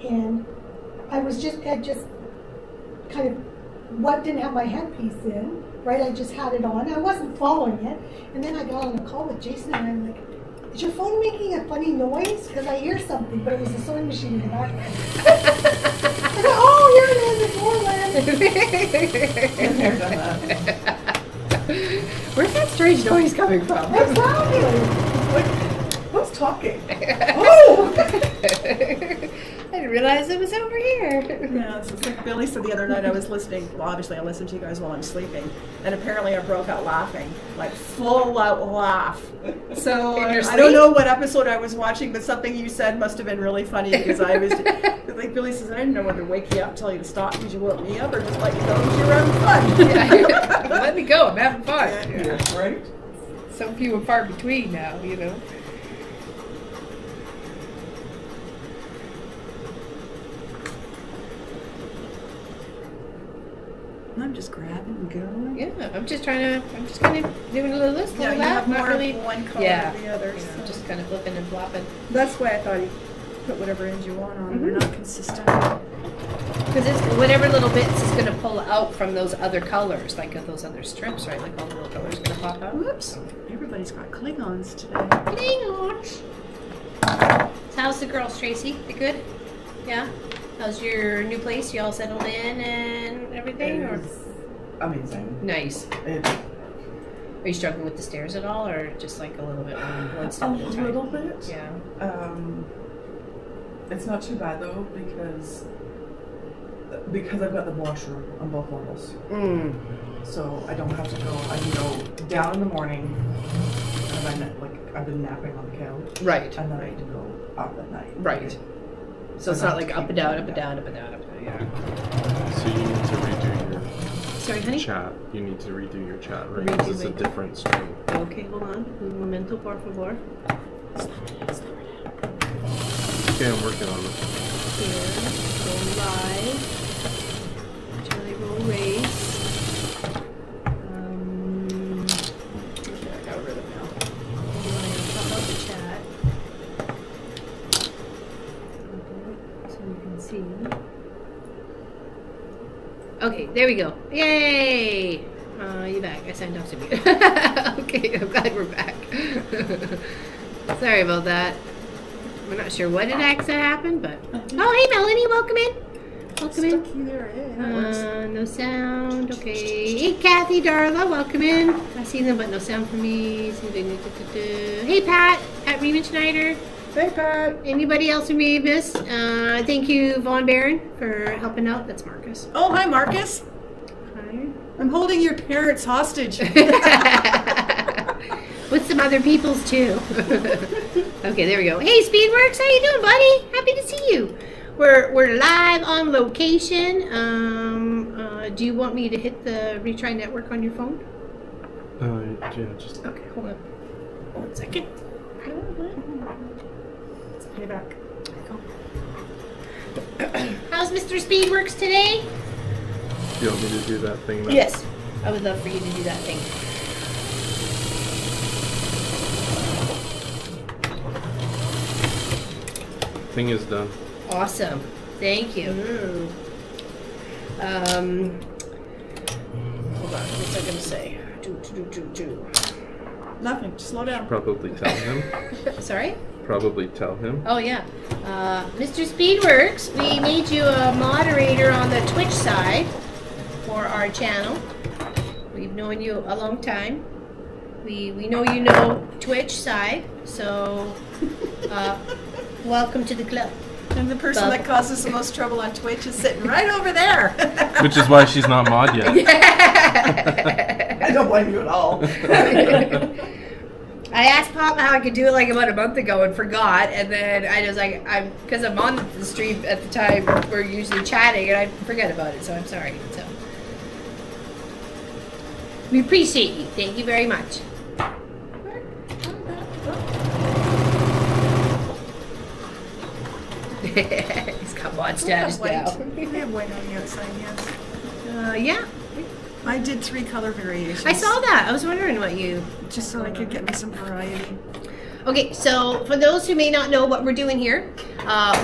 and I just kind of didn't have my headpiece in, right? I just had it on. I wasn't following it. And then I got on a call with Jason and I'm like, is your phone making a funny noise? Because I hear something, but it was a sewing machine in the background. I go, oh, here it is, it's Orland. Where's that strange noise coming from? Exactly. Who's talking? Oh! I didn't realize it was over here. Yeah, it's like Billy said the other night. I was listening. Well, obviously, I listen to you guys while I'm sleeping, and apparently, I broke out laughing, like full out laugh. So I don't know what episode I was watching, but something you said must have been really funny because I was like Billy says, I didn't know whether to wake you up, tell you to stop because you woke me up, or just let you go because you were having fun. Yeah. Let me go. I'm having fun. Yeah, right. So few and far between now, you know. I'm just grabbing and going. Yeah, I'm just kind of doing a little this, Yeah, little you that. have more really, of one color yeah, than the other. Yeah, So. just kind of flipping and flopping. That's why I thought you put whatever ends you want on. They're not consistent. Because it's whatever little bits is going to pull out from those other colors, like those other strips, right? Like all the little colors going to pop out. Whoops! Everybody's got Klingons today. Klingons. So how's the girls, Tracy? They good? Yeah. How's your new place? You all settled in and everything? Or? Amazing. Nice. Are you struggling with the stairs at all, or just like a little bit one step at a time? A little bit. Yeah. It's not too bad though because I've got the washroom on both levels. So I don't have to go. I can go down in the morning, and I've been napping on the couch. Right. And then I can go up at night. Right. So it's not like up and down, up and down, up and down, up and down. Yeah. So you need to redo your Sorry, honey? chat. You need to redo your chat, right? Redo Because it's a my- different screen. Okay, hold on. Un momento, por favor. Okay, I'm working on it. Here, go live. Jelly roll race. Okay, I got rid of now. You want to pop out the chat. Okay, so you can see. Okay, there we go. Yay! You back. I signed off to mute. Okay, I'm glad we're back. Sorry about that. We're not sure what accident happened, but... Oh, hey, Melanie, welcome in. Welcome in. Stuck you there, yeah, that works. No sound. Okay. Hey, Kathy, Darla, welcome in. I see them, but no sound for me. Hey, Pat. Pat Riemenschneider. Hey, Pat. Anybody else who may have missed? Thank you, Vaughn Barron, for helping out. That's Marcus. Oh, hi, Marcus. Hi. I'm holding your parents hostage. With some other people's too. Okay, there we go. Hey, Speedworks, how you doing, buddy? Happy to see you. We're live on location. Do you want me to hit the retry network on your phone? Yeah, just... Okay, hold on. 1 second. Let's pay back. How's Mr. Speedworks today? You want me to do that thing now? Yes, I would love for you to do that thing. Thing is done. Awesome. Thank you. Hold on. What's I gonna say? Do. Nothing. Slow down. Probably tell him. Sorry? Probably tell him. Oh yeah. Mr. Speedworks, we made you a moderator on the Twitch side for our channel. We've known you a long time. We know you know Twitch side, so welcome to the club. And the person that causes the most trouble on Twitch is sitting right over there. Which is why she's not mod yet. I don't blame you at all. I asked Pop how I could do it like about a month ago and forgot, and then I was like, because I'm on the stream at the time, we're usually chatting, and I forget about it, so I'm sorry. So we appreciate you. Thank you very much. He's got mod status now. We have white on the outside, yes. Yeah. I did 3 color variations. I saw that. I was wondering what you... Just so I could get me some variety. Okay, so for those who may not know what we're doing here,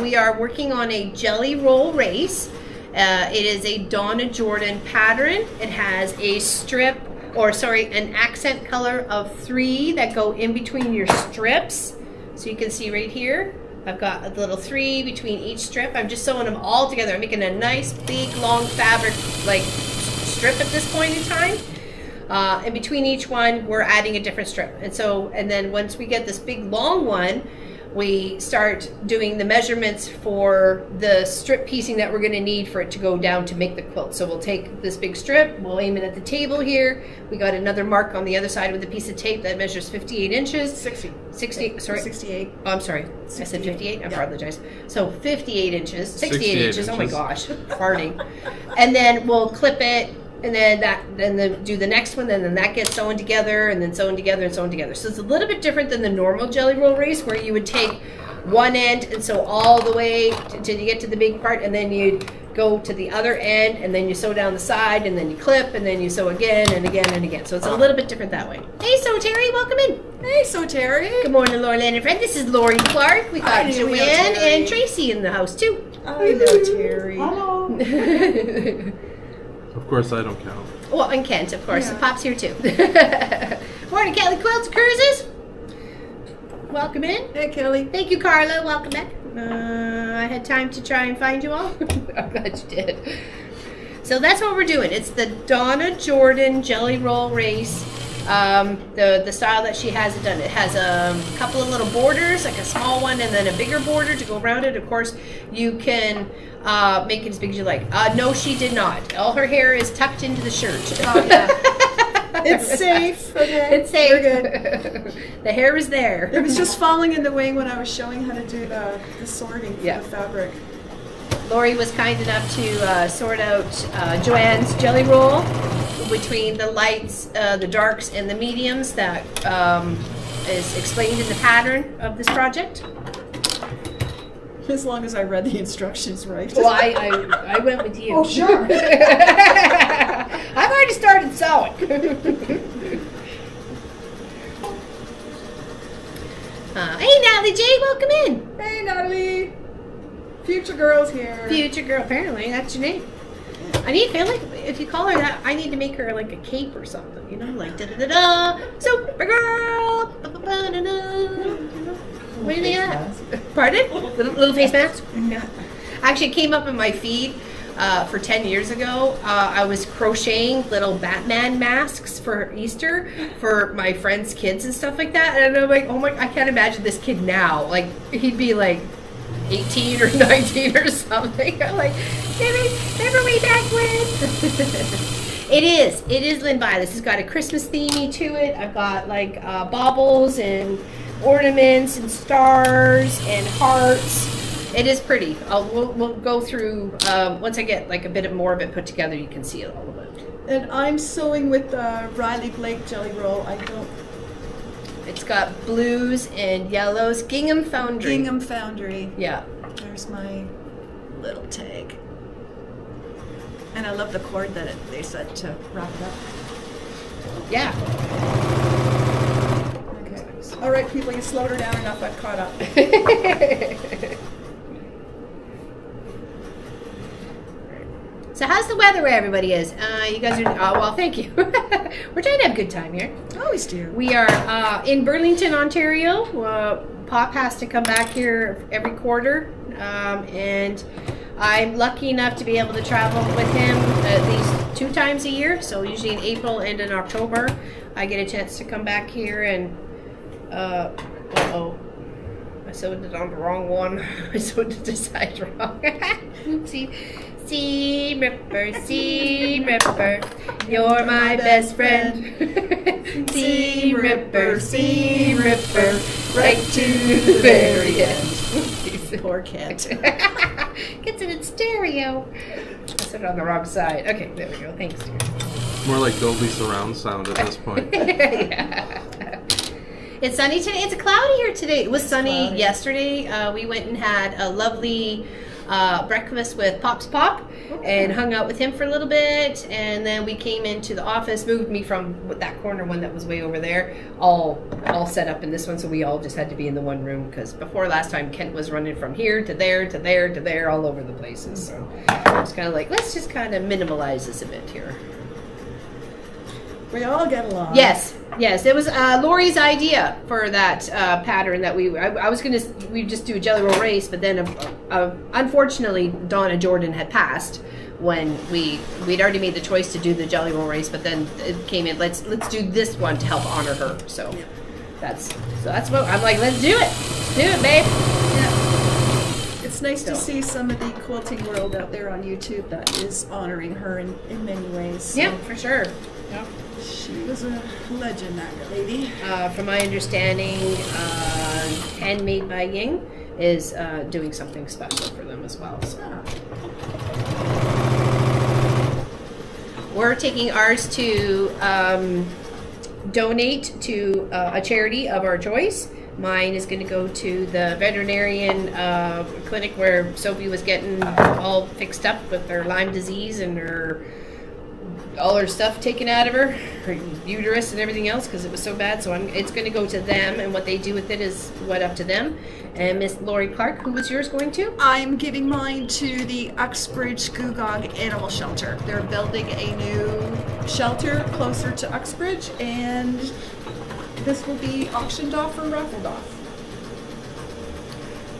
we are working on a jelly roll race. It is a Donna Jordan pattern. It has a strip, or sorry, an accent color of 3 that go in between your strips. So you can see right here, I've got a little 3 between each strip. I'm just sewing them all together. I'm making a nice big long fabric like strip at this point in time. And between each one, we're adding a different strip. And then once we get this big long one, we start doing the measurements for the strip piecing that we're going to need for it to go down to make the quilt. So we'll take this big strip, we'll aim it at the table here. We got another mark on the other side with a piece of tape that measures 58 inches. 60. 60, sorry. 68. Oh, I'm sorry. I said 58. I apologize. So 58 inches, 68 68 inches. Oh my inches. gosh, farting. And then we'll clip it. And then do the next one, and then that gets sewn together, and then sewn together and sewn together. So it's a little bit different than the normal jelly roll race, where you would take one end and sew all the way till you get to the big part, and then you'd go to the other end, and then you sew down the side, and then you clip, and then you sew again and again and again. So it's a little bit different that way. Hey, So Terry, welcome in. Hey, So Terry. Good morning, Laura Lynn and friend. This is Lori Clark. We got Hi, Joanne Terry. and Tracy in the house too. I know Terry. Hello. Of course, I don't count. Well, and Kent, of course. Yeah. The Pop's here too. Morning, Kelly Quilts Cruises. Welcome in. Hey, Kelly. Thank you, Carla. Welcome back. I had time to try and find you all. I'm glad you did. So that's what we're doing. It's the Donna Jordan Jelly Roll Race. The style that she has it done. It has a couple of little borders, like a small one and then a bigger border to go around it. Of course, you can make it as big as you like. No, she did not. All her hair is tucked into the shirt. Oh, yeah. It's safe. Okay. It's safe. We're good. The hair is there. It was just falling in the way when I was showing how to do the sorting for Yeah. the fabric. Lori was kind enough to sort out Joanne's jelly roll between the lights, the darks, and the mediums that is explained in the pattern of this project. As long as I read the instructions right. Well, I went with you. Oh, sure. I've already started sewing. Hey, Natalie J, welcome in. Hey, Natalie. Future girl's here. Future girl, apparently, that's your name. I feel like if you call her that, I need to make her like a cape or something, you know, like da-da-da-da, Supergirl, ba-ba-ba-da-da. What do you think of that? Pardon? Little face mask? Yeah. Actually, it came up in my feed for 10 years ago. I was crocheting little Batman masks for Easter for my friends' kids and stuff like that. And I'm like, oh my, I can't imagine this kid now. Like, he'd be like 18 or 19 or something. I'm like, remember way back when? It is Lynn By. This has got a Christmas themey to it. I've got like baubles and ornaments and stars and hearts. It is pretty. We'll go through once I get like a bit more of it put together. You can see it all of it. And I'm sewing with the Riley Blake jelly roll. It's got blues and yellows. Gingham Foundry. Gingham Foundry. Yeah. There's my little tag. And I love the cord that they said to wrap it up. Yeah. Okay. All right, people, you slowed her down enough. I've caught up. So how's the weather where everybody is? You guys are, well, thank you. We're trying to have a good time here. Always do. We are in Burlington, Ontario. Pop has to come back here every quarter. And I'm lucky enough to be able to travel with him at least 2 times a year. So usually in April and in October, I get a chance to come back here and, uh-oh. I sewed it on the wrong one. I sewed it the side wrong. Oopsie. Seam Ripper, you're my best friend. Seam Ripper, right to the very end. Poor cat. Gets it in stereo. I set it on the wrong side. Okay, there we go. Thanks, dear. More like Dolby surround sound at this point. Yeah. It's sunny today. It's cloudy here today. It was sunny cloudy. yesterday. We went and had a lovely breakfast with Pop's Pop and hung out with him for a little bit, and then we came into the office, moved me from that corner one that was way over there, all set up in this one, so we all just had to be in the one room, because before last time Kent was running from here to there to there to there all over the places, so it's kind of like, let's just kind of minimalize this a bit here. We all get along. Yes, it was Lori's idea for that pattern that I was gonna just do a jelly roll race, but then unfortunately Donna Jordan had passed when we'd already made the choice to do the jelly roll race, but then it came in, let's do this one to help honor her. So that's what I'm like, let's do it, babe. Yeah. It's nice to see some of the quilting world out there on YouTube that is honoring her in many ways. So. Yeah, for sure. Yeah. She was a legend, that lady. From my understanding, Handmade by Ying is doing something special for them as well. So. We're taking ours to donate to a charity of our choice. Mine is going to go to the veterinarian clinic where Sophie was getting all fixed up with her Lyme disease and all her stuff taken out of her uterus and everything else because it was so bad. So it's going to go to them, and what they do with it is up to them. And Miss Lori Clark, who was yours going to? I'm giving mine to the Uxbridge Googog Animal Shelter. They're building a new shelter closer to Uxbridge, and this will be auctioned off or raffled off.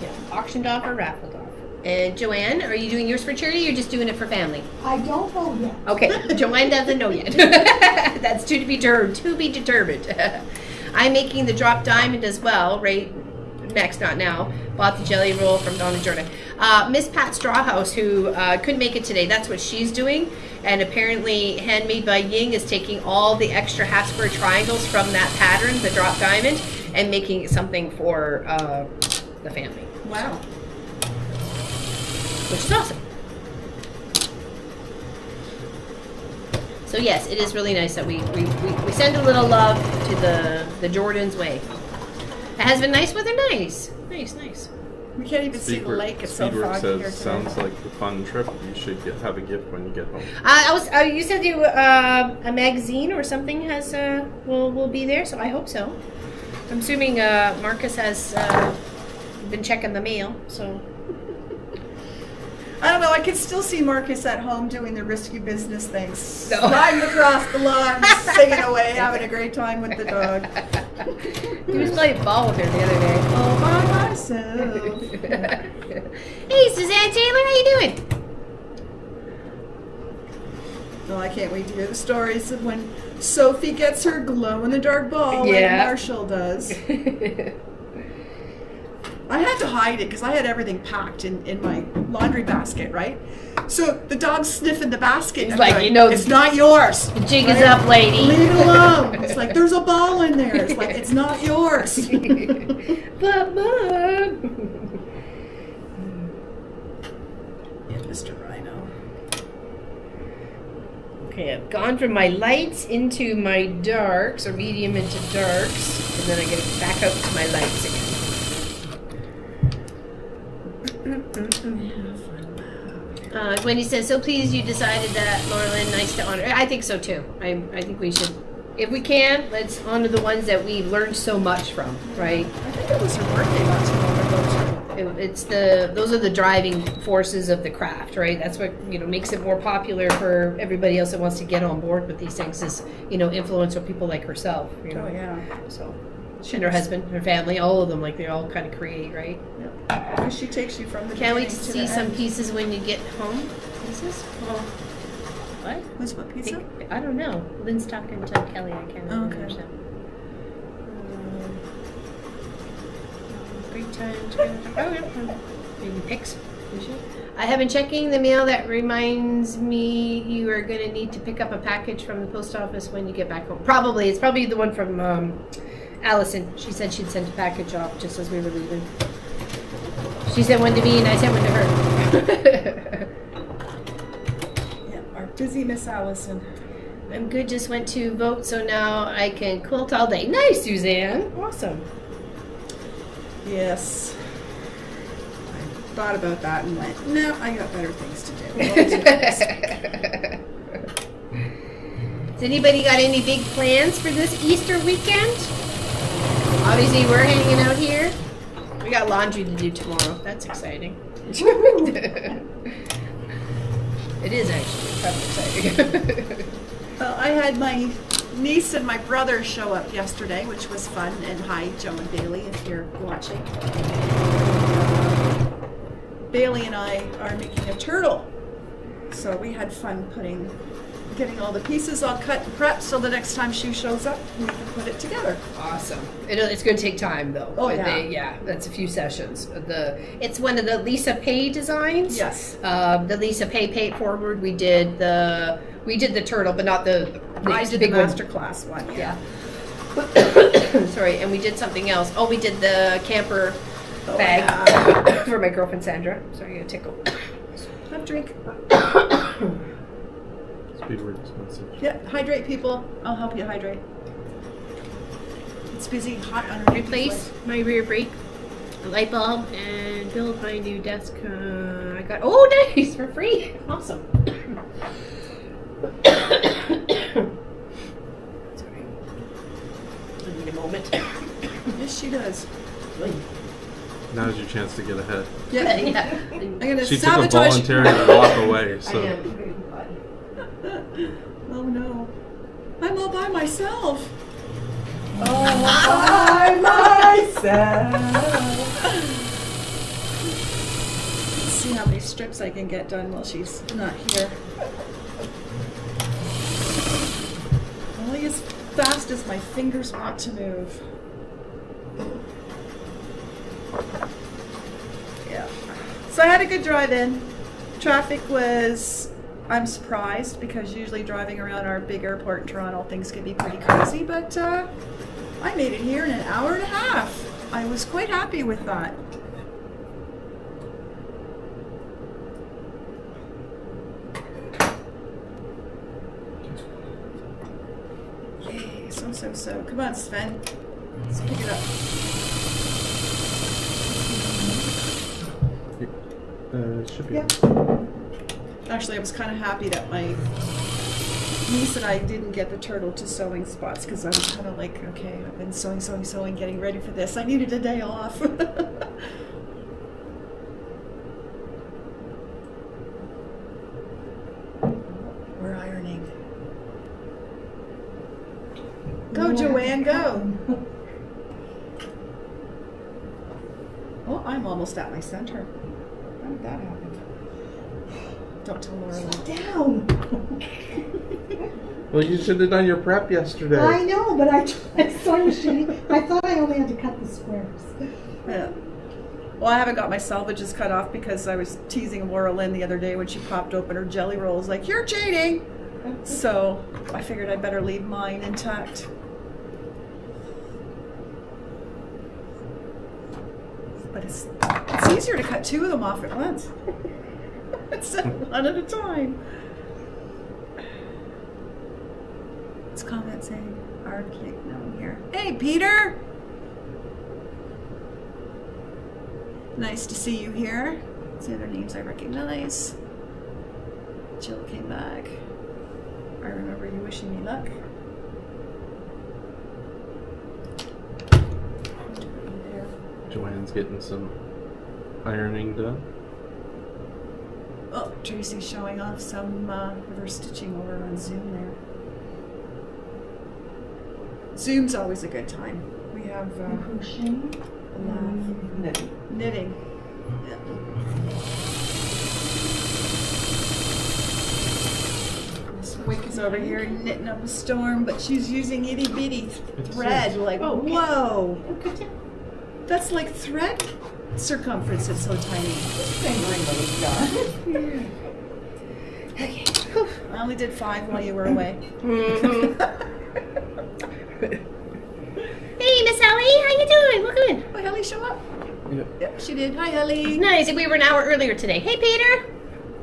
Yeah, auctioned off or raffled off. And Joanne, are you doing yours for charity or you're just doing it for family? I don't know yet. Okay, Joanne doesn't know yet. That's to be determined. I'm making the drop diamond as well, right? Next, not now. Bought the jelly roll from Donna Jordan. Miss Pat Strawhouse, who couldn't make it today, that's what she's doing. And apparently Handmade by Ying is taking all the extra half square triangles from that pattern, the drop diamond, and making it something for the family. Wow. Which is awesome. So yes, it is really nice that we send a little love to the Jordan's way. It has been nice weather, nice. We can't even see the lake. It's so Speedwork foggy here says, today. sounds like a fun trip. You should have a gift when you get home. You said a magazine or something will be there, so I hope so. I'm assuming Marcus has been checking the mail, so. I don't know, I can still see Marcus at home doing the risky business things. No. Riding across the lawn, singing away, having a great time with the dog. He was playing ball with her the other day. All by myself. Hey, Suzanne Taylor, how you doing? Oh, I can't wait to hear the stories of when Sophie gets her glow-in-the-dark ball like Marshall does. I had to hide it because I had everything packed in my laundry basket, right? So the dog's sniffing the basket. It's like, you know, it's not yours. The jig is up, lady. Leave it alone. It's like, there's a ball in there. It's like, it's not yours. But Mom. Yeah, Mr. Rhino. Okay, I've gone from my lights into my darks, or medium into darks, and then I get back out to my lights again. Wendy says, so pleased you decided that, Laurelyn. Nice to honor. I think so too. I think we should, if we can, let's honor the ones that we've learned so much from, right? I think it was her birthday not too long ago. Those are the driving forces of the craft, right? That's what, makes it more popular for everybody else that wants to get on board with these things is, influence of people like herself, Oh, yeah. So, and her husband, her family, all of them, like they all kind of create, right? Yep. She takes you from the Can't wait to beginning see the some end. pieces when you get home. Pieces? Well, what? What's what pizza? I don't know. Lynn's talking to Kelly. I can't remember. Okay. So. Great time to maybe pics. I have been checking the mail. That reminds me you are going to need to pick up a package from the post office when you get back home. Probably. It's probably the one from Allison. She said she'd send a package off just as we were leaving. She sent one to me and I sent one to her. Yeah, our busy Miss Allison. I'm good, just went to vote, so now I can quilt all day. Nice, Suzanne. Awesome. Yes. thought about that and went, no, I got better things to do. We'll do this. Has anybody got any big plans for this Easter weekend? Obviously, we're hanging out here. We got laundry to do tomorrow. That's exciting. It is actually kind of exciting. Well, I had my niece and my brother show up yesterday, which was fun. And hi, Joe and Bailey, if you're watching. Bailey and I are making a turtle. So we had fun getting all the pieces all cut and prepped so the next time she shows up, we can put it together. Awesome. It's going to take time, though. Oh, yeah. Yeah, that's a few sessions. It's one of the Lisa Pay designs. Yes. The Lisa Pay paid forward. We did the turtle, but not the I did big the one. masterclass one. Yeah. Sorry, and we did something else. Oh, we did the camper bag for my girlfriend Sandra. Sorry, I got a tickle. Have a drink. Speedworks message. Yeah, hydrate, people. I'll help you hydrate. It's busy, hot underneath. Replace my rear brake, a light bulb, and build my new desk. I got nice for free. Awesome. Sorry. I need a moment. Yes, she does. Now's your chance to get ahead. Yeah. Yeah. I'm gonna She took a sabotage. voluntary walk away, so. Oh no. I'm all by myself. All by myself. Let's see how many strips I can get done while she's not here. Only as fast as my fingers want to move. Yeah. So I had a good drive in. Traffic was, I'm surprised because usually driving around our big airport in Toronto, things can be pretty crazy, but I made it here in an hour and a half. I was quite happy with that. Yay, so. Come on, Sven. Let's pick it up. Should be. Yep. Actually, I was kind of happy that my niece and I didn't get the turtle to sewing spots because I was kind of like, okay, I've been sewing, getting ready for this. I needed a day off. We're ironing. Go, Joanne, go. Oh, I'm almost at my center. How did that happen? Don't tell Laura. Down. Well, you should have done your prep yesterday. I know, but I saw you shooting. I thought I only had to cut the squares. Yeah. Well, I haven't got my salvages cut off because I was teasing Laura Lynn the other day when she popped open her jelly rolls, like, you're cheating! So I figured I'd better leave mine intact. But it's easier to cut two of them off at once. It's one at a time. It's comment saying, hard kick, no one here. Hey, Peter! Nice to see you here. It's the other names I recognize. Jill came back. I remember you wishing me luck. Joanne's getting some ironing done. Oh, Tracy's showing off some of her stitching over on Zoom there. Zoom's always a good time. We have Crocheting. knitting. Yeah. Miss Wick is over here knitting up a storm, but she's using itty bitty thread. Like, whoa! That's like thread circumference. It's so tiny. Okay. I only did 5 while you were away. Hey, Miss Ellie, how you doing? Welcome in. Oh, Ellie show up? Yep. Yep, she did. Hi, Ellie. Nice. We were an hour earlier today. Hey, Peter.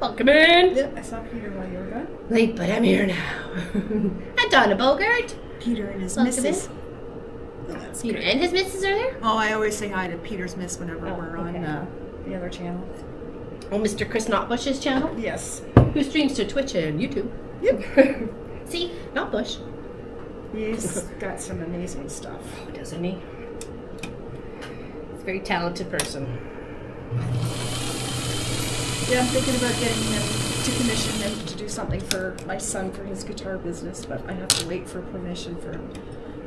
Welcome in. Yep, I saw Peter while you were gone. Late, but I'm here now. I'm Donna Bogart. Peter and his Welcome missus. Oh, that's Peter great. and his missus are there? Oh, I always say hi to Peter's miss whenever Oh, we're on okay. the other channel. Oh, Mr. Chris Notbush's channel? Yes. Who streams to Twitch and YouTube. Yep. See? Notbush. He's got some amazing stuff. Oh, doesn't he? He's a very talented person. Yeah, I'm thinking about getting him to commission him to do something for my son for his guitar business, but I have to wait for permission for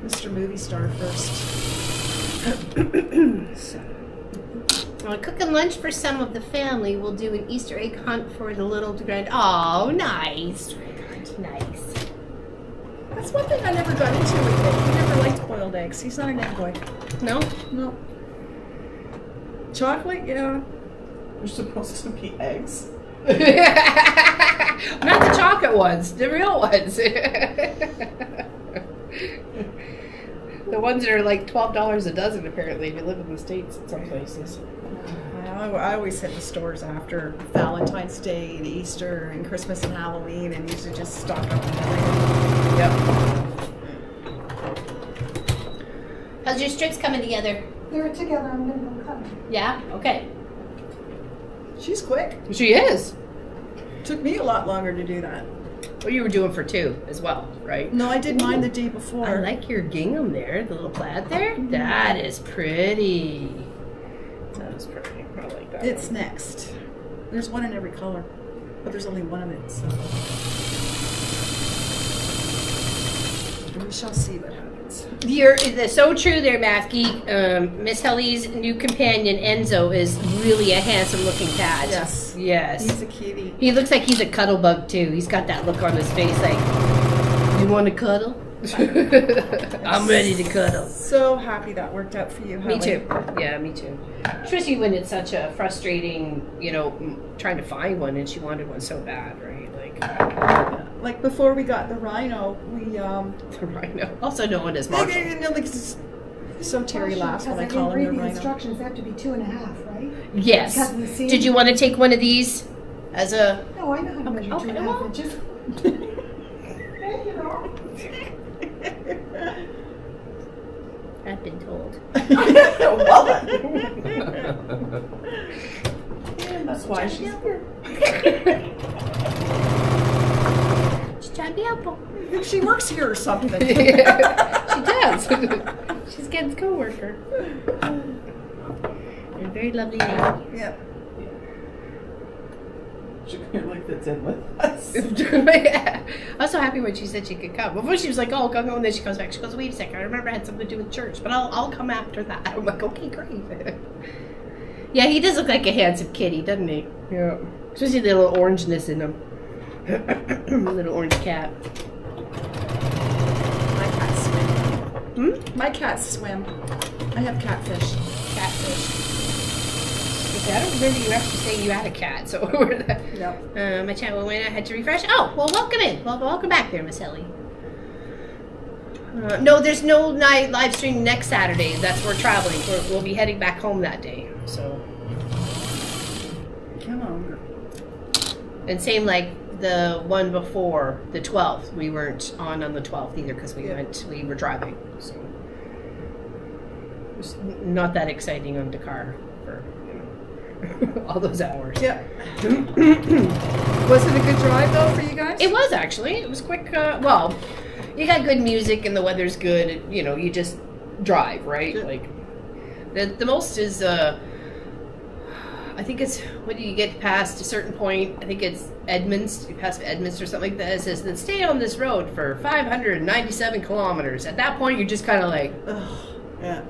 Mr. Movie Star first. So. Well, cooking lunch for some of the family. We'll do an Easter egg hunt for the little grand. Oh, nice. Nice. That's one thing I never got into with him. He never liked boiled eggs. He's not an egg boy. No? No. Chocolate, yeah. They're supposed to be eggs. Not the chocolate ones, the real ones. The ones that are like $12 a dozen, apparently, if you live in the States in some places. I always hit the stores after Valentine's Day and Easter and Christmas and Halloween and used to just stock up on everything. Yep. How's your strips coming together? They're together. I'm gonna go cut them. Yeah? Okay. She's quick. She is. Took me a lot longer to do that. Well, you were doing for two as well, right? No, I did mine the day before. I like your gingham there, the little plaid there. That is pretty. That is pretty. I like that. It's next. There's one in every color, but there's only one of it, so. We shall see what happens. You're so true there, Mathke. Miss Helly's new companion, Enzo, is really a handsome-looking cat. Yes. Yes. He's a kitty. He looks like he's a cuddle bug, too. He's got that look on his face like, you want to cuddle? I'm ready to cuddle. So happy that worked out for you, Holly. Me too. Yeah, me too. Especially when it's such a frustrating, trying to find one, and she wanted one so bad, right? Like before we got the rhino, we the rhino, also known as Marshall. So Terry laughs when I Because call him the read the rhino. instructions, they have to be 2.5, right? Yes. Because of the seam. Did you want to take one of these as a? No, I know how to measure Okay, 2.5 well. inches. I've been told. Well done. That's why she's here. She's trying to be helpful. She works here or something. She does. She's Ken's co-worker. And a very lovely lady. Yep. She like fits in with us. Yeah. I was so happy when she said she could come. Before she was like, "Oh, come home," and then she comes back. She goes, "Wait a second. I remember I had something to do with church, but I'll come after that." I'm like, "Okay, great." Yeah, he does look like a handsome kitty, doesn't he? Yeah. Especially the little orangeness in him. Little orange cat. My cats swim. Hmm? My cats swim. I have catfish. Catfish. Okay, I don't remember you actually saying you had a cat, so we're the, Yep. my chat went. I had to refresh. Oh, well, welcome in. Welcome back there, Miss Ellie. No, there's no night live stream next Saturday. That's we're traveling. We'll be heading back home that day. So. Come on. And same like the one before, the 12th. We weren't on the 12th either because we were driving. So it was not that exciting on Dakar for all those hours. Yeah. Was it a good drive though for you guys? It was actually. It was quick. Well, you got good music and the weather's good. You just drive, right? Yeah. Like the most is. I think it's when you get past a certain point. I think it's Edmonds. You pass Edmonds or something like that. It says then stay on this road for 597 kilometers. At that point, you're just kind of like, yeah.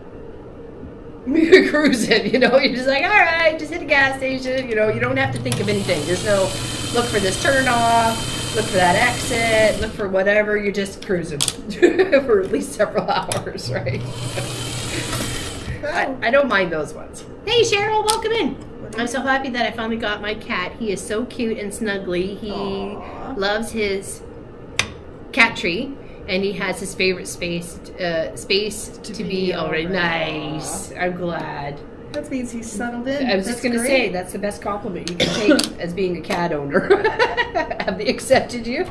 you're cruising. You're just like, all right, just hit a gas station. You don't have to think of anything. There's no look for this turn off, look for that exit, look for whatever. You're just cruising for at least several hours, right? I don't mind those ones. Hey, Cheryl, welcome in. I'm so happy that I finally got my cat. He is so cute and snuggly. He loves his cat tree, and he has his favorite space to be already. Nice. I'm glad. That means he's settled in. I was just going to say, that's the best compliment you can take as being a cat owner. Have they accepted you?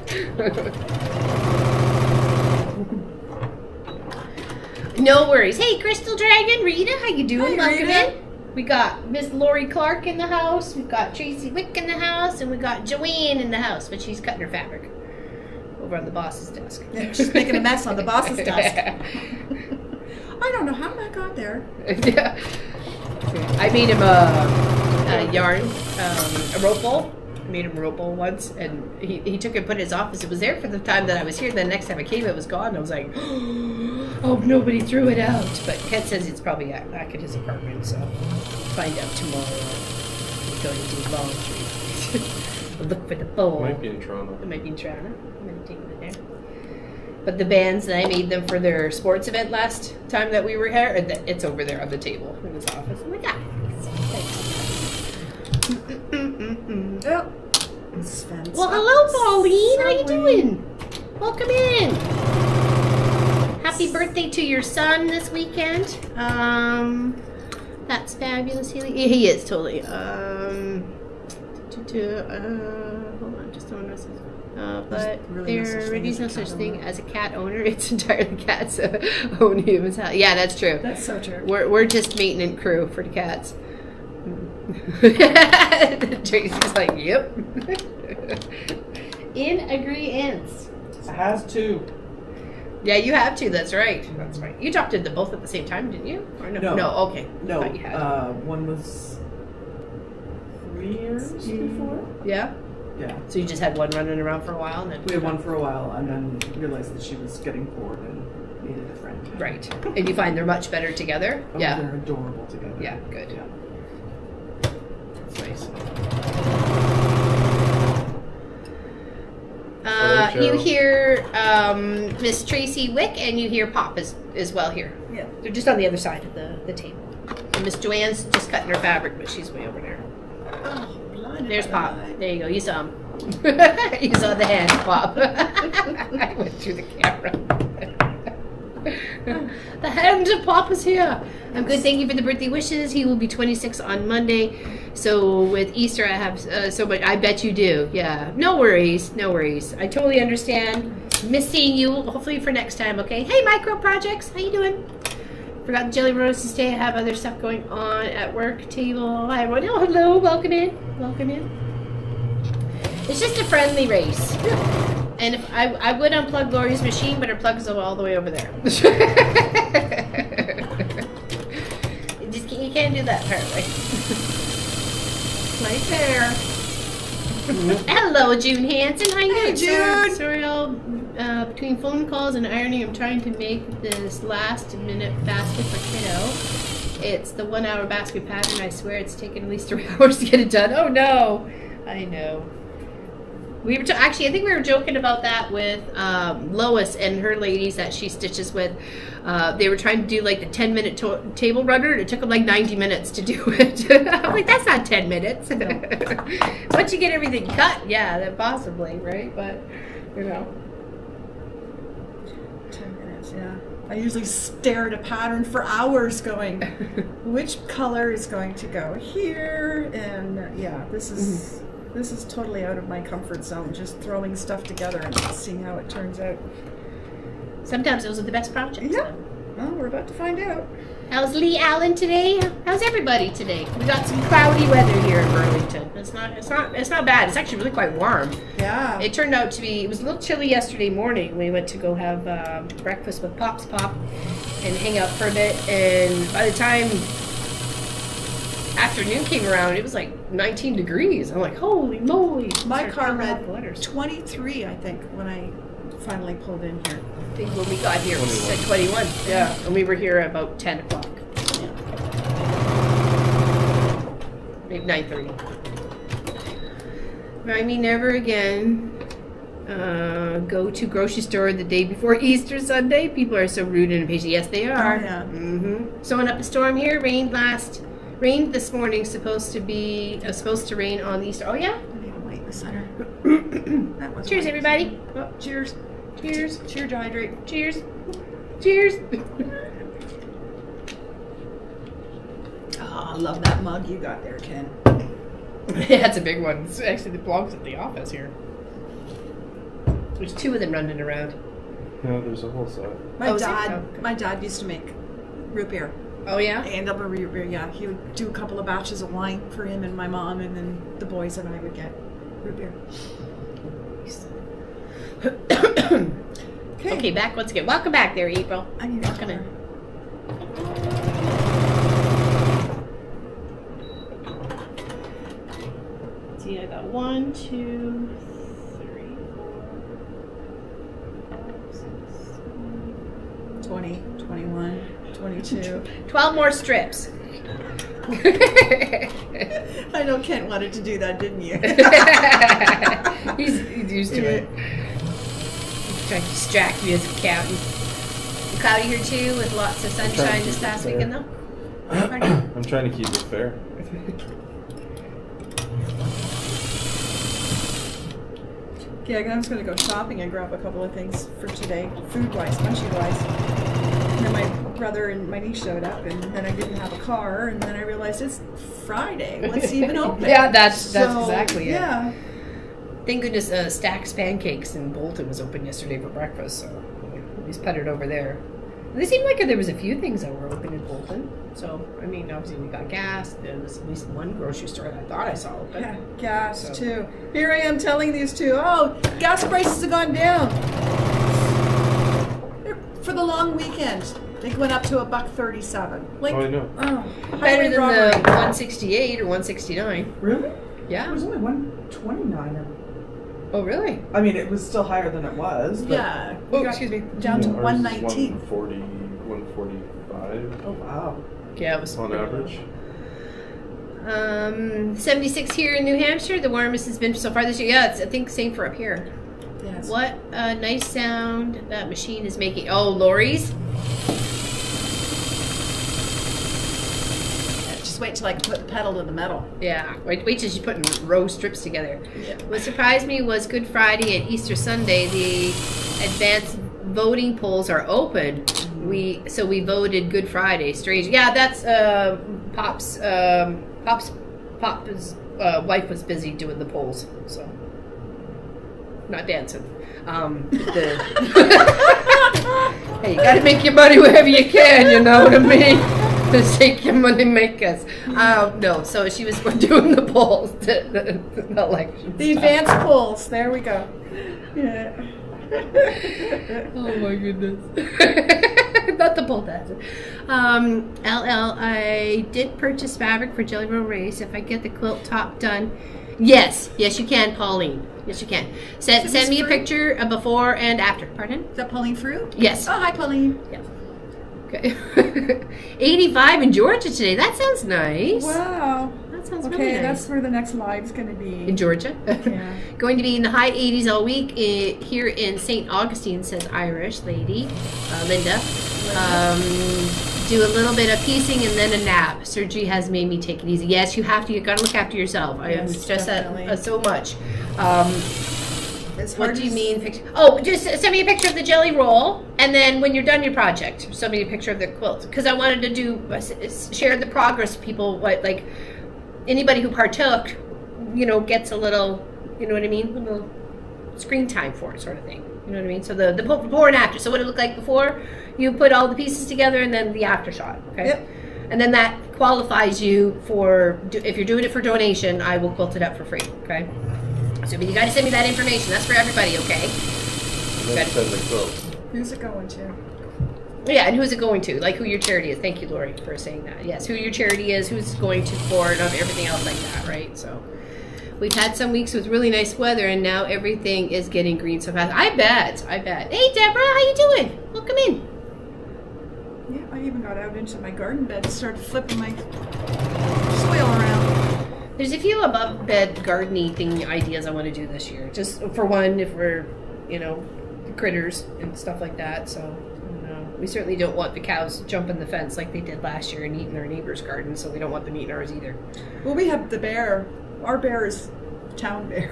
No worries. Hey, Crystal Dragon, Rita, how you doing? Hi, Welcome Rita. in. We got Miss Lori Clark in the house. We've got Tracy Wick in the house, and we got Joanne in the house, but she's cutting her fabric over on the boss's desk. Yeah, she's making a mess on the boss's desk. I don't know how that got there. Yeah. I made him a yarn, a rope bowl. I made him a rope bowl once, and he took it and put it in his office. It was there for the time that I was here. The next time I came, it was gone. I was like, oh, nobody threw it out. But Ken says it's probably back at his apartment, so find out tomorrow. We're going to do laundry. We'll look for the bowl. Might be in Toronto. It might be in Toronto. I'm going to take it there. But the bands that I made them for their sports event last time that we were here, it's over there on the table in his office. I'm like, Oh, this fence. well, hello, Pauline. How you doing? Welcome in. Happy birthday to your son this weekend. That's fabulous. He is totally. Hold on, just don't know. But really no such there thing is as no a such cat thing owner. as a cat owner. It's entirely cats own humans. Yeah, that's true. That's so true. We're just maintenance crew for the cats. Tracy's like, yep. In agreeance. Has two. Yeah, you have to. That's right. That's right. You adopted them both at the same time, didn't you? Or no? No. Okay. No, Thought you had. one was 3 years before. Yeah. Yeah. So you just had one running around for a while, and then We had one for a while and then realized that she was getting bored and needed a friend. right. And you find they're much better together. Oh, Yeah. They're adorable together. Yeah. Good. Yeah. That's nice. Hello, You Cheryl. hear Miss Tracy Wick, and you hear Pop as well here. Yeah. They're just on the other side of the table. And Miss Joanne's just cutting her fabric, but she's way over there. Oh, blinded There's by Pop. the light. There you go. You saw him. You saw the hand, Pop. I went through the camera. The hand of Pop is here. I'm good. Thank you for the birthday wishes. He will be 26 on Monday. So with Easter, I have so much. I bet you do. Yeah. No worries. No worries. I totally understand. Miss seeing you. Hopefully for next time. Okay. Hey, Micro Projects. How you doing? Forgot the Jelly Roses today. I have other stuff going on at work table. Hi everyone. Oh, hello. Welcome in. Welcome in. It's just a friendly race. And if I would unplug Lori's machine, but her plugs are all the way over there. You can't do that part, right? Right there. Hello, June Hansen. How you Hey, doing? June. Sorry, between phone calls and ironing, I'm trying to make this last-minute basket for kiddo. It's the 1-hour basket pattern. I swear it's taken at least 3 hours to get it done. Oh no, I know. We were actually, I think we were joking about that with Lois and her ladies that she stitches with. They were trying to do like the 10-minute table runner, and it took them like 90 minutes to do it. I'm like, that's not 10 minutes. Once you get everything cut, yeah, then possibly, right? But, you know. 10 minutes, yeah. I usually stare at a pattern for hours going, which color is going to go here? And yeah, this is totally out of my comfort zone, just throwing stuff together and seeing how it turns out. Sometimes those are the best projects. Yeah. Well, we're about to find out. How's Lee Allen today? How's everybody today? We got some cloudy weather here in Burlington. It's not bad. It's actually really quite warm. Yeah. It turned out to be, it was a little chilly yesterday morning. We went to go have breakfast with Pop's Pop and hang out for a bit. And by the time afternoon came around, it was like 19 degrees. I'm like, holy moly. My Started car coming off read the letters. 23, I think, when I finally pulled in here. I think when we got here, it was at 21. Yeah. And we were here about 10 o'clock. Maybe 9:30. Remind me never again go to grocery store the day before Easter Sunday. People are so rude and impatient. Yes, they are. Oh, yeah. Mm-hmm. Sewing up a storm here. Rained this morning. Supposed to rain on the Easter. Oh yeah. I need a light in the center. That was Cheers, light. everybody. Oh, cheers. Cheers. Cheer to hydrate. Cheers. Cheers. Oh, I love that mug you got there, Ken. Yeah, it's a big one. It's actually the belongs at the office here. There's 2 of them running around. No, there's a whole set. My Oh, is there? dad, Oh, okay. my dad used to make root beer. Oh yeah. And yeah, he would do a couple of batches of wine for him and my mom, and then the boys and I would get root beer. Okay, back once again. Welcome back there, April. I need Welcome in. See, I got 1, 2, 3, 4, 5, 6, 20, 21, 22. 12 more strips. I know Kent wanted to do that, didn't you? He's used to it. He's trying to distract me as a accountant. Cloudy here too, with lots of sunshine this last weekend though. I'm trying to keep it fair. Yeah, I was going to go shopping and grab a couple of things for today, food-wise, munchie-wise. And then my brother and my niece showed up, and then I didn't have a car, and then I realized it's Friday. What's even open? Yeah, that's exactly it. Yeah. Thank goodness Stack's Pancakes in Bolton was open yesterday for breakfast, so we just puttered over there. And it seemed like there was a few things that were open in Bolton. So, I mean, obviously we got gas. There was at least one grocery store that I thought I saw open. Yeah, gas too. Here I am telling these two, oh, gas prices have gone down. For the long weekend, they went up to $1.37. Like, Oh, I know. Better than robbery. the 168 or 169. Really? Yeah. It was only 129. Oh, really? I mean, it was still higher than it was. But Yeah. Oh, We got excuse me. Down to Ours is 119. 140, 145 oh wow. Yeah, it was on average. 76 here in New Hampshire. The warmest it's been so far this year. Yeah, it's I think same for up here. Yes. What a nice sound that machine is making. Oh, lorries. Just wait till I put the pedal to the metal. Yeah, wait till she's putting row strips together. Yeah. What surprised me was Good Friday and Easter Sunday. The advanced voting polls are open. We voted Good Friday. Strange. Yeah, that's Pop's wife was busy doing the polls, so not dancing. Hey, you gotta make your money wherever you can. You know what I mean? Take your money makers. No, so she was doing the polls, the election. The advanced polls. There we go. Yeah. Oh my goodness. Not the poll dancer. LL, I did purchase fabric for Jelly Roll Race. If I get the quilt top done. Yes, you can, Pauline. Yes, you can. Send me a picture of before and after. Pardon? Is that Pauline Fruit? Yes. Oh, hi, Pauline. Yeah. Okay. 85 in Georgia today. That sounds nice. Wow. That sounds Okay, really nice. that's where the next live's going to be. In Georgia. Yeah. Going to be in the high 80s all week here in St. Augustine, says Irish lady, Linda. Do a little bit of piecing and then a nap. Surgery has made me take it easy. Yes, you have to. You got to look after yourself. I Yes, stress definitely. that so much. It's What hard do you to mean? Just send me a picture of the jelly roll, and then when you're done your project, send me a picture of the quilt. Because I wanted to share the progress. People, like anybody who partook, gets a little, you know what I mean, a little screen time for it, sort of thing. You know what I mean? So the before and after. So what it looked like before, you put all the pieces together, and then the after shot. Okay. Yep. And then that qualifies you for if you're doing it for donation, I will quilt it up for free. Okay. So, but you got to send me that information. That's for everybody, okay? And then send the quilt. Who's it going to? Yeah, and who's it going to? Like who your charity is. Thank you, Lori, for saying that. Yes, who your charity is, who's going to for it, everything else like that, right? So, we've had some weeks with really nice weather, and now everything is getting green so fast. I bet. Hey, Deborah, how you doing? Welcome in. Yeah, I even got out into my garden bed and started flipping my soil around. There's a few above bed gardening thing ideas I want to do this year. Just for one, if we're, critters and stuff like that. So, we certainly don't want the cows jumping the fence like they did last year and eating our neighbor's garden. So we don't want them eating ours either. Well, we have the bear. Our bear is town bear.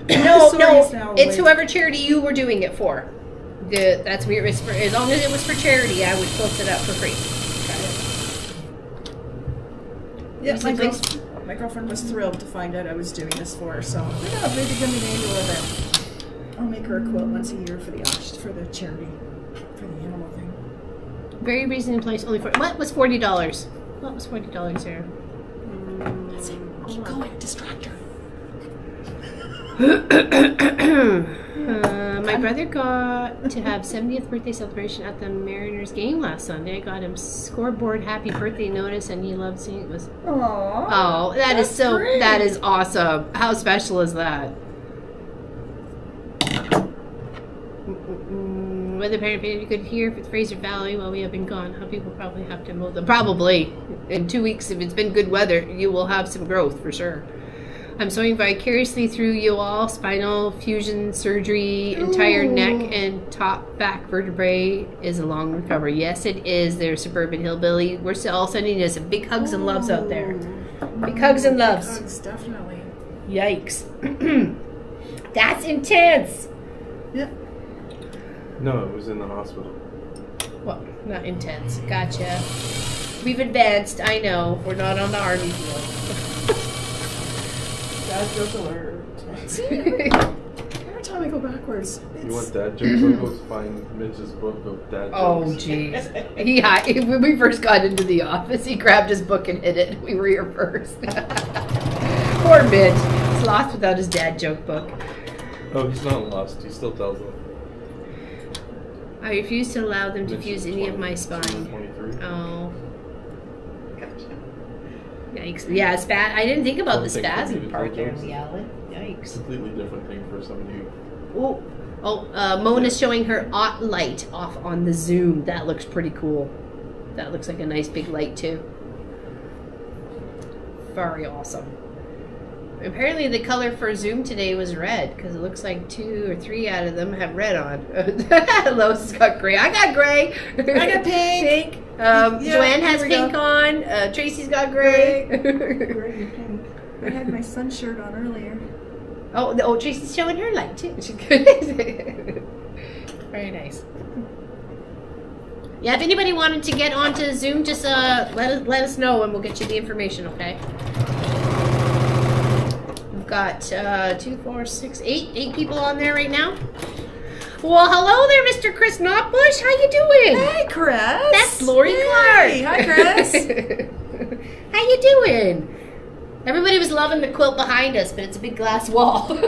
No, Sorry, it's now it's away. whoever charity you were doing it for. That's weird. As long as it was for charity, I would quilt it up for free. Okay. Yeah, my girlfriend was thrilled to find out I was doing this for her, so I got a really good manual of it. I'll make her a quilt once a year for the charity, for the animal thing. Very reasonable place. Only for what was $40? What was $40 there? That's it. Keep going. Distract her. My brother got to have 70th birthday celebration at the Mariners game last Sunday. I got him scoreboard happy birthday notice, and he loved seeing it. Was Aww. that is so great. that is awesome. How special is that? Whether parent you could hear for Fraser Valley while we have been gone, how people probably have to mow them. Probably in 2 weeks, if it's been good weather, you will have some growth for sure. I'm sewing vicariously through you all. Spinal fusion surgery, entire neck and top back vertebrae is a long recovery. Yes, it is. They're suburban hillbilly. We're all sending you some big hugs and loves out there. Big hugs and loves. Hugs, definitely. Yikes. That's intense. Yep. No, it was in the hospital. Well, not intense. Gotcha. We've advanced. I know. We're not on the army field. Dad joke alert. Every time I go backwards, You want dad jokes? I'll go find Mitch's book of dad jokes. Oh, jeez. When we first got into the office, he grabbed his book and hid it. We were here first. Poor Mitch. He's lost without his dad joke book. Oh, he's not lost. He still tells them. I refuse to allow them to Mitch fuse is any of 20, my spine. 23. Oh. Yikes. Yeah, I didn't think about the Don't think spasm for part there, jokes. Alan. Yikes. Completely different thing for somebody who... Mona's showing her OT light off on the Zoom. That looks pretty cool. That looks like a nice big light too. Very awesome. Apparently the color for Zoom today was red, because it looks like 2 or 3 out of them have red on. Lois has got gray. I got gray. I got pink. Joanne has there we pink on. Tracy's got gray. I had my sun shirt on earlier. Oh, Tracy's showing her light too. She's good. Very nice. Yeah, if anybody wanted to get onto Zoom, just let us know and we'll get you the information, okay? We've got 2, 4, 6, 8 people on there right now. Well, hello there, Mr. Chris Knotbush. How you doing? Hey, Chris. That's Lori Clark. Hi, Chris. How you doing? Everybody was loving the quilt behind us, but it's a big glass wall. We'll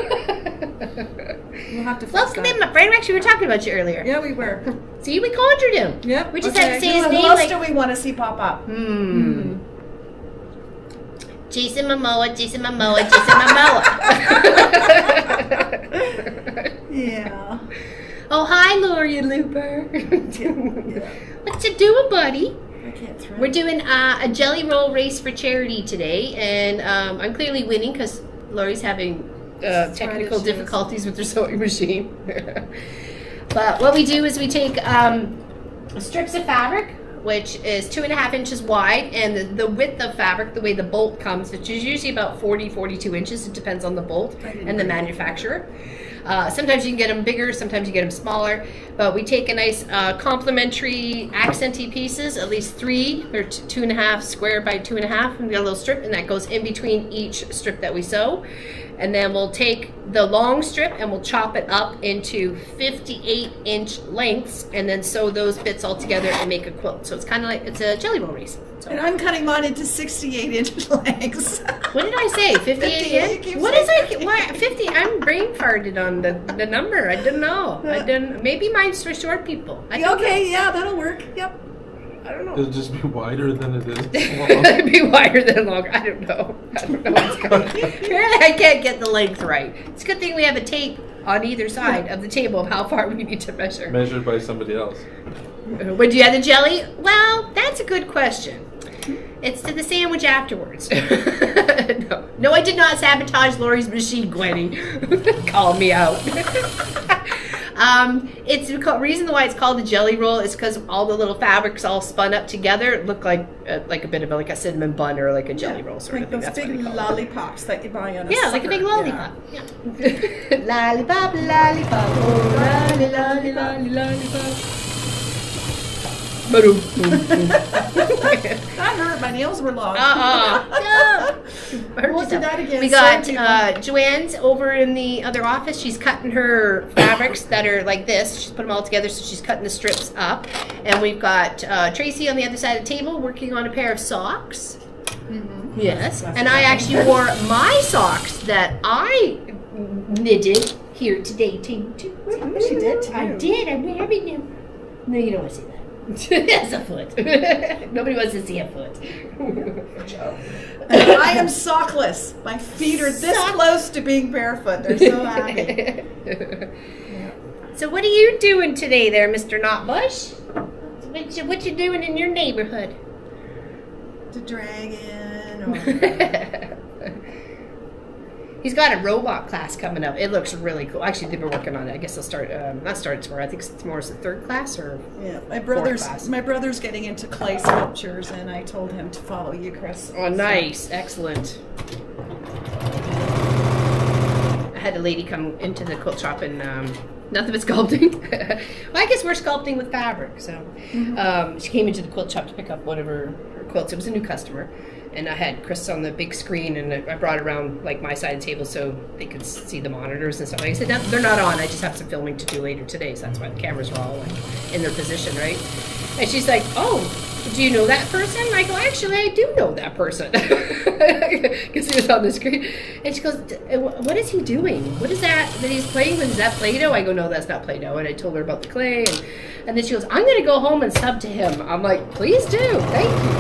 have to fix Welcome that. in, my friend. Actually, we were talking about you earlier. Yeah, we were. See, we conjured him. Yep. We just had to say his Who name else like... do we want to see pop up? Jason Momoa, Jason Momoa, Jason Momoa. Yeah. Oh, hi, Lori Looper. What you doing, buddy? I can't throw. We're doing a jelly roll race for charity today, and I'm clearly winning because Lori's having technical difficulties with her sewing machine. But what we do is we take strips of fabric, which is 2.5 inches wide, and the width of fabric, the way the bolt comes, which is usually about 42 inches. It depends on the bolt and the manufacturer. Sometimes you can get them bigger, sometimes you get them smaller, but we take a nice complementary accenty pieces, at least 3 or 2.5 square by 2.5, and we got a little strip, and that goes in between each strip that we sew. And then we'll take the long strip and we'll chop it up into 58-inch lengths, and then sew those bits all together and make a quilt. So it's kind of like, it's a jelly roll race. So. And I'm cutting mine into 68-inch lengths. What did I say? 58 inch? What is it? What? 50? I'm brain farted on the number. I didn't know. Maybe mine's for short people. Okay, yeah, that'll work. Yep. I don't know. It'll just be wider than it is. It'd be wider than longer. I don't know. I don't know what's going on. Apparently I can't get the length right. It's a good thing we have a tape on either side of the table of how far we need to measure. Measured by somebody else. Would you have the jelly? Well, that's a good question. It's to the sandwich afterwards. No, I did not sabotage Lori's machine, Gwenny. Call me out. It's the reason why it's called a jelly roll is because all the little fabrics all spun up together look like a bit of like a cinnamon bun or like a jelly roll sort of thing. Those That's big lollipops that you buy on a like a big sucker. lollipop. Yeah. Lollipop, lollipop, oh, lolly, lolly, lolly, lollipop. That hurt. My nails were long. No. What did that again? We got Sorry, Joanne's over in the other office. She's cutting her fabrics that are like this. She's put them all together, so she's cutting the strips up. And we've got Tracy on the other side of the table working on a pair of socks. Mm-hmm. Yes, and I actually wore my socks that I knitted here today too. She did too. I did. I'm wearing them. No, you don't want to see that. That's a foot. Nobody wants to see a foot. I am sockless. My feet are this close to being barefoot. They're so happy. Yeah. So what are you doing today there, Mr. Knotbush? What you doing in your neighborhood? The dragon. Or... He's got a robot class coming up. It looks really cool. Actually, they've been working on it. I guess they'll start, not start tomorrow. I think it's tomorrow's the third class or yeah. fourth class. My brother's getting into clay sculptures, and I told him to follow you, Chris. Oh, nice. Excellent. I had a lady come into the quilt shop and nothing but sculpting. Well, I guess we're sculpting with fabric. So she came into the quilt shop to pick up one of her quilts. It was a new customer. And I had Chris on the big screen, and I brought it around like my side of the table so they could see the monitors and stuff. Like I said, they're not on. I just have some filming to do later today, so that's why the cameras are all like in their position, right? And she's like, "Oh, do you know that person?" And I go, "Actually, I do know that person," because he was on the screen. And she goes, "What is he doing? What is that he's playing with? Is that Play-Doh?" I go, "No, that's not Play-Doh." And I told her about the clay, and then she goes, "I'm going to go home and sub to him." I'm like, "Please do, thank you."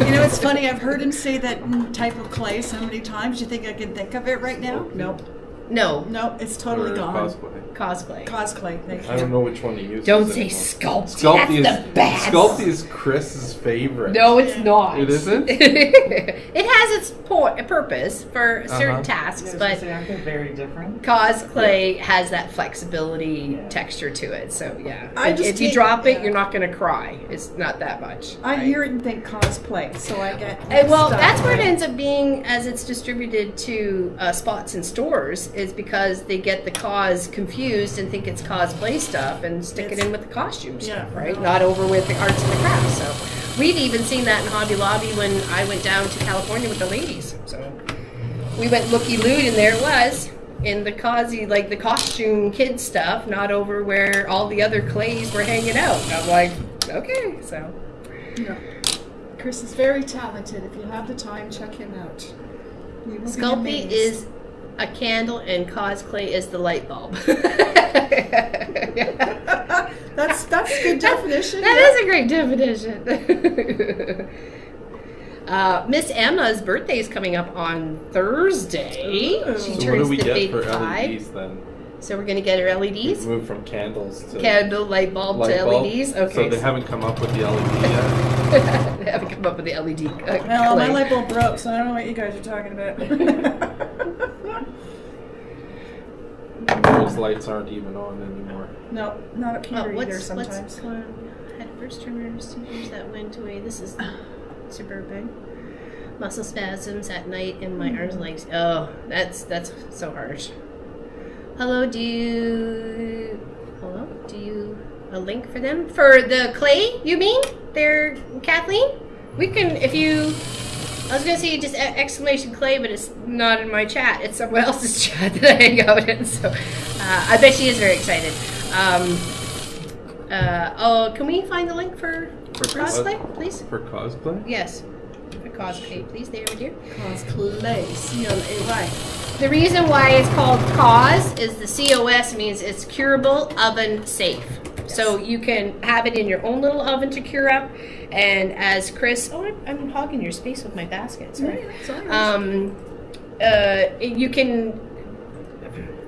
You know, it's funny. I've heard him say that type of clay so many times. You think I can think of it right now? Nope. No. Nope. It's totally gone. Cosplay. Cosplay. Thank you. I don't know which one he uses. Don't say Sculpty. Sculpty That's is the best. Sculpty is Chris's favorite. No, it's not. It isn't? It has its purpose for certain tasks, but they're very different. cosplay has that flexibility texture to it. So yeah, I just if you take- drop it, yeah. you're not going to cry. It's not that much. I right? hear it and think cosplay, so I get. Well, stuck, that's where it right? ends up being as it's distributed to spots in stores is because they get the cause confused and think it's cosplay stuff and stick it in with the costume stuff, Yeah. right? Not over with the arts and the crafts. So we've even seen that in Hobby Lobby when I went down to California with the ladies. So we went looky-loo and there it was in the like the costume kid stuff, not over where all the other clays were hanging out. And I'm like, okay, so. Yeah. Chris is very talented. If you have the time, check him out. You will be Sculpey amazed. is a candle and cosplay is the light bulb. That's good definition. That is a great definition. Miss Emma's birthday is coming up on Thursday. Ooh. She So turns what do we the get big for 5. LEDs then? So we're gonna get her LEDs. Move from candles to Candle, light bulb light to bulb. LEDs. Okay. So they haven't come up with the LED yet. They haven't come up with the LED. Well, my clay. light bulb broke, so I don't know what you guys are talking about. Those lights aren't even on anymore. No, not up here either What's sometimes. had first turners, tutors that went away. This is suburban. Muscle spasms at night in my arms and legs. Oh, that's so harsh. Hello, do you a link for them? For the clay, you mean? They're Kathleen? We can, if you, I was gonna say just exclamation clay, but it's not in my chat. It's someone else's chat that I hang out in. So I bet she is very excited. Can we find the link for cosplay, please? For cosplay? Yes. For cosplay, please, there, my dear. Cosplay. C-O-A-Y. The reason why it's called COS is the COS means it's curable, oven safe. So you can have it in your own little oven to cure up. And as Chris, I'm hogging your space with my basket, sorry. You can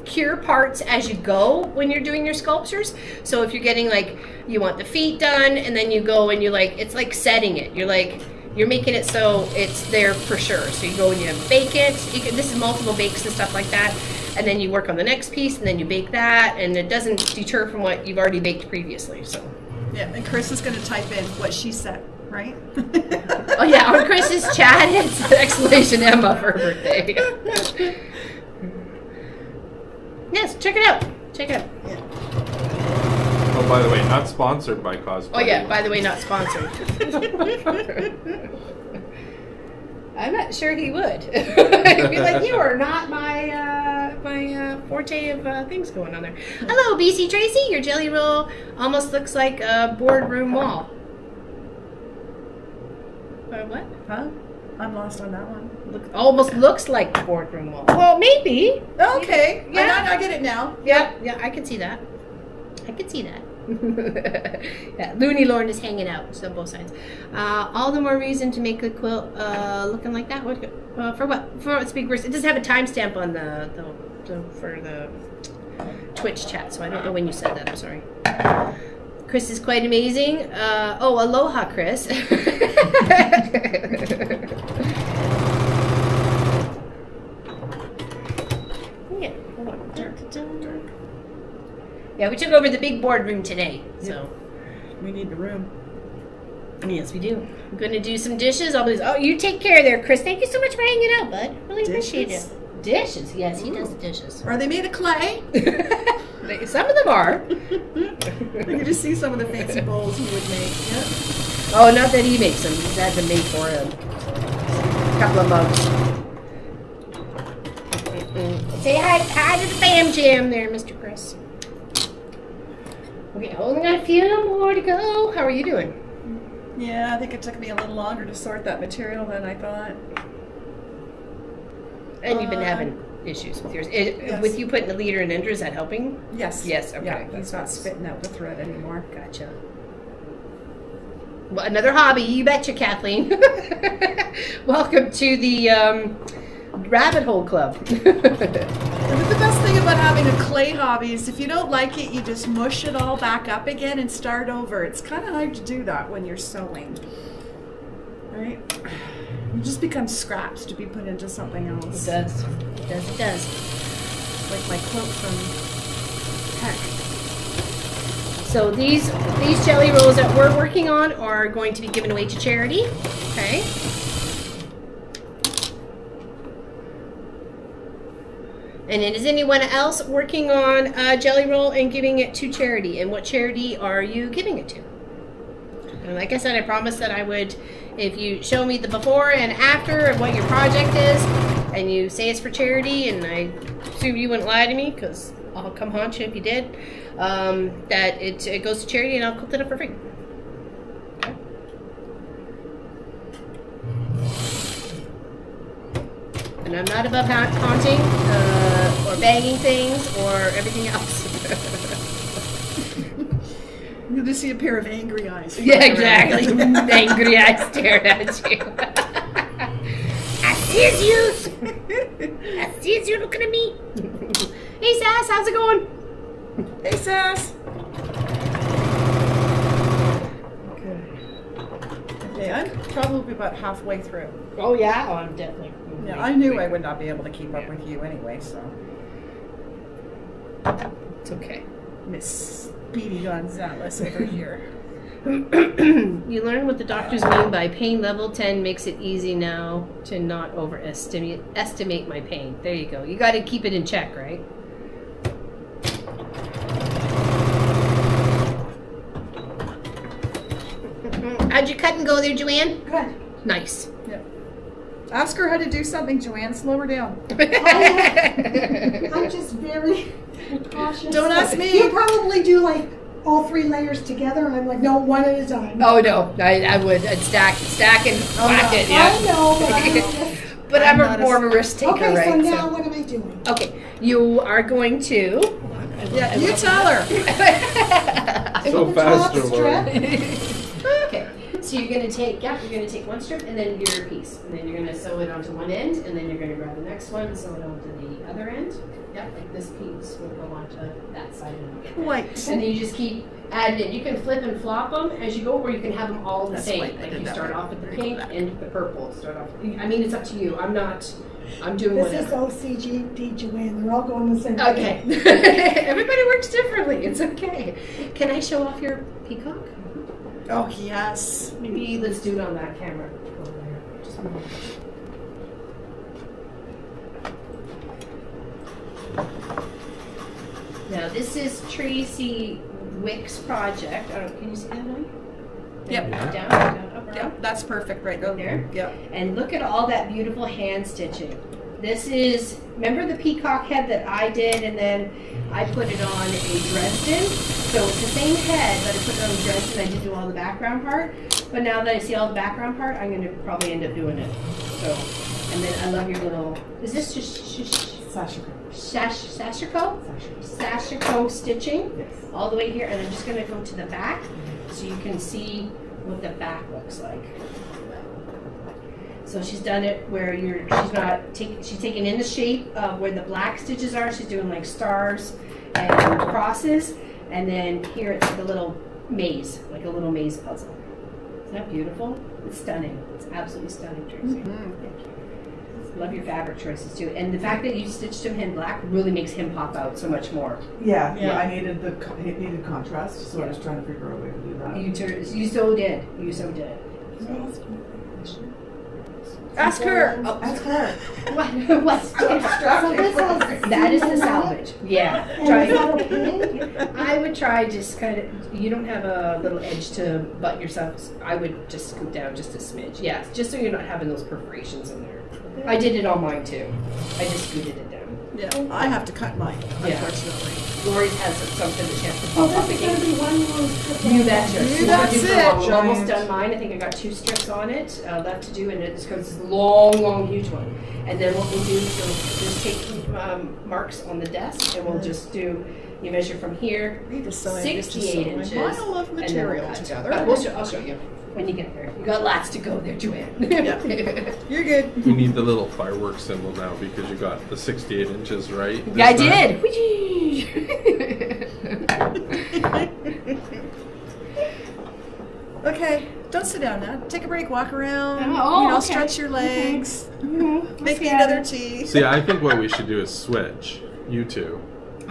cure parts as you go when you're doing your sculptures. So if you're getting you want the feet done and then you go and it's like setting it. You're making it so it's there for sure. So you go and you bake it. This is multiple bakes and stuff like that. And then you work on the next piece and then you bake that. And it doesn't deter from what you've already baked previously. So. Yeah, and Chris is going to type in what she said, right? Oh yeah, on Chris's chat, it's exclamation Emma for her birthday. Yes, check it out. Check it out. Yeah. Oh, by the way, not sponsored by cosplay. Oh yeah, by the way, not sponsored. I'm not sure he would. He'd be like, you are not my forte of things going on there. Hello, BC Tracy. Your jelly roll almost looks like a boardroom wall. What? Huh? I'm lost on that one. Almost looks like a boardroom wall. Well, maybe. Okay. Yeah. I get it now. Yeah, I can see that. Yeah, Looney Lorne is hanging out, so both sides. All the more reason to make the quilt looking like that. What? For what? For speak first. It doesn't have a timestamp on for the Twitch chat, so I don't know when you said that. I'm sorry. Chris is quite amazing. Aloha, Chris. Yeah, we took over the big boardroom today, so we need the room. Yes, we do. I'm going to do some dishes. You take care there, Chris. Thank you so much for hanging out, bud. Really appreciate it. Dishes? Yes, he does the dishes. Are they made of clay? Some of them are. I can just see some of the fancy bowls he would make. Yep. Oh, not that he makes them. He's had them made for him. A couple of mugs. Say hi to the Bam Jam there, Mr. Chris. Okay, only got a few more to go. How are you doing? Yeah, I think it took me a little longer to sort that material than I thought. And you've been having issues with yours. Yes. With you putting the leader in ender, is that helping? Yes. Yes, okay. Yeah, he's not spitting out the thread anymore. Gotcha. Well, another hobby, you betcha, Kathleen. Welcome to the Rabbit Hole Club. The best thing about having a clay hobby is if you don't like it, you just mush it all back up again and start over. It's kind of hard to do that when you're sewing, right? It just becomes scraps to be put into something else. It does. It does. Like my quilt from Heck. So these jelly rolls that we're working on are going to be given away to charity. Okay. And then is anyone else working on a jelly roll and giving it to charity? And what charity are you giving it to? And like I said, I promised that I would, if you show me the before and after of what your project is, and you say it's for charity, and I assume you wouldn't lie to me, because I'll come haunt you if you did, that it goes to charity and I'll quilt it up for free. Okay. And I'm not above haunting or banging things or everything else. You'll just see a pair of angry eyes. Yeah, exactly. Angry eyes staring at you. I sees you looking at me. Hey, Sass, how's it going? Hey, Sass. Okay, I'm probably about halfway through. Oh, yeah? Oh, I'm definitely. Yeah, I knew I would not be able to keep up with you anyway, so. It's okay. Miss Speedy Gonzalez over here. You learn what the doctors mean by pain level 10 makes it easy now to not overestimate my pain. There you go. You got to keep it in check, right? How'd your cut and go there, Joanne? Good. Nice. Yep. Ask her how to do something, Joanne. Slow her down. I'm just very cautious. Don't ask me. You probably do like all 3 layers together, and I'm like, no, one at a time. Oh no, I would. I'd stack and whack it. Yeah. I know, But I'm more of a risk taker, okay, right? so now what am I doing? Okay, you are going to. Yeah, you tell her. So the fast, top Joanne. Okay, so you're going to take one strip and then your piece, and then you're going to sew it onto one end, and then you're going to grab the next one and sew it onto the other end. Yep, like this piece will go onto that side and get there. Right. And then you just keep adding it. You can flip and flop them as you go, or you can have them all the That's same. right, I Like did you that start right. off with the pink and the purple. Start off. I mean, it's up to you. I'm doing This whatever. is OCGD Joanne. They're all going the same way. Okay. Everybody works differently. It's okay. Can I show off your peacock? Oh, yes. Maybe let's do it on that camera. Over there. Just a moment. Now this is Tracy Wick's project. Can you see that one? Yep. Down, up, Yep, that's perfect right there. Yep. And look at all that beautiful hand stitching. This is, remember the peacock head that I did, and then I put it on a Dresden? So it's the same head, but I put it on Dresden. I didn't do all the background part. But now that I see all the background part, I'm going to probably end up doing it. So, and then I love your little, is this just Sashiko stitching? Yes. All the way here, and I'm just going to go to the back so you can see what the back looks like. So she's done it where she's taken in the shape of where the black stitches are. She's doing like stars and crosses, and then here it's like a little maze, like a little maze puzzle. Isn't that beautiful? It's stunning. It's absolutely stunning, Tracy. Thank you. Love your fabric choices too, and the fact that you stitched him in black really makes him pop out so much more. Yeah, Yeah. I needed it needed contrast, so I was trying to figure out a way to do that. You so did. You so did. Ask her. Oh, Ask her. what? So this has That is the seams on salvage. it? Yeah. And Try. is that okay? I would try just kind of. You don't have a little edge to butt yourself. I would just scoot down just a smidge. Yeah, just so you're not having those perforations in there. I did it on mine too. I just scooted it down. Yeah, I have to cut mine, unfortunately. Lori has something that she has to Oh, pop up this is going to again. be one more cut down. You betcha. So That's we'll do it. I'm almost Giant. done mine. I think I got 2 strips on it left to do, and it's because it's a long, huge one. And then what we'll do is we'll just take marks on the desk, and we'll just do. You measure from here, Read the sewing, 68 inches. Pile of and then material we'll cut. together. But I'll show you when you get there. You got lots to go there, Joanne. You're good. You need the little fireworks symbol now because you got the 68 inches right. Yeah, I this time. did. Okay, don't sit down now. Take a break, walk around. Oh, okay. Stretch your legs. Mm-hmm. Make me another tea. See, I think what we should do is switch you two.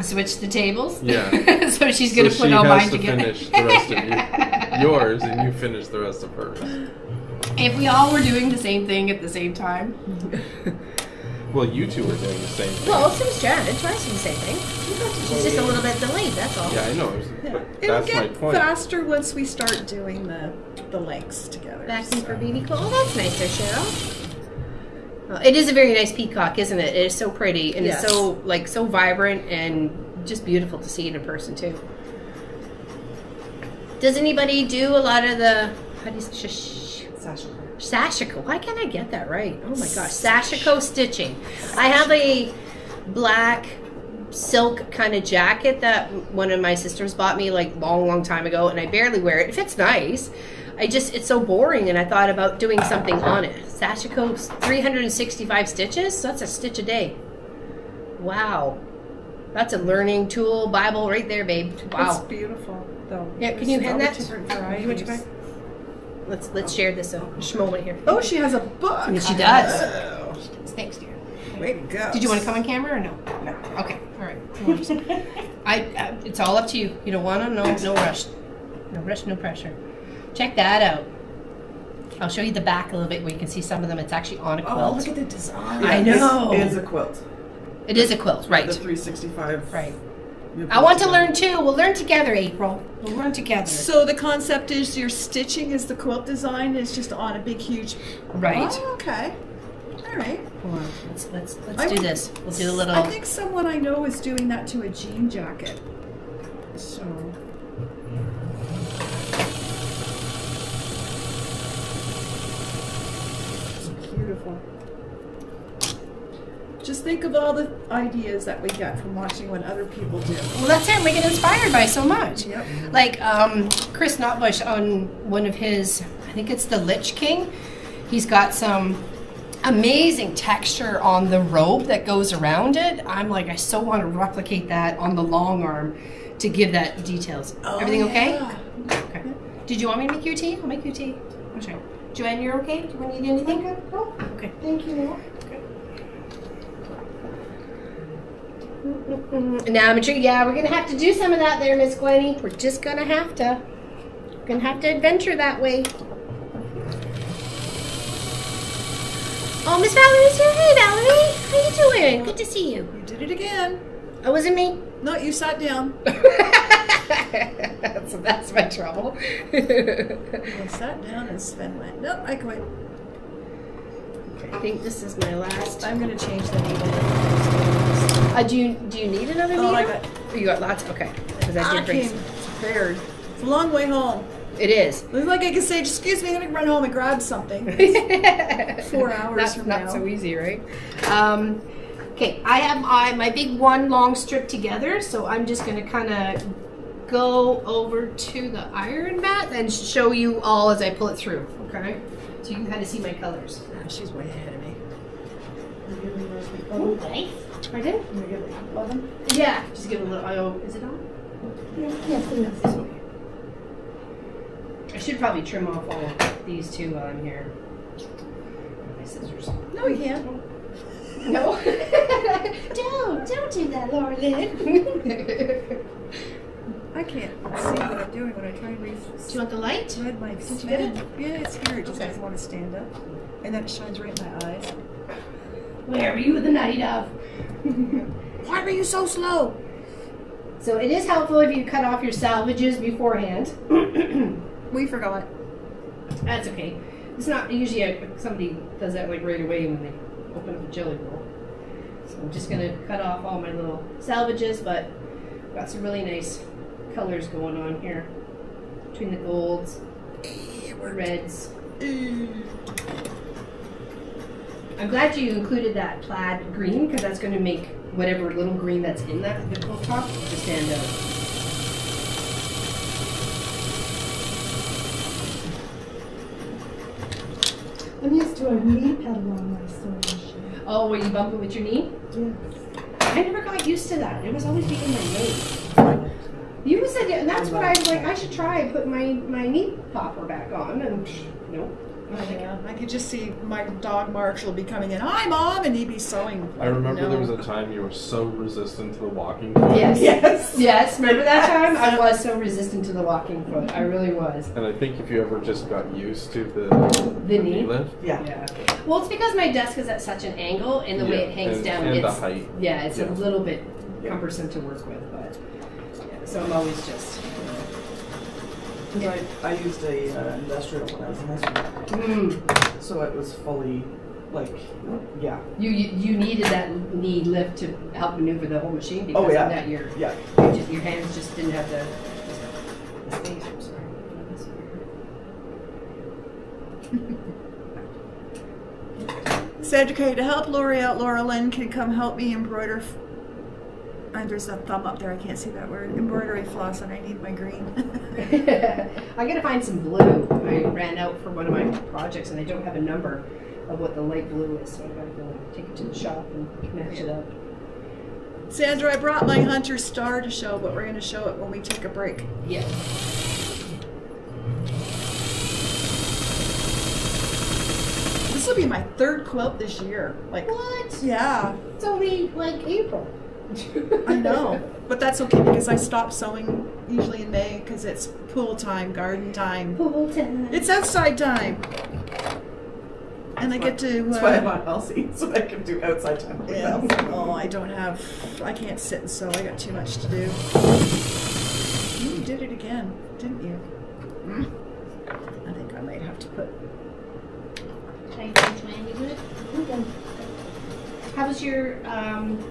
Switch the tables. Yeah. So she's gonna So put she all has mine to together. finish the rest of yours, and you finish the rest of hers. If we all were doing the same thing at the same time. Well, you two are doing the same thing. Well, so is Janet. Tries the same thing. She's just a little bit delayed. That's all. Yeah, I know. It'll That's my get point. faster once we start doing the lengths together. Backing for BB Cole. Oh, that's nice there, Cheryl. Well, it is a very nice peacock, isn't it? It is so pretty, and Yes. it's so vibrant and just beautiful to see it in person too. Does anybody do a lot of the Sashiko? Why can't I get that right? Oh my gosh, Sashiko stitching. I have a black silk kind of jacket that one of my sisters bought me like long time ago, and I barely wear it. It fits nice. It's so boring, and I thought about doing something on it. Sashiko, 365 stitches? That's a stitch a day. Wow. That's a learning tool Bible right there, babe. It's Wow. beautiful, though. Yeah, can you hand that? Different You want varieties. your back? Let's share this moment here. Oh, she has a book. And she does. Oh, Thanks, dear. way to go. Did you want to come on camera or no? No. Okay, all right. It's all up to you. You don't want to? No rush. No rush, no pressure. Check that out. I'll show you the back a little bit where you can see some of them. It's actually on a quilt. Oh, look at the design. I know. It is a quilt. It is a quilt, right? The 365. Right. you I want to put learn too. We'll learn together, April. We'll learn together. So the concept is your stitching is the quilt design is just on a big huge. Right. Oh, okay. All right. Hold on. Let's I do would- this. We'll do a little. I think someone I know is doing that to a jean jacket. So. Beautiful. Just think of all the ideas that we get from watching what other people do. Well, that's it. We get inspired by so much. Yep. Like Chris Notbush on one of his, I think it's the Lich King. He's got some amazing texture on the robe that goes around it. I'm like, I so want to replicate that on the long arm to give that details. Everything okay? Okay. Did you want me to make you tea? I'll make you tea. Okay. Joanne, you're okay? Do you need anything? Oh, Okay. thank you. Now, I'm sure, yeah, we're gonna have to do some of that there, Miss Gwenny. We're just gonna have to. We're gonna have to adventure that way. Oh, Miss Valerie's here. Hey, Valerie. How you doing? Good to see you. You did it again. Oh, was it me? No, you sat down. So that's my trouble. I sat down and Sven went, nope, I quit. I think this is my last. I'm going to change the needle. Do you need another needle? Oh, I got. Oh, you got lots? Okay. Because I did bring came some. prepared. It's a long way home. It is. It's like I can say, excuse me, I'm going to run home and grab something. 4 hours from now. Not so easy, right? Okay, I have my big one long strip together, so I'm just going to kind of go over to the iron mat and show you all as I pull it through, okay? So you can kind of see my colors. Ah, she's way ahead of me. Oh, nice. Pardon? Yeah, just give it a little, oh, is it on? Yes, it is. Okay. I should probably trim off all of these too while I'm here. My scissors. No, you can't. No. don't do that, Laura Lynn. I can't see what I'm doing when I try and Do you want the light? thread my Did you get it? Yeah, it's here. It just Okay. doesn't want to stand up. And then it shines right in my eyes. Where were you the night of? Why were you so slow? So it is helpful if you cut off your salvages beforehand. We forgot. That's okay. It's not usually somebody does that like right away when they open up a jelly roll. So I'm just gonna cut off all my little salvages, but I've got some really nice colors going on here between the golds, the reds. I'm glad you included that plaid green because that's going to make whatever little green that's in that the quilt top to stand out. I'm used to a knee pedal on my sewing machine. Oh, were you bumping with your knee? Yes. I never got used to that. It was always being my knee. You said it, and that's what I was like. I should try put my knee popper back on, and nope. Yeah, I could just see my dog Marshall be coming in. Hi, Mom, and he'd be sewing. I remember there was a time you were so resistant to the walking foot. Yes. Yes. Yes. Remember that time? I was so resistant to the walking foot. I really was. And I think if you ever just got used to the knee lift. Yeah. Yeah. Well, it's because my desk is at such an angle, and the way it hangs and, down, and it's the height. yeah, it's Yeah. a little bit cumbersome to work with, but yeah, so I'm always just. Because I used a industrial when I was in high school, so it was fully, like, yeah. You needed that knee lift to help maneuver the whole machine because Oh, yeah. of that your hands just didn't have the space. I'm sorry. Cedric, to help Lori out, Laura Lynn can come help me embroider. And there's a thumb up there, I can't see that word. Embroidery floss, and I need my green. I gotta find some blue. I ran out for one of my projects and I don't have a number of what the light blue is, so I gotta go take it to the shop and match it up. Sandra, I brought my Hunter Star to show, but we're going to show it when we take a break. Yeah. This will be my third quilt this year. Like, What? yeah, It's only like April. I know. But that's okay because I stop sewing usually in May because it's pool time, garden time. Pool time. It's outside time. And I get to. That's why I'm on Elsie, so I can do outside time with Yeah. Elsie. Oh, I can't sit and sew. I got too much to do. You did it again, didn't you? I think I might have to put. How was your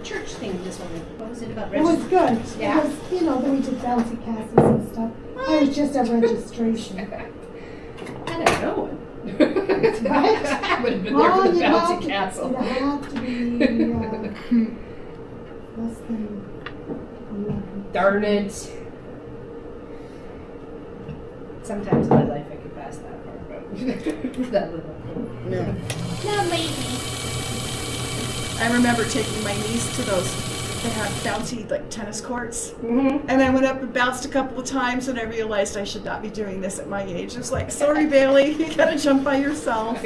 church thing this morning? What was it about? It was good. Yeah. It was, then we did bouncy castles and stuff. I was just at registration. I don't know. Right? I would have been there for the bouncy castle. It had to be less than 11. Darn it. Sometimes in my life I could pass that far, but that little. No. No, maybe. I remember taking my niece to those. They had bouncy like tennis courts, Mm-hmm. and I went up and bounced a couple of times, and I realized I should not be doing this at my age. It was like, sorry, Bailey, you gotta jump by yourself.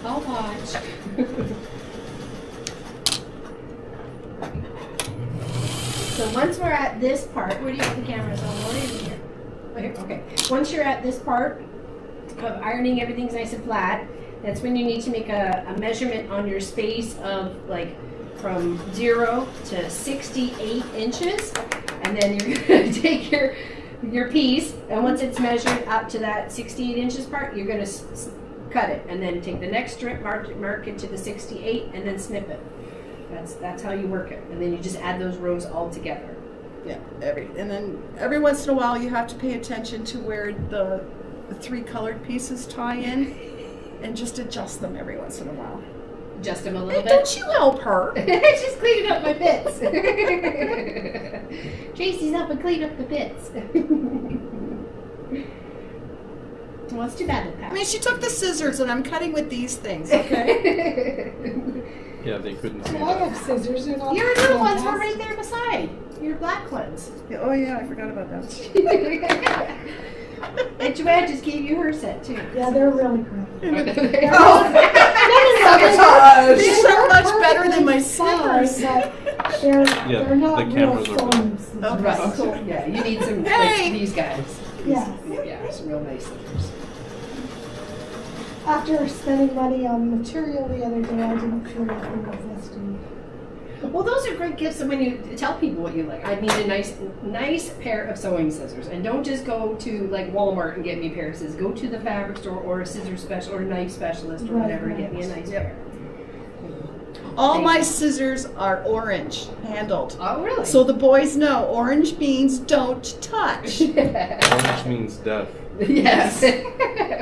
I'll watch. So once we're at this part, where do you have the cameras on? Where are you here? Oh, here. Okay. Once you're at this part of ironing, everything's nice and flat. That's when you need to make a measurement on your space of like from 0 to 68 inches, and then you're gonna take your piece, and once it's measured up to that 68 inches part, you're gonna cut it, and then take the next strip, mark it to the 68, and then snip it. That's how you work it, and then you just add those rows all together. Yeah, and then every once in a while you have to pay attention to where the 3 colored pieces tie in, and just adjust them every once in a while. Adjust them a little Hey, bit. don't you help her? She's cleaning up my bits. Tracy's up and cleaning up the bits. Well, it's too bad that I mean, she took the scissors, and I'm cutting with these things, okay? Yeah, they couldn't see Well, I that. have scissors and all. Your little ones were right there beside. Your black ones. Yeah, oh yeah, I forgot about that. And Joanne just gave you her set too. Yeah, they're really great. Sabotage! These are much better than my slippers. They're not the real cameras are sewing better. scissors. Oh, Right. So, yeah, you need some Hey! like these guys. Yeah. Yeah, some real nice scissors. After spending money on material the other day, I didn't feel like we were investing. Well, those are great gifts when you tell people what you like. I need a nice pair of sewing scissors, and don't just go to like Walmart and get me a pair of scissors. Go to the fabric store or a scissor special or a knife specialist or whatever and get me a nice pair. All my scissors are orange handled. Oh, really? So the boys know orange means don't touch. Orange means death. Yes.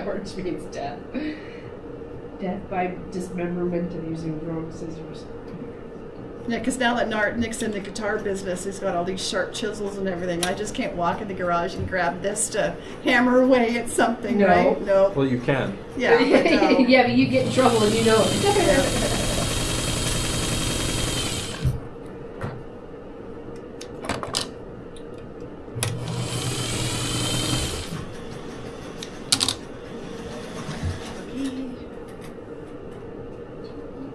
Orange means death. Death by dismemberment of using wrong scissors. Yeah, because now that Nick's in the guitar business, he's got all these sharp chisels and everything. I just can't walk in the garage and grab this to hammer away at something, No. right? No. Well, you can. Yeah. But, no. Yeah, but you get in trouble and you know it.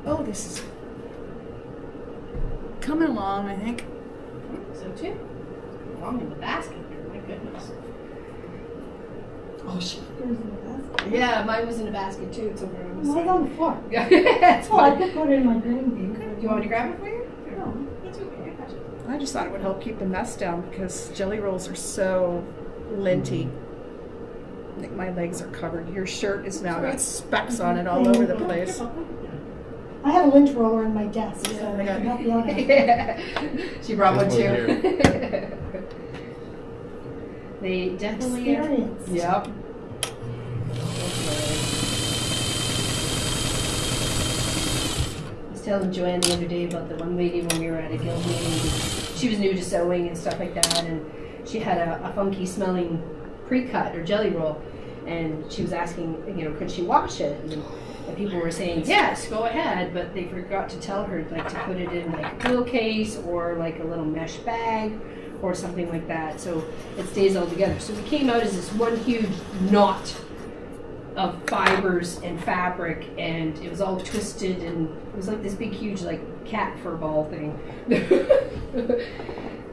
Oh, this is coming along, I think. So too. Long in the basket here, my goodness. Oh, shit. There's the basket. Yeah, mine was in a basket too. It's over on the Well, it's side. on the floor. Yeah, it's Oh, I fine. could put it in my green bin. Do you want me to grab it for you? No. It's okay. I got you. I just thought it would help keep the mess down because jelly rolls are so linty. I think my legs are covered. Your shirt is now got specks on it all over the place. I have a lint roller in my desk, so Yeah, I I got can help you out. Yeah. She brought one There's one too. They definitely are. Experience. Yep. I was telling Joanne the other day about the one lady when we were at a guild meeting. She was new to sewing and stuff like that, and she had a funky smelling pre-cut or jelly roll, and she was asking, could she wash it? And people were saying, yes, go ahead, but they forgot to tell her like to put it in like a pillowcase or like a little mesh bag or something like that, so it stays all together. So it came out as this one huge knot of fibers and fabric, and it was all twisted, and it was like this big huge like cat fur ball thing. It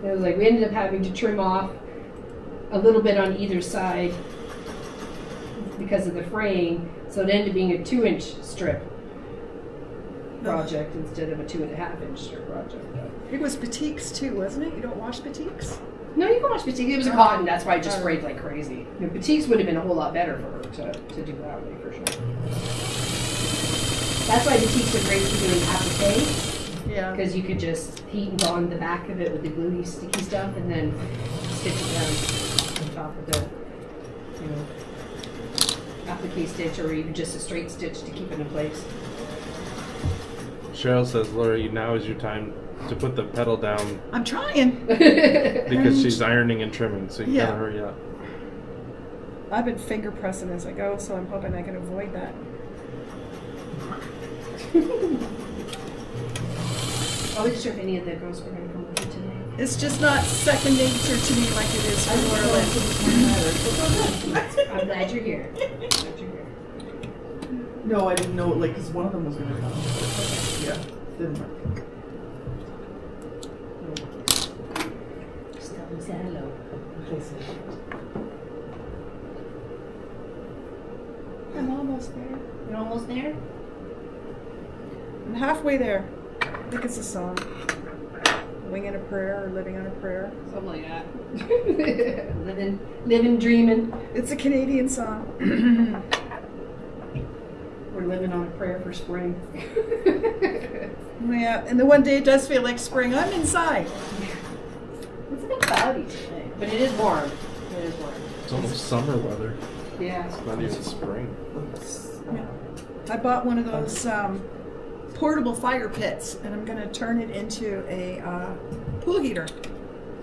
was like we ended up having to trim off a little bit on either side because of the fraying, so it ended up being a 2-inch strip project instead of a 2.5-inch strip project. It was batiks too, wasn't it? You don't wash batiks? No, you can wash batik. It was a cotton, that's why I just sprayed like crazy. Batiks would have been a whole lot better for her to do that way, for sure. That's why batiks are great for doing applique, Yeah. because you could just heat and bond the back of it with the gluey, sticky stuff, and then stitch it down on top of the, applique stitch, or even just a straight stitch to keep it in place. Cheryl says, Lori, now is your time to put the pedal down I'm trying. because she's ironing and trimming, so you Yeah. gotta hurry up. I've been finger pressing as I go, so I'm hoping I can avoid that. I wasn't sure if any of the girls were going to come with you today. It's just not second nature to me like it is for Laura. I'm glad you're here. Glad you're here. No, I didn't know, like, because one of them was going to come. Yeah, didn't work. Just tell them say hello. I'm almost there. You're almost there? I'm halfway there. think it's a song. Winging a prayer or living on a prayer. Something like that. living, dreaming. It's a Canadian song. We're living on a prayer for spring. Yeah, and the one day it does feel like spring. I'm inside. It's a bit cloudy today, but it is warm. It is warm. It's almost summer weather. Yeah. It's not even spring. I bought one of those portable fire pits, and I'm going to turn it into a pool heater.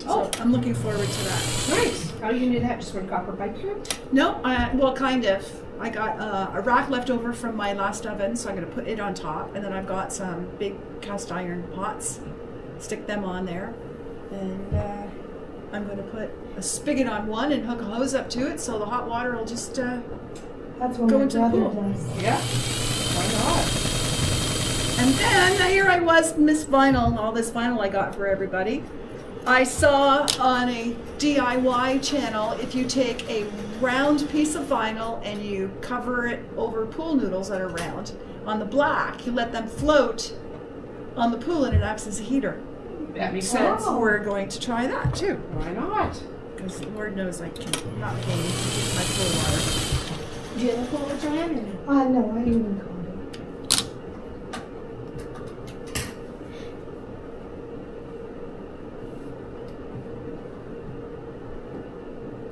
So I'm looking forward to that. Nice. How are you going to do that? Just run copper pipe through it? No, well, kind of. I got a rack left over from my last oven, so I'm going to put it on top, and then I've got some big cast iron pots. Stick them on there, and I'm going to put a spigot on one and hook a hose up to it, so the hot water will just That's what go my into the brother pool. does. Yeah. Why not? And then here I was, Miss Vinyl, all this vinyl I got for everybody. I saw on a DIY channel, if you take a round piece of vinyl and you cover it over pool noodles that are round, on the black, you let them float on the pool and it acts as a heater. That makes So sense. we're going to try that too. Why not? Because Lord knows I can not pay to use my pool water. Do you have a pool, Joanne? No, I didn't even call it.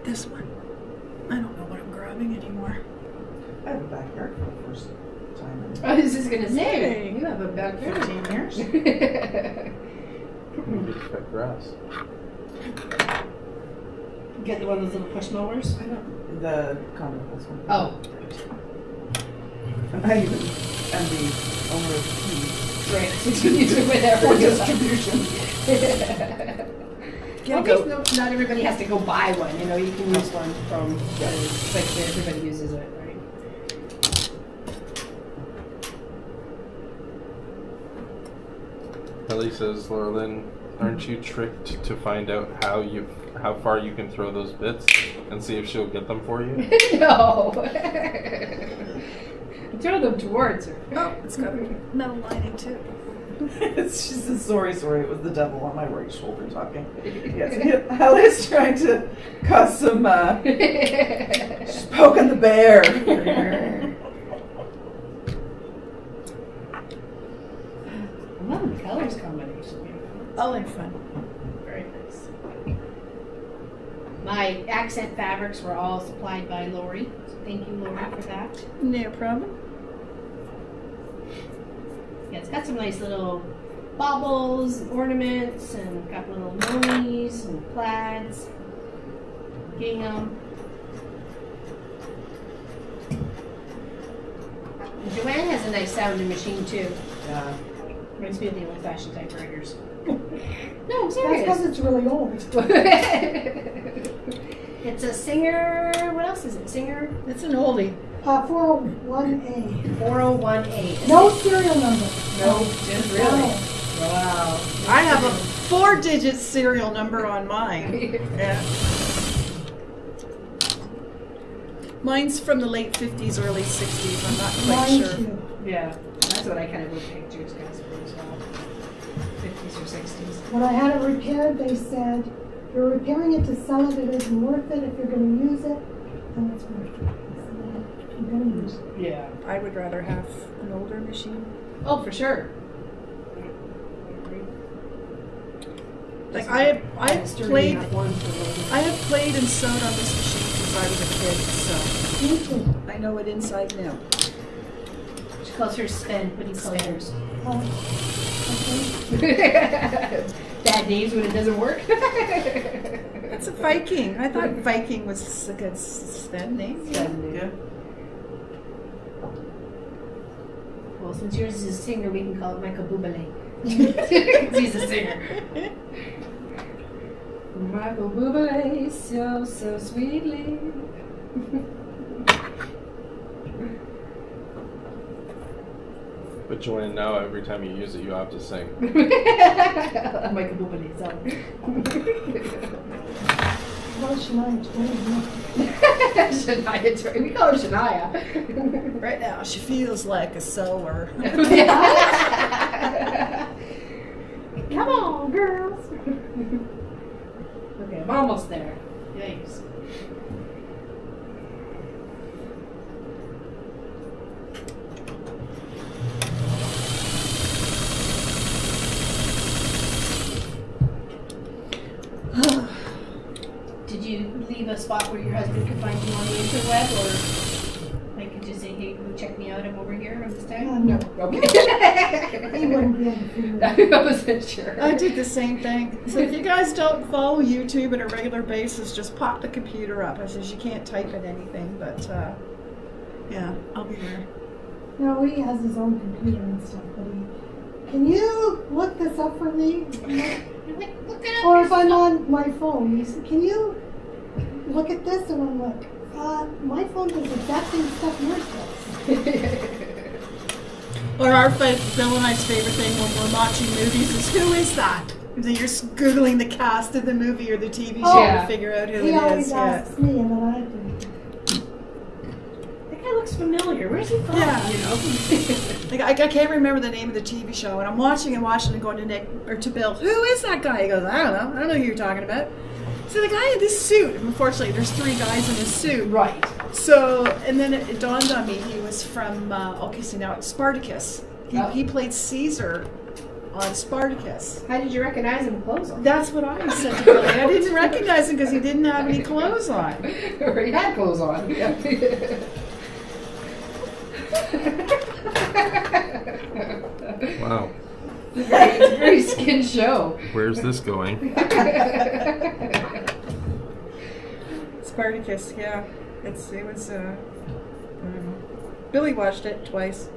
This one. I don't know what I'm grabbing anymore. I have a backyard for the first time in I was just going to say, Hey. you have a backyard. 15 years. Maybe to cut grass. Get one of those little push mowers? The condo has one. Oh. And I even am the owner of the Right. So you use it whatever. for distribution. Well, not everybody has to go buy one. You know, you can use one from, but everybody uses it, right? Ellie says, Laura Lynn, aren't you tricked to find out how far you can throw those bits and see if she'll get them for you? No. Throw them towards her. Oh, it's got a metal lining too. She says, sorry, it was the devil on my right shoulder talking. Yes, Ellie's trying to cause some, she's poking the bear. I love the colors combination. All in fun. Very nice. My accent fabrics were all supplied by Lori. So thank you, Lori, for that. No problem. Yeah, it's got some nice little baubles and ornaments and got little monies and plaids, gingham. And Joanne has a nice sounding machine too. Yeah. Reminds me of the old-fashioned typewriters. No, I'm That's serious. because it's really old. It's a Singer. What else is it? Singer It's an oldie. 401A. 401A. No serial number. No, just really. No. Wow. I have a 4-digit serial number on mine. Yeah. Mine's from the late 50s, early 60s. I'm not quite Mine sure. too. Yeah, that's what I kind of would pictures guys for as well. 50s or 60s. When I had it repaired, they said, you're repairing it to sell it, it isn't worth it. If you're going to use it, then it's worth it. So I'm going to use it. Yeah. I would rather have an older machine. Oh, for sure. Like I have played and sewed on this machine since I was a kid, so Me too. I know it inside and out. She calls hers Sven. What do you call yours? Okay. Bad names when it doesn't work. It's a Viking. I thought Viking was a good Sven name. Yeah. Well, since yours is a singer, we can call it Michael Bublé. He's a singer. Michael Bublé, so sweetly. But Joanne, now every time you use it, you have to sing. Michael Bublé song. Well, Shania Twain. Shania Twain. We call her Shania. Right now, she feels like a sewer. on, girls. Okay, I'm almost there. Yikes. Did you leave a spot where your husband could find you on the interweb, or like could you say, hey, go check me out, I'm over here on this time? No. Okay. He wouldn't be able to figure it out. I wasn't sure. I did the same thing. So if you guys don't follow YouTube on a regular basis, just pop the computer up. I says you can't type in anything, but yeah, I'll be there. No, he has his own computer and stuff, but can you look this up for me? Look it up. Or if I'm on my phone, you say, can you look at this? And I'm like, my phone does the exact same stuff yours does. Or our Bill and I's favorite thing when we're watching movies is, who is that? And then you're Googling the cast of the movie or the TV show Yeah. to figure out who He it always is. asks me, and then I do. That guy looks familiar. Where's he from? Yeah. You know? Like, I can't remember the name of the TV show, and I'm watching and going to Nick or to Bill. Who is that guy? He goes, I don't know who you're talking about. So the guy in this suit. Unfortunately, there's 3 guys in this suit. Right. So, and then it dawned on me he was from. Okay, so now it's Spartacus. He played Caesar on Spartacus. How did you recognize him with clothes on? That's what I said to Billy. I didn't recognize him because he didn't have any clothes on. Or he had clothes on. Wow. It's a very skin show. Where's this going? Spartacus, yeah. It was. I don't know. Billy watched it twice.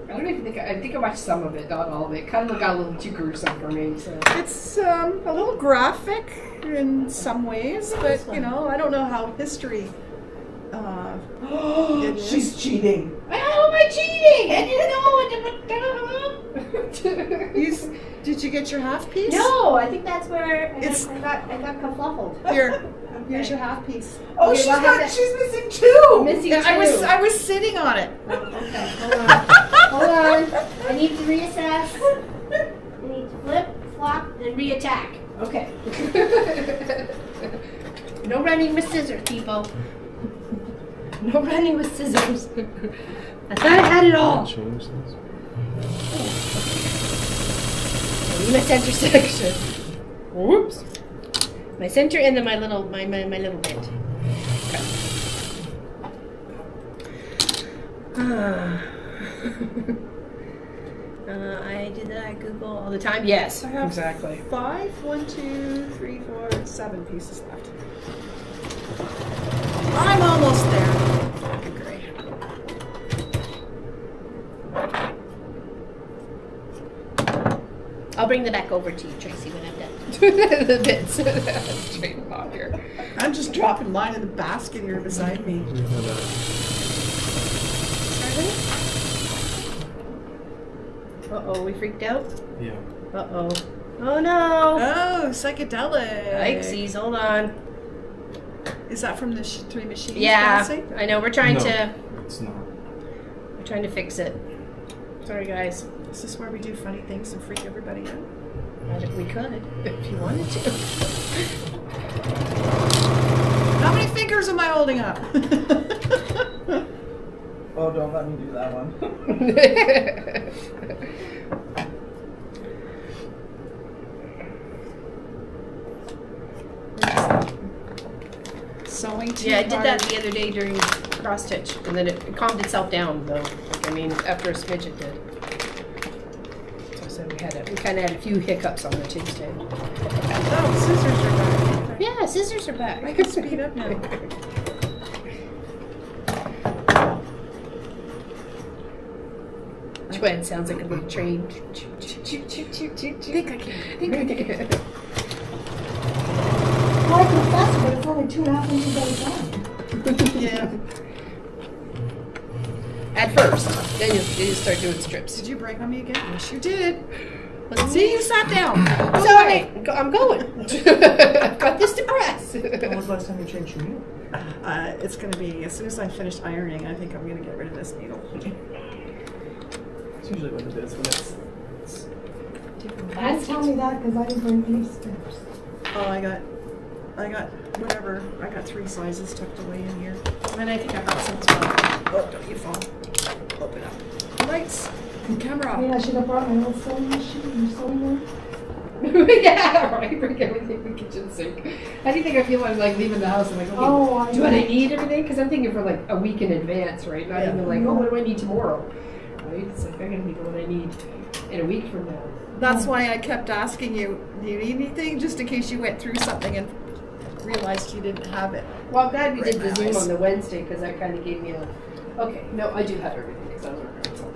I don't even think I think I watched some of it, not all of it. Kind of got a little too gruesome for me. So. It's a little graphic in some ways, but you know, I don't know how history. It is. She's cheating. How am I cheating? I didn't know. Did you get your half piece? No, I think that's where I It's- got kerfluffled. Here's your half piece. Oh, Okay, well, she's missing 2. Missing Yeah, two. I was sitting on it. Okay, hold on. Hold on. I need to reassess. I need to flip, flop, and reattack. Okay. No running with scissors, people. No running with scissors. I thought I had it all. Change this. My center section. Whoops. My center and then my little little bit. Okay. I did that at Google all the time. Yes, I have exactly. 5, 1, 2, 3, 4, 7 pieces left. I'm almost there. Okay, great. I'll bring them back over to you, Tracy, when I'm done. The bits. Straight off here. I'm just dropping mine in the basket here beside me. We had a Uh-oh, we freaked out? yeah. Uh-oh. Oh no! Oh, psychedelic. Yikesies, hold on. Is that from the 3 Machines? Yeah, Fancy? I know, we're trying No, to it's not. fix it. Sorry guys. Is this where we do funny things and freak everybody out? We could, if you wanted to. How many fingers am I holding up? Oh, don't let me do that one. Sewing too Yeah, I did hard. that the other day during cross stitch, and then it calmed itself down though. Like, I mean, after a smidge it did. So we kind of had a few hiccups on the Tuesday. Oh, scissors are back. Yeah, scissors are back. I can speed up now. Twin sounds like a little train. Think I can. Well, I can faster, but it's only 2.5 inches at a time. Yeah. At first, then you start doing strips. Did you break on me again? Yes, you did. Let's See, you sat down. Sorry, I'm going. I've got this to press. When was the last time you changed your needle? It's going to be, as soon as I finish ironing, I think I'm going to get rid of this needle. It's usually what it is when it's Different Don't baskets. tell me that because I didn't bring any stamps. Oh, I got whatever. I got 3 sizes tucked away in here. And I think I brought some as well. Oh, don't you fall. Open up. Lights. Camera. Maybe I should have brought my old sewing machine and sewing room. Yeah, right. Bring everything in the kitchen sink. I do think I feel I'm like leaving the house. I'm like, okay, Oh, I do I know. need everything? Because I'm thinking for like a week in advance, right? Not Yeah. even like, oh, what do I need tomorrow? Right? It's like I'm gonna think of what I need in a week from now. That's why I kept asking you, do you need anything? Just in case you went through something and realized you didn't have it. Well, I'm glad we did the Right, Zoom nice. on the Wednesday because that kind of gave me a. Okay, no, I do have everything because I was working on something.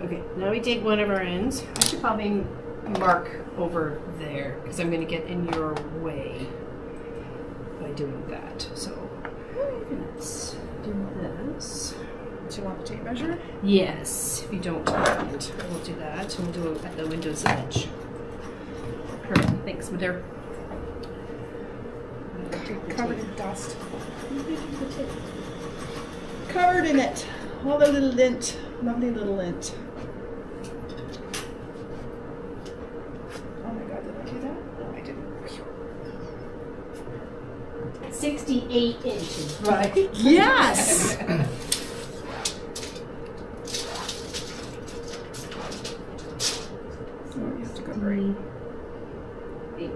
Okay, now we take one of our ends. I should probably mark over there because I'm going to get in your way by doing that. So let's do this. Do you want the tape measure? Yes, if you don't mind, we'll do that. We'll do it at the window's edge. Perfect. Thanks, Mother. Covered in dust. Covered in it. All the little lint. Lovely little lint. Oh my god, did I do that? No, I didn't. 68 inches, right? Yes! So you have to go right. 8.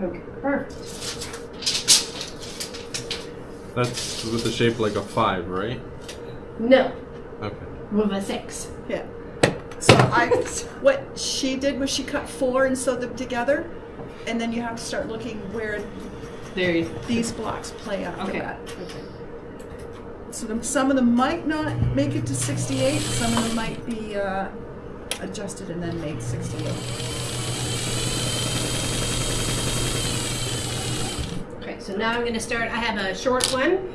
Okay, perfect. That's with the shape like a 5, right? No, Okay. with a 6. Yeah. So what she did was she cut 4 and sewed them together, and then you have to start looking where There you these blocks play after Okay. that. So some of them might not make it to 68. Some of them might be adjusted and then made 68. Okay, so now I'm going to start. I have a short one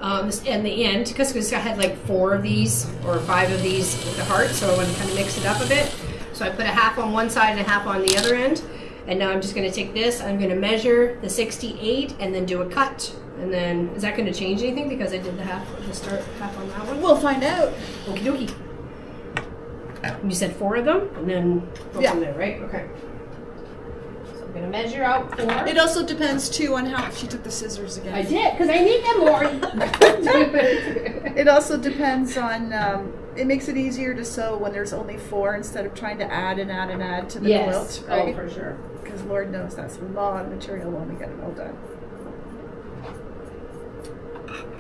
and the end because I had like 4 of these or 5 of these with the heart, so I want to kind of mix it up a bit. So I put a half on one side and a half on the other end. And now I'm just going to take this, I'm going to measure the 68 and then do a cut. And then, is that going to change anything because I did the start half on that one? We'll find out. Okie dokie. You said 4 of them and then go Yeah. from there, right? Okay. So I'm going to measure out 4. It also depends too on how she took the scissors again. I did, because I need them, Lori. It also depends on. It makes it easier to sew when there's only 4 instead of trying to add and add and add to the quilt, right? Oh, for sure. Because Lord knows that's a lot of material when we get it all done.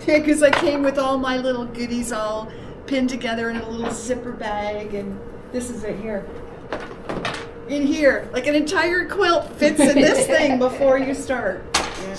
Yeah, because I came with all my little goodies all pinned together in a little zipper bag, and this is it here. In here, like an entire quilt fits in this thing before you start. Yeah.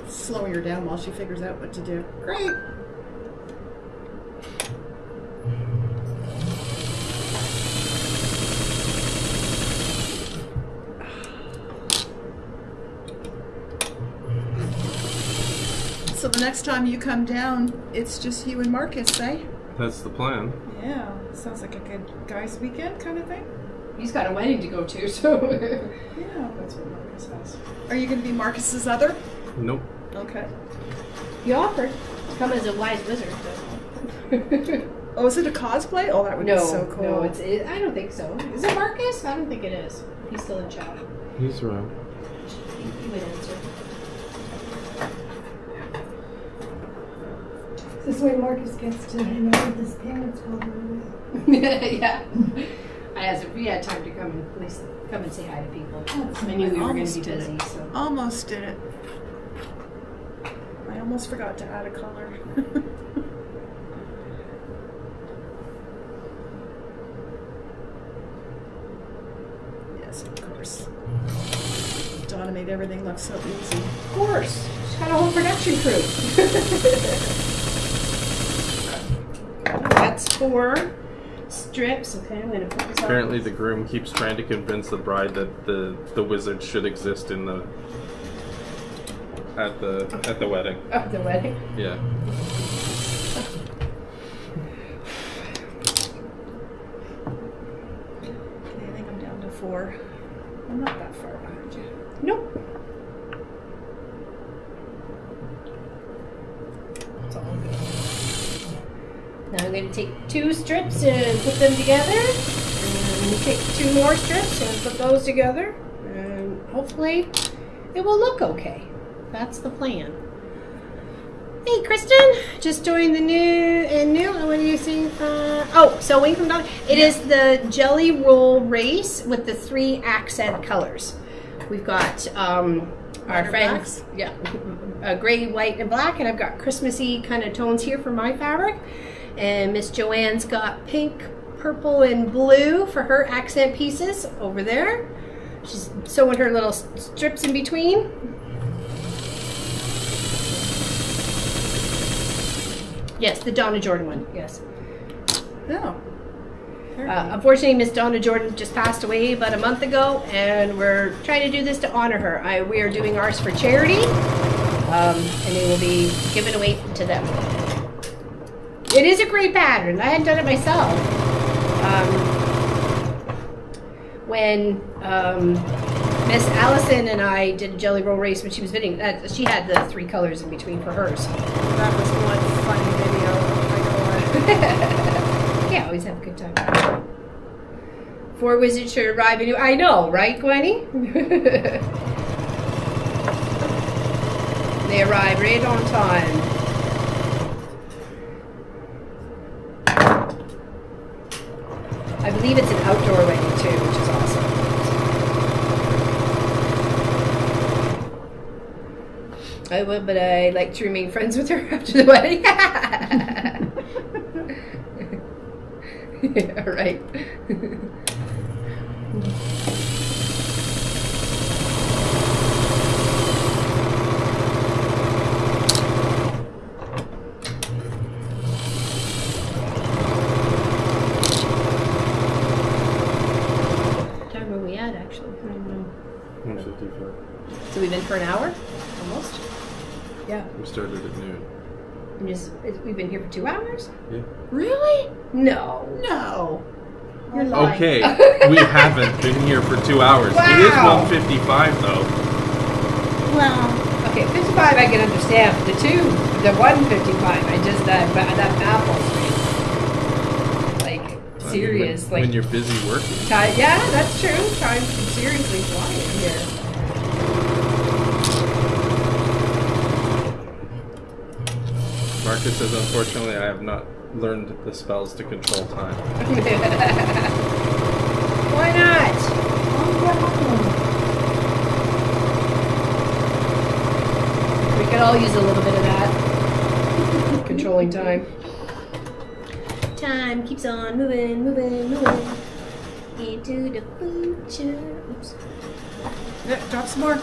Slowing her down while she figures out what to do. Great. So the next time you come down, it's just you and Marcus, eh? That's the plan. Yeah, sounds like a good guys' weekend kind of thing. He's got a wedding to go to, so. Yeah, that's what Marcus has. Are you going to be Marcus's other? Nope. Okay. He offered to come as a wise wizard. But Oh, is it a cosplay? Oh, that would no, be so cool. no, I don't think so. Is it Marcus? I don't think it is. He's still in chat. He's around. He would answer. This way Marcus gets to hang out with his parents while they're away. Yeah. I asked if he had time to come and at least come and say hi to people. I knew we were going to be busy, so. Almost did it. I almost forgot to add a color. Yes, of course. Donna Donna made everything look so easy. Of course. She's got a whole production crew. That's 4 strips. Okay, I'm going to put this on. Apparently the groom keeps trying to convince the bride that the wizard should exist in the at the wedding. At the wedding? Yeah. Okay, I think I'm down to 4. I'm not that far behind you. Nope. It's all good. Now I'm going to take 2 strips and put them together. And take 2 more strips and put those together. And hopefully it will look okay. That's the plan. Hey, Kristen, just joined the new. What do you see? Sewing from Donna. It is the jelly roll race with the 3 accent colors. We've got our friends, yeah, gray, white, and black, and I've got Christmassy kind of tones here for my fabric. And Miss Joanne's got pink, purple, and blue for her accent pieces over there. She's sewing her little strips in between. Yes, the Donna Jordan one, yes. Oh. Unfortunately, Miss Donna Jordan just passed away about a month ago, and we're trying to do this to honor her. We are doing ours for charity, and it will be given away to them. It is a great pattern. I hadn't done it myself. When Miss Allison and I did a jelly roll race when she was fitting, she had the 3 colors in between for hers. That was one funny video. Oh my God. Yeah, always have a good time. 4 wizards should arrive in. I know, right, Gwenny? They arrive right on time. I believe it's an outdoor wedding too, which is awesome. I would, but I'd like to remain friends with her after the wedding. Yeah, right. Where are we at, actually? I don't know. 1:55. So we've been for an hour? Almost? Yeah. We started at noon. We've been here for 2 hours? Yeah. Really? No. No. You're lying. Okay, we haven't been here for 2 hours. Wow. It is 1:55 though. Well, okay, 55 I can understand, but the 1:55, I just, that baffles me. Like, serious, when, like. when you're busy working. Yeah, that's true. Time seriously flying here. Marcus says, unfortunately, I have not learned the spells to control time. Why not? We could all use a little bit of that. Controlling time. Time keeps on moving, moving, moving into the future. Oops. Yeah, drop some more.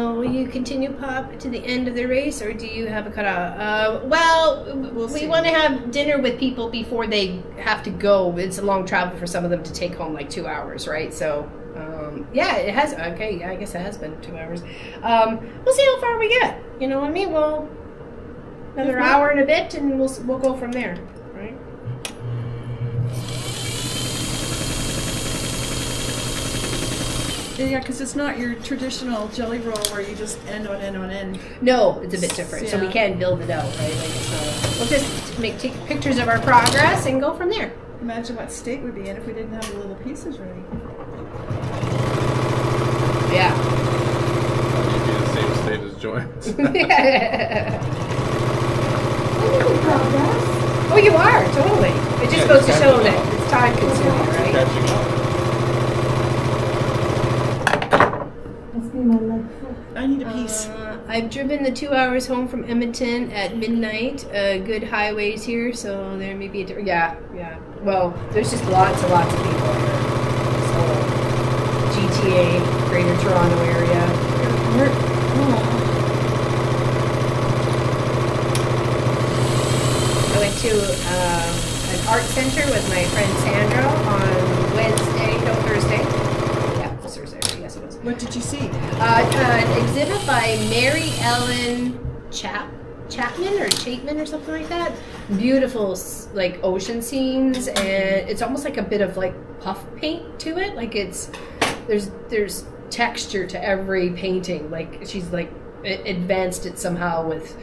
Will you continue, Pop, to the end of the race, or do you have a cutoff? Well, we want to have dinner with people before they have to go. It's a long travel for some of them to take home like 2 hours, right? So, yeah, it has. Okay, yeah, I guess it has been 2 hours. We'll see how far we get. You know what I mean? We'll another hour and a bit, and we'll go from there, right? Yeah, because it's not your traditional jelly roll where you just end on end on end. No, it's a bit different. So we Yeah. can build it out, right? Like it's not. We'll just take pictures of our progress and go from there. Imagine what state we'd be in if we didn't have the little pieces ready. Yeah. You'd be the same state as joints. Oh, you are, totally. It just Yeah, goes to just show catching that up. it's time consuming, right? Catching up. Must be my leg full. I need a piece. I've driven the 2 hours home from Edmonton at midnight. Good highways here, so there may be a different. Yeah. well, there's just lots and lots of people here. This whole GTA, Greater Toronto area. I went to an art center with my friend Sandra on Thursday. Yeah, it was Thursday. Yes, it was. What did you see? An exhibit by Mary Ellen Chapman or Chapman or something like that. Beautiful, like ocean scenes, and it's almost like a bit of like puff paint to it. Like there's texture to every painting. Like she's like advanced it somehow with.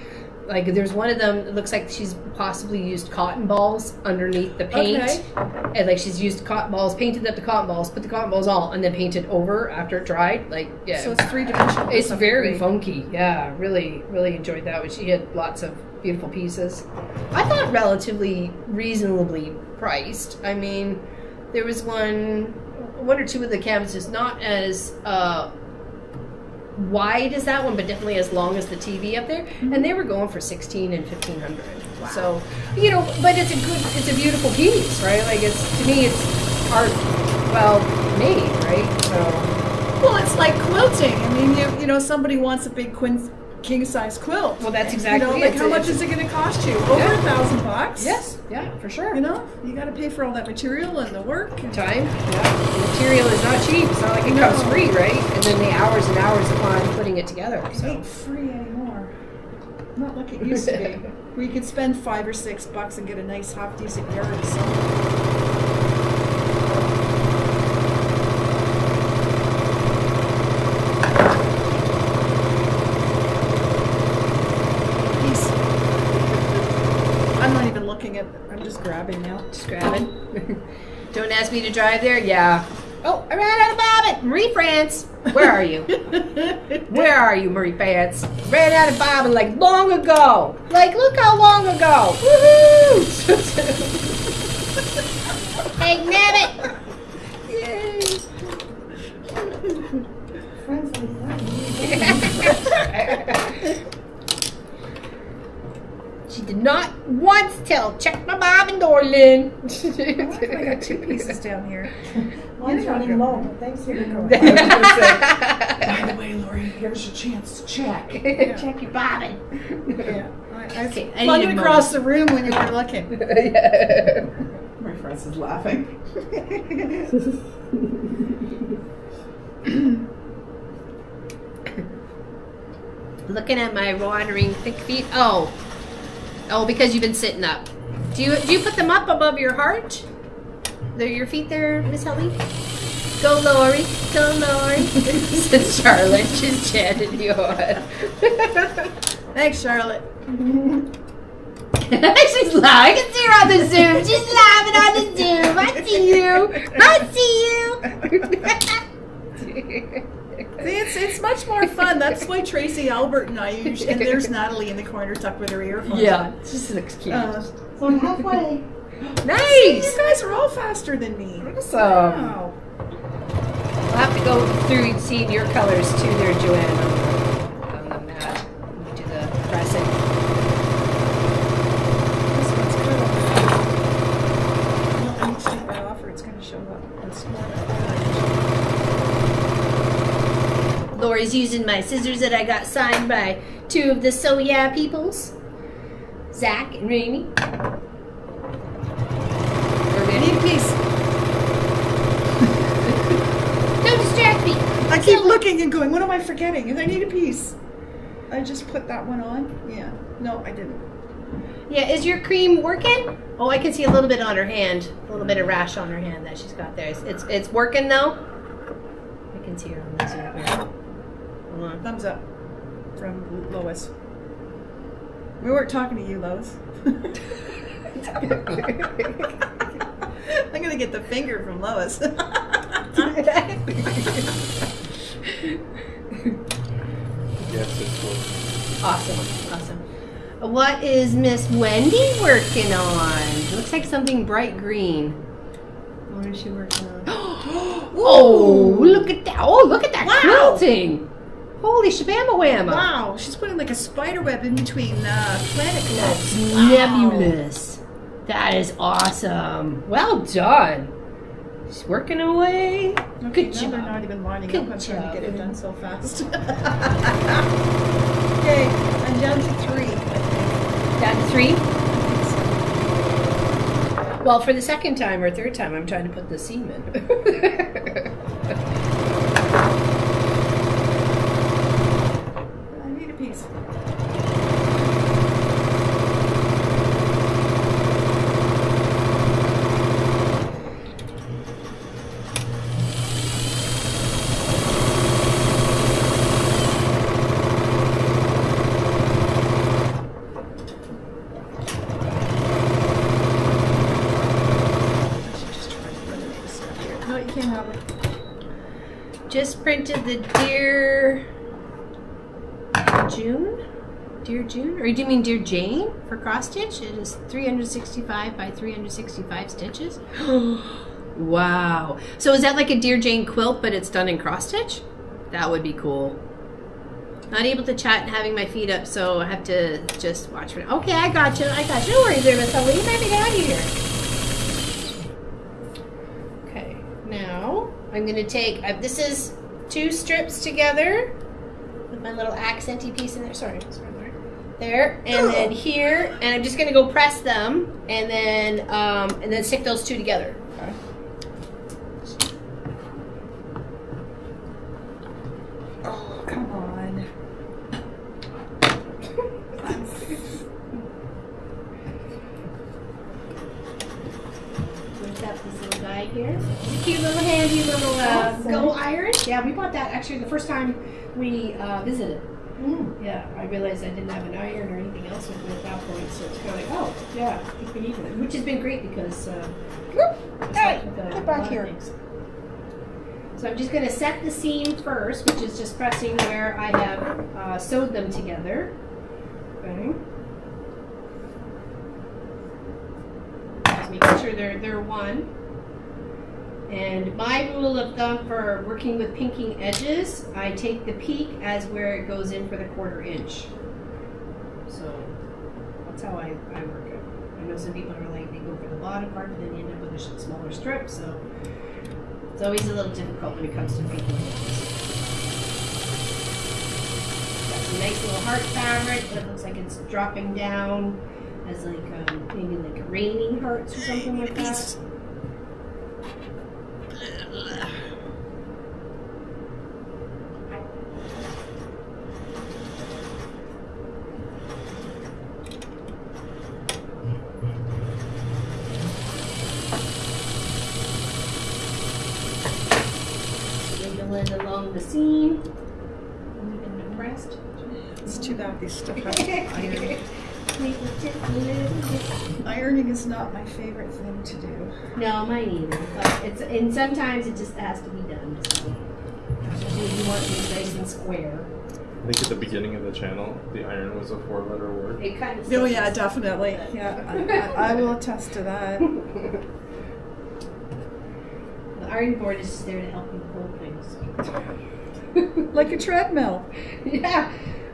Like there's one of them. It looks like she's possibly used cotton balls underneath the paint, and like she's used cotton balls, painted up the cotton balls, put the cotton balls on, and then painted over after it dried. Like yeah, so it's 3-dimensional. It's very funky. Yeah, really enjoyed that one. She had lots of beautiful pieces. I thought relatively reasonably priced. I mean, there was one or two of the canvases, not as wide as that one, but definitely as long as the TV up there, and they were going for $1,600 and $1,500. Wow. So, you know, but it's a beautiful piece, right? Like to me, it's art, well made, right? So, well, it's like quilting. I mean, you know, somebody wants a big king size quilt. Well, that's exactly like how much is it going to cost you? Over $1,000? Yes, yeah, for sure. You know, you got to pay for all that material and the work and time. Yeah, the material is not cheap. It's not like it comes free, right? And then the hours and hours upon putting it together. It ain't free anymore. Not like it used to be. Where you could spend $5 or $6 and get a nice, half decent yard. So. I'm just grabbing now. Just grabbing. Don't ask me to drive there? Yeah. Oh, I ran out of bobbin. Marie France. Where are you? Where are you, Marie France? Ran out of bobbin like long ago. Like, look how long ago. Woohoo! Hey, nabbit. Yay. Friends like that. She did not once check my bobbin door, Lynn. I got 2 pieces down here. Mine's running low, but thanks for going. By the way, Lori, give us a chance to check. Check your bobbin. Yeah. I Okay, flung it across the room when you were looking. My friend is laughing. Looking at my wandering thick feet. Oh, because you've been sitting up. Do you put them up above your heart? They're your feet there, Miss Helly? Go, Lori. Go, Lori. Says Charlotte. She's chatting you on. Thanks, Charlotte. She's laughing. I can see her on the Zoom. She's laughing on the Zoom. I see you. See, it's much more fun. That's why Tracy, Albert, and I usually, and there's Natalie in the corner tucked with her earphones on. It just looks cute. So I'm halfway. Nice. You guys are all faster than me. Awesome. Wow. We'll have to go through and see your colors too there, Joanne, on the mat. Do the pressing. This one's good. I need to take that off or it's going to show up. Lori's using my scissors that I got signed by 2 of the So Yeah peoples, Zach and Rainey. I need a piece. Don't distract me. I keep looking and going, what am I forgetting? And I need a piece. I just put that one on. Yeah. No, I didn't. Yeah, is your cream working? Oh, I can see a little bit on her hand. A little bit of rash on her hand that she's got there. It's working though? I can see her on the Zoom here. Hold on. Thumbs up from Lois. We weren't talking to you, Lois. I'm going to get the finger from Lois. Yes, it's working. Awesome. What is Miss Wendy working on? Looks like something bright green. What is she working on? Oh, look at that! Oh, look at that quilting! Holy shabama whamma! Wow, she's putting like a spider web in between planet That's quilts. nebulous. That is awesome. Well done. Just working away. Okay, Good now job. they're not even lining Good up. I'm trying to get it job. done so fast. Okay, I'm down to 3. Down to 3. Well, for the second time or third time, I'm trying to put the seam in. I need a piece. No, you can't have it. Just printed the Dear June? Dear June? Or do you mean Dear Jane for cross stitch? It is 365 by 365 stitches. Wow. So is that like a Dear Jane quilt, but it's done in cross stitch? That would be cool. Not able to chat and having my feet up, so I have to just watch for now. Okay, I got you. Don't worry there, Miss Holly. Let me out of here. Okay, now I'm going to take, this is 2 strips together with my little accenty piece in there. Sorry. There, and then here, and I'm just going to go press them and then stick those 2 together. Okay. Oh, come on. Got this little guy here. It's a cute little handy little go iron. Yeah, we bought that actually the first time we visited. Yeah, I realized I didn't have an iron or anything else with me at that point, so it's kind of like, oh, yeah, you can even it, which has been great because Hey, get back here. So I'm just going to set the seam first, which is just pressing where I have sewed them together. Okay. Just making sure they're one. And my rule of thumb for working with pinking edges, I take the peak as where it goes in for the 1/4 inch. So that's how I work it. I know some people are like, they go for the bottom part, but then you end up with a smaller strip, so it's always a little difficult when it comes to pinking edges. Got some nice little heart fabric that looks like it's dropping down as like maybe like raining hearts or something like that. Along the seam. Even depressed. It's too bad these stuff have iron. Ironing is not my favorite thing to do. No, mine either. But and sometimes it just has to be done. So you want things nice and square. I think at the beginning of the channel, the iron was a 4-letter word. It kind of. Oh yeah, definitely. Yeah, I will attest to that. The iron board is just there to help you pull things. Like a treadmill. Yeah.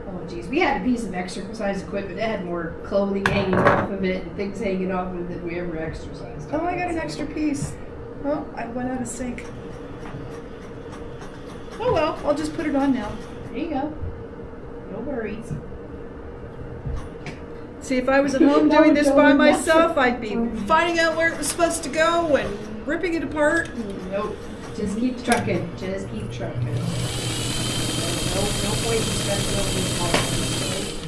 Oh geez, we had a piece of exercise equipment that had more clothing hanging off of it and things hanging off of it than we ever exercised. Oh, I got an extra piece. Oh, I went out of sync. Oh well, I'll just put it on now. There you go. No worries. See, if I was at home doing this by myself, I'd be finding out where it was supposed to go and ripping it apart. Nope. Just keep trucking. Just keep trucking. No point in stressing over these policies.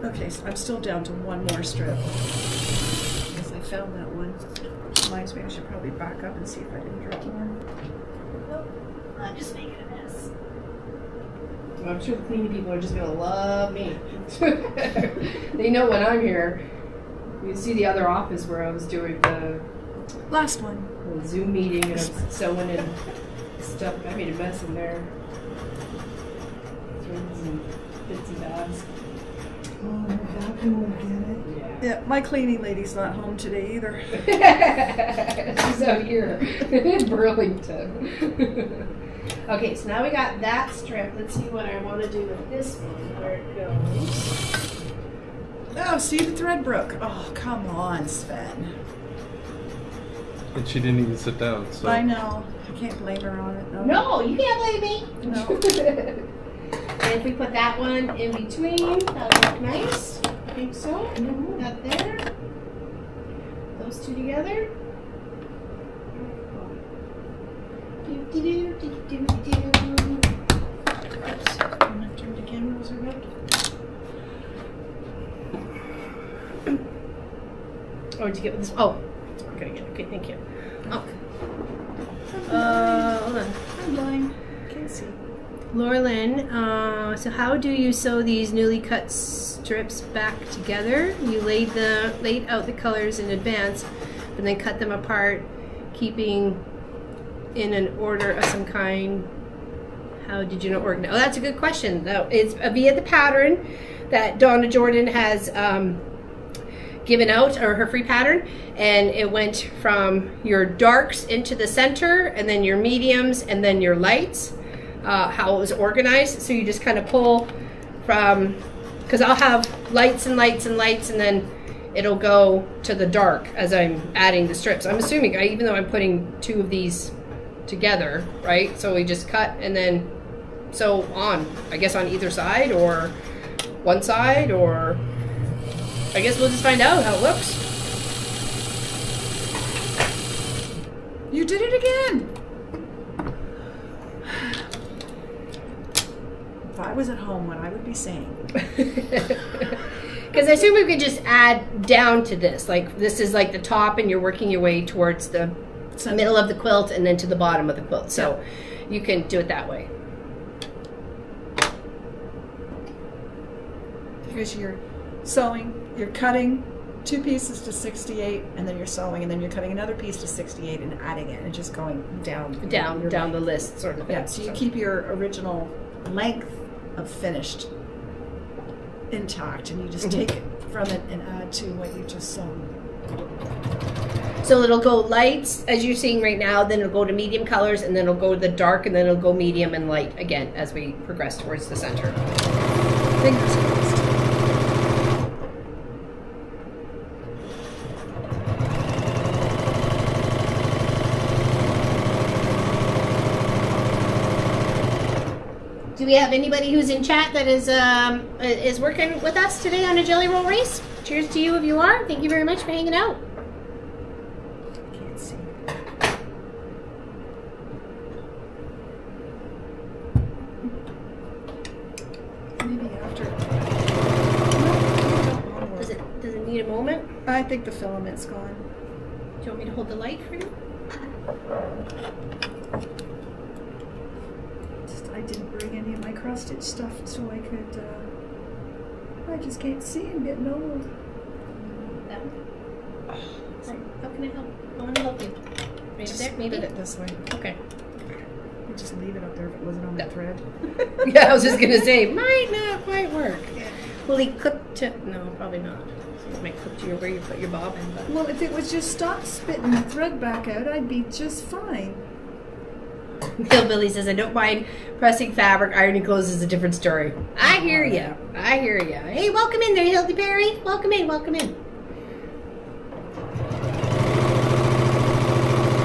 Okay, so I'm still down to 1 more strip. Because I found that one. Reminds me I should probably back up and see if I didn't drop one. Nope. I'm just making a mess. Well, I'm sure the cleaning people are just going to love me. They know when I'm here. You see the other office where I was doing the Last one. Zoom meeting and I was sewing and stuff. I made a mess in there. Threads and bits and bobs. Oh, that will get it. Yeah, my cleaning lady's not home today either. She's out here in Burlington. Okay, so now we got that strip. Let's see what I want to do with this one, where it goes. Oh, see, the thread broke. Oh, come on, Sven. And she didn't even sit down. So I know. I can't blame her on it. No, you can't blame me. No. And if we put that one in between, that'll look nice. I think so. That there. Those two together. Oops. I'm gonna turn the cameras around. Oh, did you get this? Oh, it's working again. Okay, thank you. Oh. Hold on. I'm blind. Can't see. Laurelyn, so how do you sew these newly cut strips back together? You laid out the colors in advance, but then cut them apart, keeping in an order of some kind. How did you know organize? Oh, that's a good question. It's via the pattern that Donna Jordan has given out, or her free pattern, and it went from your darks into the center, and then your mediums, and then your lights. How it was organized. So you just kind of pull from, because I'll have lights and lights and lights, and then it'll go to the dark as I'm adding the strips. I'm assuming, even though I'm putting two of these together, right? So we just cut and then sew on, I guess, on either side, or one side, or I guess we'll just find out how it looks. You did it again. If I was at home, what I would be saying. Because I assume we could just add down to this. Like, this is like the top, and you're working your way towards the middle of the quilt and then to the bottom of the quilt. So you can do it that way. Because you're sewing, you're cutting two pieces to 68, and then you're sewing, and then you're cutting another piece to 68 and adding it, and just going down the list, sort of. Yeah, so you keep your original length of finished intact, and you just take it from it and add to what you just sewn. So it'll go lights, as you're seeing right now, then it'll go to medium colors, and then it'll go to the dark, and then it'll go medium and light again as we progress towards the center. Fingers crossed. Do we have anybody who's in chat that is working with us today on a jelly roll race? Cheers to you if you are. Thank you very much for hanging out. Can't see. Maybe after. Does it need a moment? I think the filament's gone. Do you want me to hold the light for you? I didn't bring any of my cross-stitch stuff so I could, I just can't see. I'm getting old. That one? Sorry, how can I help? I want to help you. Right Just there, maybe? put it this way. Okay. You just leave it up there if it wasn't on the thread. Yeah, I was just going to say, might not quite work. Will he clip to... No, probably not. So it might clip to where you put your bobbin. But... Well, if it was just stop spitting the thread back out, I'd be just fine. Hillbilly says, I don't mind pressing fabric. Ironing clothes is a different story. I hear ya. I hear ya. Hey, welcome in there, Hildy Perry. Welcome in, welcome in.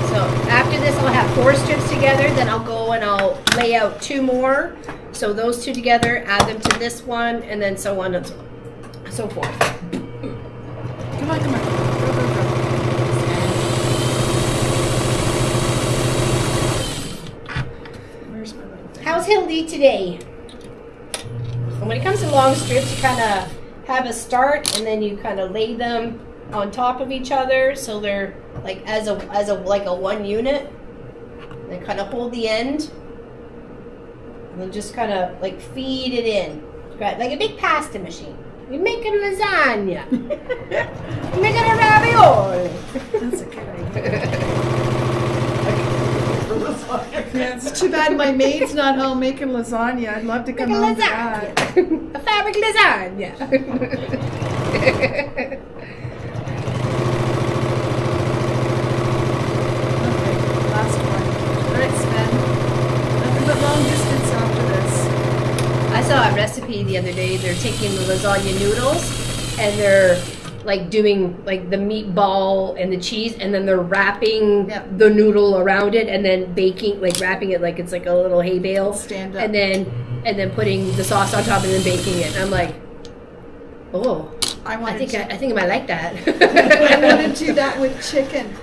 So after this, I'll have 4 strips together. Then I'll go and I'll lay out 2 more. So those 2 together, add them to this one, and then so on and so forth. Come on, come on. Go, go, go. Where's my little thing? How's Hildy today? And when it comes to long strips, you kind of have a start, and then you kind of lay them on top of each other, so they're like as a like a one unit. And then kind of hold the end, and then just kind of like feed it in, right? Like a big pasta machine. You're making lasagna. You're making a ravioli. That's a good idea. Yeah, it's too bad my maid's not home making lasagna. I'd love to come home to that. A fabric lasagna. Okay, last one. All right, Sven. Nothing but long distance after this. I saw a recipe the other day. They're taking the lasagna noodles and they're like doing like the meatball and the cheese, and then they're wrapping the noodle around it, and then baking, like wrapping it like it's like a little hay bale, Stand up. and then putting the sauce on top and then baking it. And I'm like, oh, I think I might like that. I want to do that with chicken.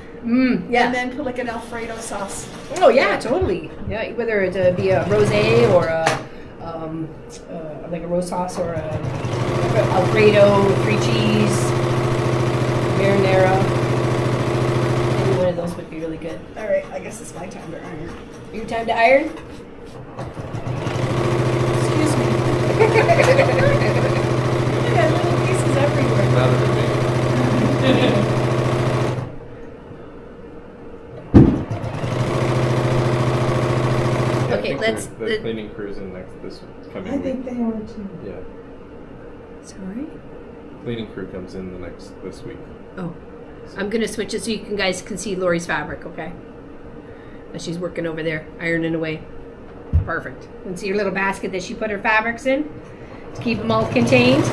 Yeah. And then put like an Alfredo sauce. Oh yeah, totally. Yeah, whether it be a rosé or like a rose sauce or a Alfredo, 3 cheese, marinara. Any one of those would be really good. All right, I guess it's my time to iron. Your time to iron? Excuse me. I got little pieces everywhere. Rather than me. Okay, let's. The cleaning crew's in this coming I week. think they are too. Yeah. Sorry? Cleaning crew comes in this week. Oh. I'm going to switch it so you guys can see Lori's fabric, okay? As she's working over there, ironing away. Perfect. And see your little basket that she put her fabrics in? To keep them all contained.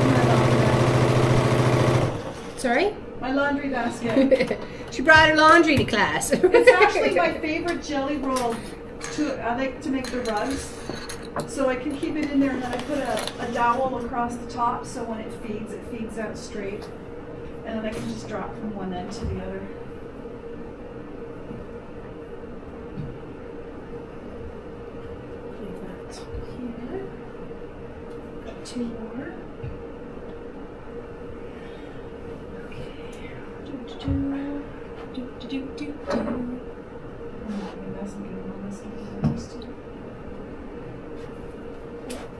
Sorry? My laundry basket. She brought her laundry to class. It's actually my favorite jelly roll. I like to make the rugs. So I can keep it in there, and then I put a dowel across the top, so when it feeds out straight. And then I can just drop from one end to the other. Leave that here. Got 2 more.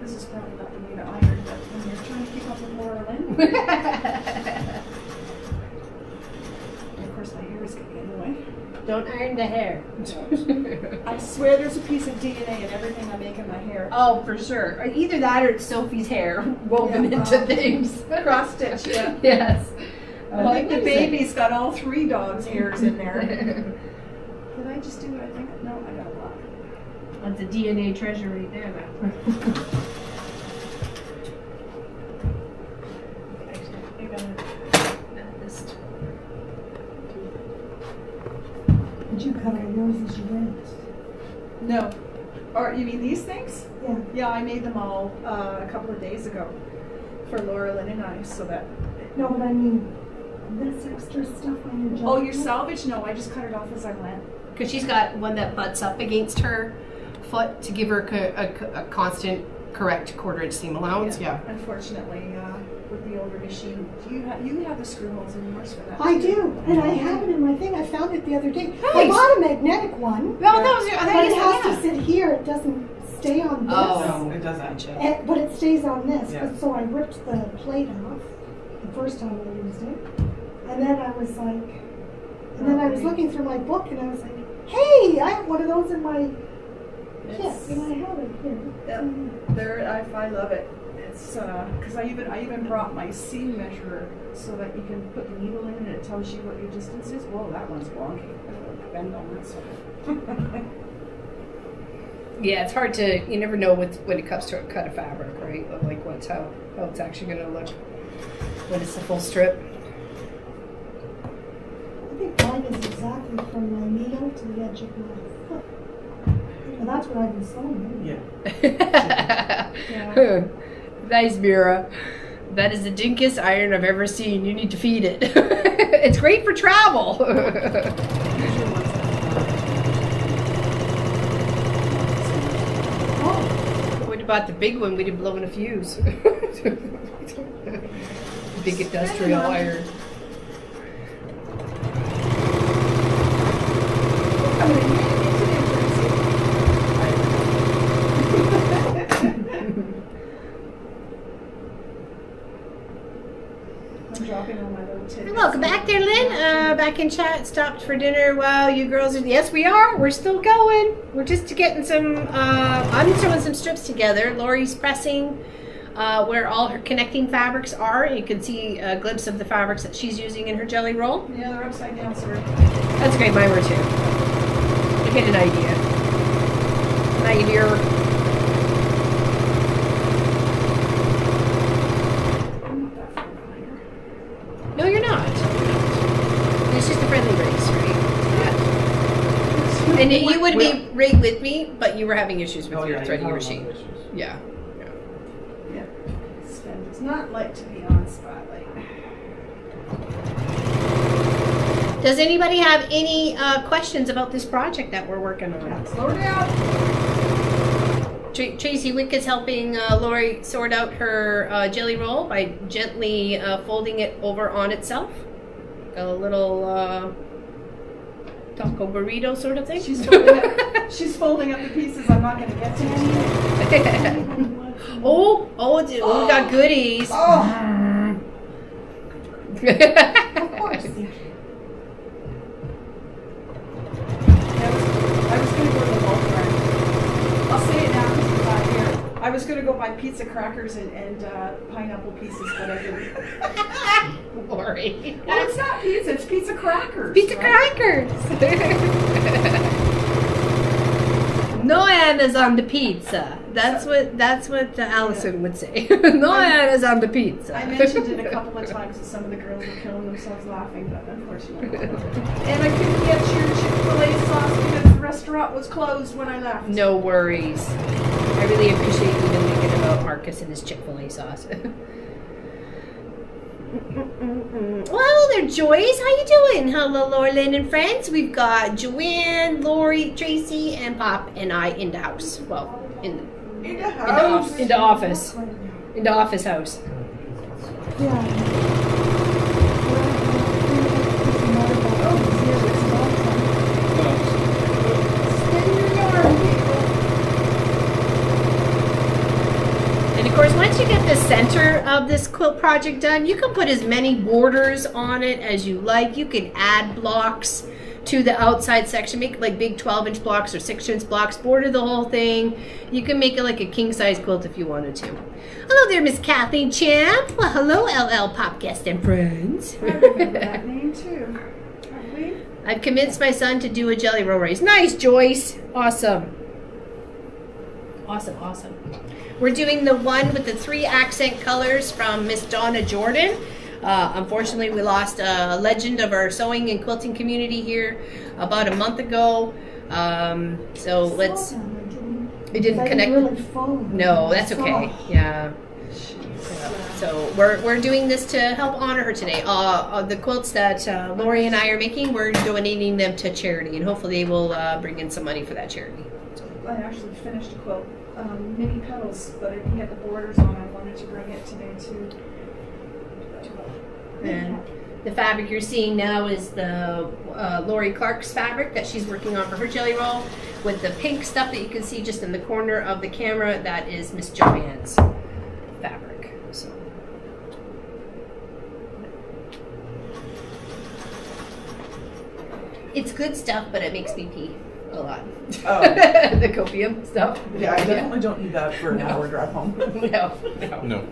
This is probably not the way to iron, but when you're trying to keep up with Laura Lynn. Of course, my hair is getting in the way. Don't iron the hair. I swear there's a piece of DNA in everything I make in my hair. Oh, for sure. Either that or it's Sophie's hair woven into things. Cross stitch, yeah. Yes. Like the baby's got all 3 dogs' hairs in there. Did I just do what I think? No, I got a lot. That's a DNA treasure right there, though. Did you cut all yours as you went? No. Or you mean these things? Yeah. Yeah, I made them all a couple of days ago for Laura Lynn and I, so that. No, but I mean, this extra stuff on your jacket. Oh, your salvage? No, I just cut it off as I went. Because she's got one that butts up against her foot to give her a constant, correct quarter-inch seam allowance. Yeah. Unfortunately, with the older machine, you have the screw holes in yours for that. I do, and I have it in my thing. I found it the other day. Nice. I bought a magnetic one. Well, that was your. But it has to sit here. It doesn't stay on this. Oh. No, it doesn't. But it stays on this. Yeah. So I ripped the plate off the first time I used it. And then I was like, looking through my book and I was like, hey, I have one of those in my kit. And I have it here. Yep. I love it. It's because I even brought my seam measurer so that you can put the needle in and it tells you what your distance is. Whoa, that one's wonky. I don't bend on that side. Yeah, it's hard to. You never know when it comes to a cut of fabric, right? Like how it's actually going to look when it's the full strip. I think mine is exactly from my needle to the edge of my foot. And that's what I've been sewing. Yeah. Nice, Mira. That is the dinkiest iron I've ever seen. You need to feed it. It's great for travel. What about the big one? We'd have blown a fuse. Big industrial iron. Welcome back there, Lynn. Back in chat. Stopped for dinner. Wow, you girls are. Yes, we are. We're still going. We're just getting some. I'm throwing some strips together. Lori's pressing where all her connecting fabrics are. You can see a glimpse of the fabrics that she's using in her jelly roll. Yeah, they're upside down, sir. That's great. Mine were too. You get an idea. you were having issues with your threading machine. Yeah. Yeah. Sven does not like to be on spotlight. Does anybody have any questions about this project that we're working on? Slow down. Tracy Wick is helping Lori sort out her jelly roll by gently folding it over on itself. A little taco burrito sort of thing. She's folding up the pieces I'm not going to get to any. Oh, we got goodies. Oh. Of course. I was going to go to the Walmart. I'll say it now because it's not here. I was going to go buy pizza crackers and pineapple pieces, but I didn't. Lori. Well, it's not pizza, it's pizza crackers. Pizza right? crackers. No hand is on the pizza. That's what Allison would say. No hand is on the pizza. I mentioned it a couple of times and some of the girls were killing themselves laughing, but unfortunately. And I couldn't get your Chick-fil-A sauce because the restaurant was closed when I left. No worries. I really appreciate you even thinking about Marcus and his Chick-fil-A sauce. Well, hello there, Joyce. How you doing? Hello, Lorlyn and friends. We've got Joanne, Lori, Tracy, and Pop and I in the house. Well, in the office. In the office house. And of course, once you get the center of this quilt project done, you can put as many borders on it as you like. You can add blocks to the outside section, make like big 12-inch blocks or 6-inch blocks, border the whole thing. You can make it like a king-size quilt if you wanted to. Hello there, Miss Kathleen Champ. Well, hello, LL Pop guest and friends. I remember that name too. I've convinced my son to do a jelly roll race. Nice, Joyce. Awesome. Awesome. We're doing the one with the 3 accent colors from Miss Donna Jordan. Unfortunately, we lost a legend of our sewing and quilting community here about a month ago. So let's. It didn't connect. No, that's okay. Yeah. So we're doing this to help honor her today. The quilts that Lori and I are making, we're donating them to charity, and hopefully they will bring in some money for that charity. I actually finished a quilt, mini petals, but I didn't get the borders on. I wanted to bring it today too. And the fabric you're seeing now is the Lori Clark's fabric that she's working on for her jelly roll, with the pink stuff that you can see just in the corner of the camera. That is Miss Joanne's fabric. So. It's good stuff, but it makes me pee a lot. Oh. The copium stuff. Yeah, I definitely don't need that for an hour drive home. No.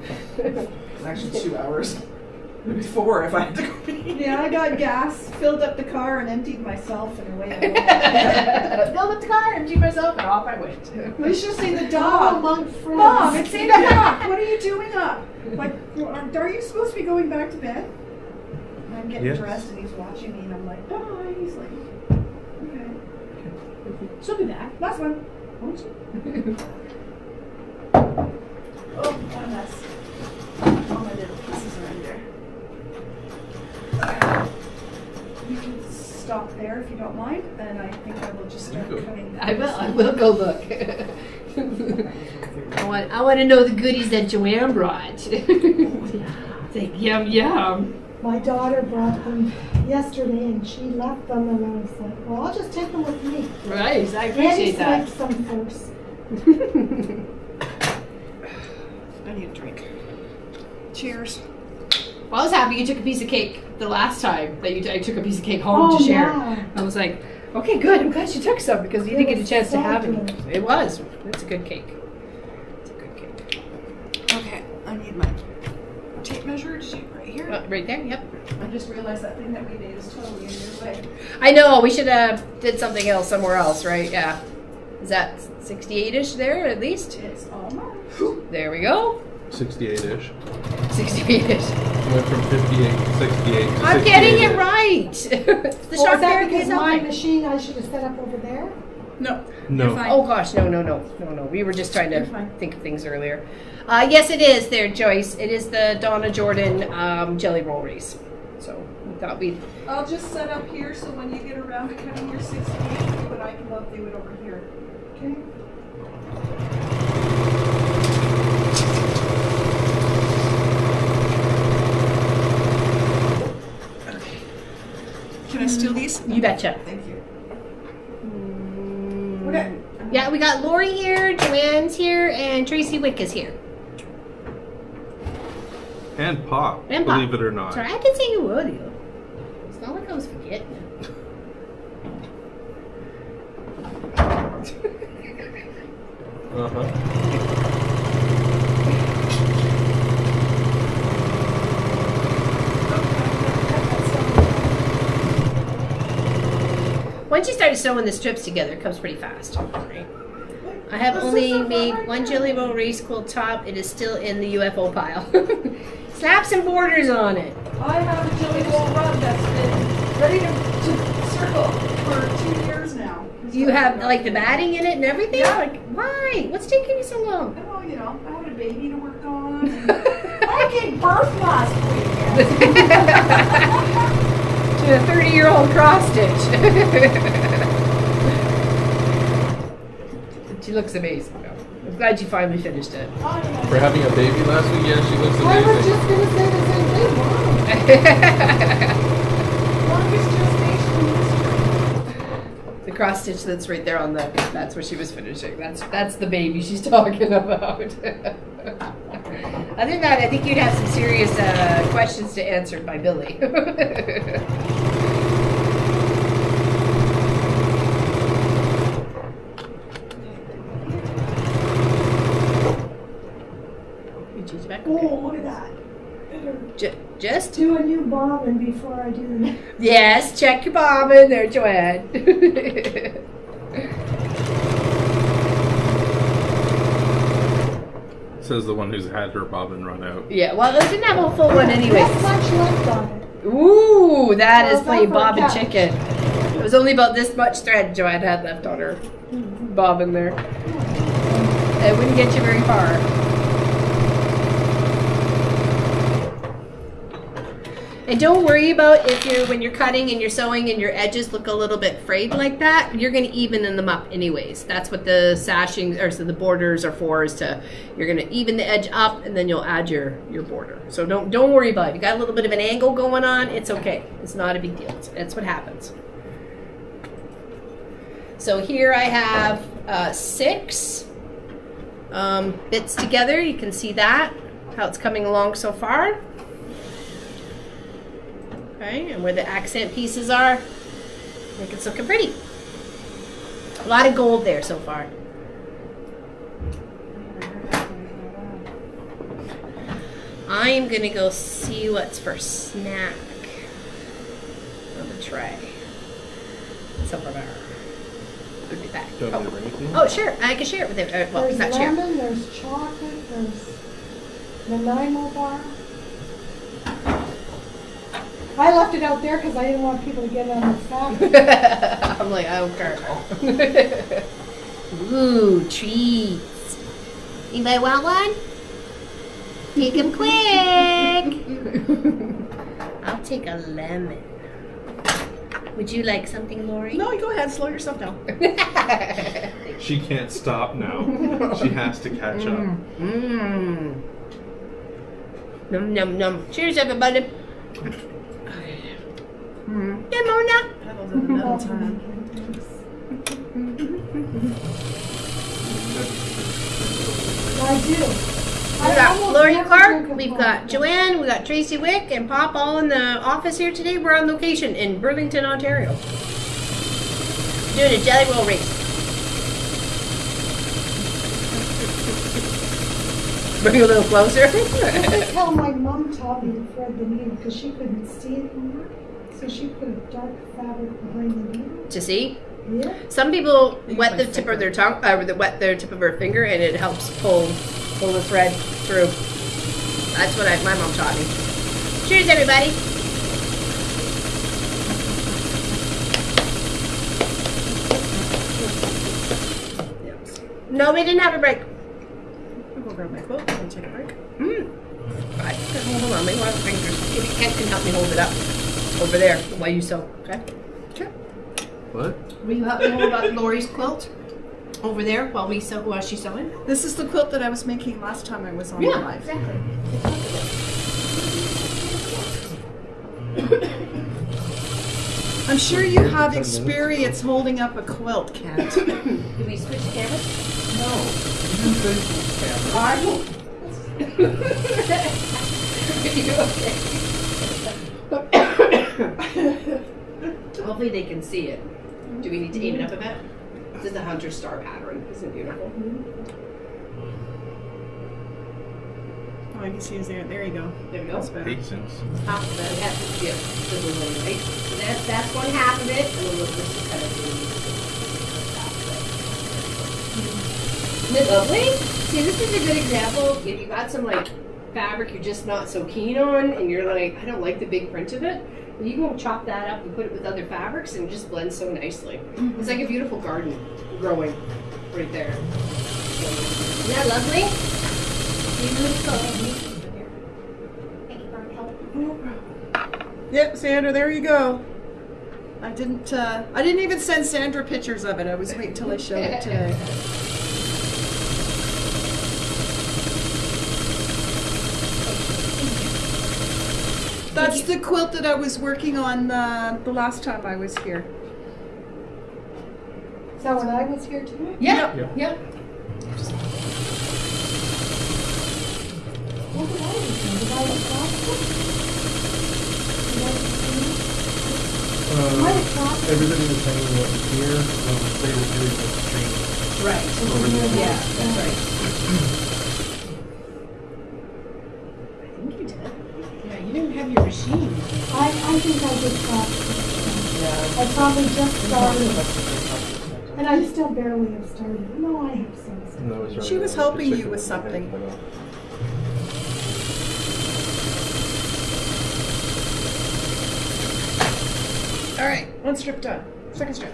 Actually, 2 hours. Maybe 4 if I had to go pee. Yeah, I got gas, filled up the car, and emptied myself, and away I went. Filled up the car, emptied myself, and off I went. We should have seen the dog. Mom, it's 8 o'clock. What are you doing up? Like, are you supposed to be going back to bed? I'm getting dressed, and he's watching me, and I'm like, bye. He's like, okay. She'll be back. Last one. Won't you? Oh, what a mess. All my little pieces are in there. You can stop there if you don't mind, and I think I will just start cutting. I will go look. I want to know the goodies that Joanne brought. Think yum. My daughter brought them yesterday, and she left them, and I was like, well, I'll just take them with me. Right, I appreciate that. Like some first. I need a drink. Cheers. Well, I was happy you took a piece of cake the last time that I took a piece of cake home to share. Yeah. I was like, okay, good. I'm glad you took some because you didn't get a chance to have any. It was. It's a good cake. Okay, I need my tape measure right here. Right there, yep. I just realized that thing that we made is totally in your way. I know, we should have did something else somewhere else, right? Yeah. Is that 68-ish there at least? It's almost. There we go. 68-ish. 68-ish. Went from 58 to 68 to I'm getting it right. It's the Is sharp that pair because is my helping. machine I should have set up over there? No. No. You're fine. Oh gosh, no. We were just trying to You're fine. think of things earlier. Yes, it is there, Joyce. It is the Donna Jordan jelly roll race. So we thought we'd. I'll just set up here so when you get around to cutting your 68, do what I can love do it over here. Okay? Can I steal these? You betcha. Thank you. Okay. Yeah, we got Lori here, Joanne's here, and Tracy Wick is here. And Pop, And Pop. believe it or not. Sorry, I can say you would. You. It's not like I was forgetting. Once you start sewing the strips together, it comes pretty fast. Right? I have only made one jelly roll race quilt top. It is still in the UFO pile. Slap some borders on it. I have a jelly roll rug that's been ready to circle for 2 years now. Do you have like the batting in it and everything? Yeah. Like, why? What's taking you so long? Well, you know, I had a baby to work on. I gave birth last weekend. To a 30-year-old cross stitch. She looks amazing. I'm glad you finally finished it. For having a baby last week, yeah, she looks I was amazing. just going to say the same thing. Wow. Longest gestation history. The cross stitch that's right there on the. That's what she was finishing. That's the baby she's talking about. Other than that, I think you'd have some serious questions to answer by Billy. Oh, look at that. Just Do a new bobbin before I do the next. yes, check your bobbin there, Joanne. Says the one who's had her bobbin run out. Yeah, well, it didn't have a full one anyways. Not much left on it. Ooh, that is Well, playing not for a bobbin couch. chicken. It was only about this much thread Joanne had left on her bobbin there. It wouldn't get you very far. And don't worry about when you're cutting and you're sewing and your edges look a little bit frayed like that. You're going to even them up anyways. That's what the sashing or so the borders are for. You're going to even the edge up and then you'll add your border. So don't worry about it. You got a little bit of an angle going on. It's okay. It's not a big deal. That's what happens. So here I have 6 bits together. You can see that how it's coming along so far. Okay, and where the accent pieces are, make it looking pretty. A lot of gold there so far. I'm gonna go see what's for snack on the tray. Somewhere there. Would be back. Do you want me to bring it to you? Oh, sure. I can share it with him. Well, There's not share. lemon, there's chocolate, there's Nanaimo bar. I left it out there because I didn't want people to get it on the fabric. I'm like, I don't care. Ooh, treats. Anybody want one? Take them quick. I'll take a lemon. Would you like something, Lori? No, you go ahead. Slow yourself down. She can't stop now. She has to catch up. Mmm. Num num num. Cheers, everybody. Yeah, Mona. Pedal to the metal time. I do. We got Lori Clark, we've got Joanne, we got Tracy Wick, and Pop all in the office here today. We're on location in Burlington, Ontario. Doing a jelly roll race. Bring it a little closer. That's how my mom taught me to thread the needle because she couldn't see it anymore. So she put a dark fabric behind the needle. To see? Yeah. Some people wet the tip of their tongue, wet their tip of their finger, and it helps pull the thread through. That's what my mom taught me. Cheers, everybody. No, we didn't have a break. I'll go grab my quilt and take a break. Right. Hold on, maybe one of the fingers. Maybe Kent can help me hold it up over there while you sew. Okay. Okay. What? Will you help me hold up Lori's quilt over there while she's sewing? This is the quilt that I was making last time I was on the live. Exactly. I'm sure you have experience holding up a quilt, Kent. Do we switch cameras? No. Hopefully they can see it. Do we need to aim it up a bit? This is the hunter star pattern. Isn't it beautiful? Oh, I can see his there. There you go. There we go. That's better. Patience. Half of that. Yeah, the little one, right? So that's one half of it, and then this is kind of Isn't it lovely? See, this is a good example. If you got some like fabric you're just not so keen on, and you're like, I don't like the big print of it, well, you go chop that up and put it with other fabrics, and it just blends so nicely. It's like a beautiful garden growing right there. Isn't that lovely? Beautiful. Thank you for your help. Yep, Sandra, there you go. I didn't even send Sandra pictures of it. I was waiting till I showed it today. That's the quilt that I was working on the last time I was here. Is that when I was here too? Yeah. Yeah. Yep. What did I do? Did I look Everybody was saying what was here when they were doing the stream. Right. Over the Yeah, that's right. I think you did. Yeah, you didn't have your machine. I think I did practice. Yeah. I probably just started. And I still barely have started. No, I have some. And that was right She was around helping the you with chicken something. thing. All right, one strip done. Second strip.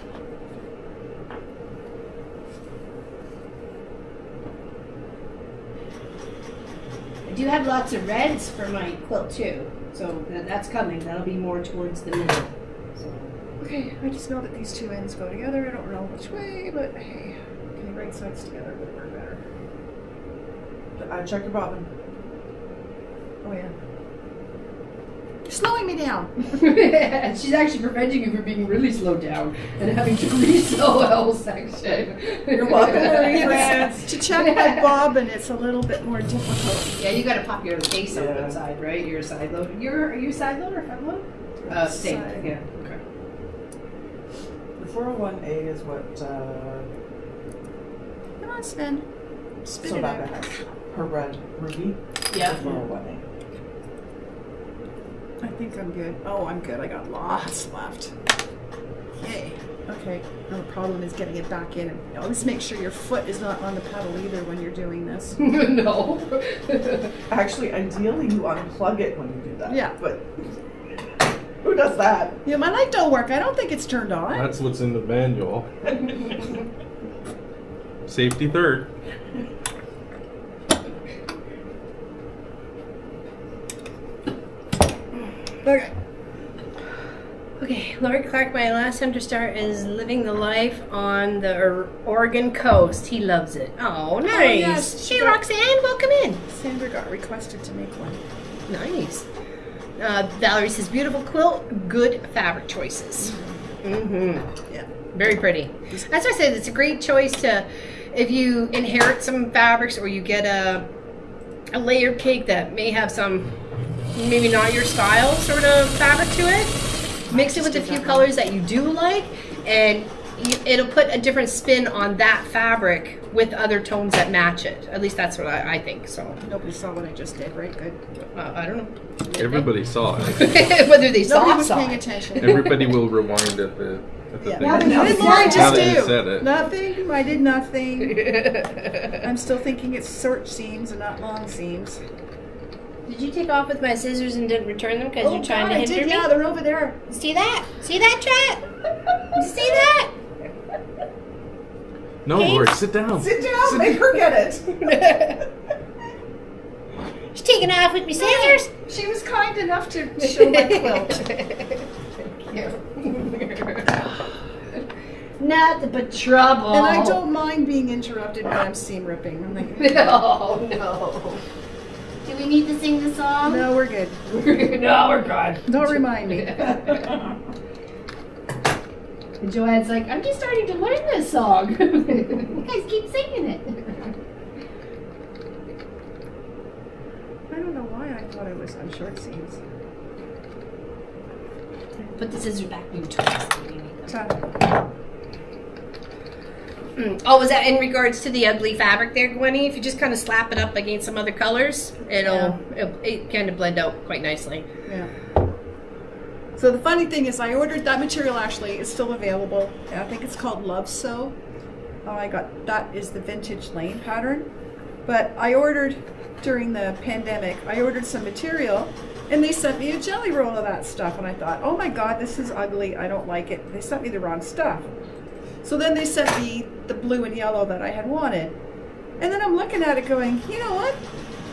I do have lots of reds for my quilt too, so that's coming. That'll be more towards the middle. So. Okay, I just know that these two ends go together. I don't know which way, but hey, okay, right sides together would work better. Check your bobbin. Oh yeah. You're slowing me down. And she's actually preventing you from being really slowed down and having to resew the whole section. You're welcome, Marie France. To check my bobbin, it's a little bit more difficult. Yeah, you got to pop your face on Yeah. one side, right? You're a side load. Are you a side load or front load? Same. Side. Yeah. Okay. The 401A is what Come on, Sven. Spit it Sobaka out. has. Her red ruby. Yeah. 401A. I think I'm good. Oh, I'm good. I got lots left. Yay. Okay. Now the problem is getting it back in. And always make sure your foot is not on the pedal either when you're doing this. No. Actually, ideally, you unplug it when you do that. Yeah. But who does that? Yeah, my light don't work. I don't think it's turned on. That's what's in the manual. Safety third. Okay. Okay, Lori Clark, my last hunter star, is living the life on the Oregon coast. He loves it. Oh, nice. yes. Hey, Roxanne, welcome in. Sandra got requested to make one. Nice. Valerie says, beautiful quilt, good fabric choices. Mm-hmm. Yeah. Very pretty. That's why I said it's a great choice to, if you inherit some fabrics or you get a layered cake that may have some, maybe not your style sort of fabric to it. Mix it with a few colors that you do like, and it'll put a different spin on that fabric with other tones that match it. At least that's what I think. So Nobody saw what I just did, right? Good. I don't know. Everybody saw it. Whether they saw Nobody it, was saw paying it. attention. Everybody will rewind at the Yeah. thing. Now that What did you Lauren said just Now that you do? said it. Nothing. I did nothing. I'm still thinking it's short seams and not long seams. Did you take off with my scissors and didn't return them because you're trying to I hinder did. me? Yeah, they're over there. See that? See that, chat? You see that? No, Lori, sit down. Sit down, make her get it. She's taking off with me scissors. She was kind enough to show my quilt. Nothing but trouble. And I don't mind being interrupted when I'm seam ripping. I'm like, No. Do we need to sing the song? no, we're good. No, we're good. Don't remind me. And Joanne's like, I'm just starting to learn this song. You guys keep singing it. I don't know why I thought I was on short seams. Put the scissors back in your twist. Ta. Oh, was that in regards to the ugly fabric there, Gwenny? If you just kind of slap it up against some other colors, it kind of blend out quite nicely. Yeah. So the funny thing is, I ordered that material. Actually, it's still available. I think it's called Love Sew. That is the vintage lane pattern. But I ordered during the pandemic. I ordered some material, and they sent me a jelly roll of that stuff. And I thought, oh my God, this is ugly. I don't like it. They sent me the wrong stuff. So then they sent me the blue and yellow that I had wanted. And then I'm looking at it going, you know what?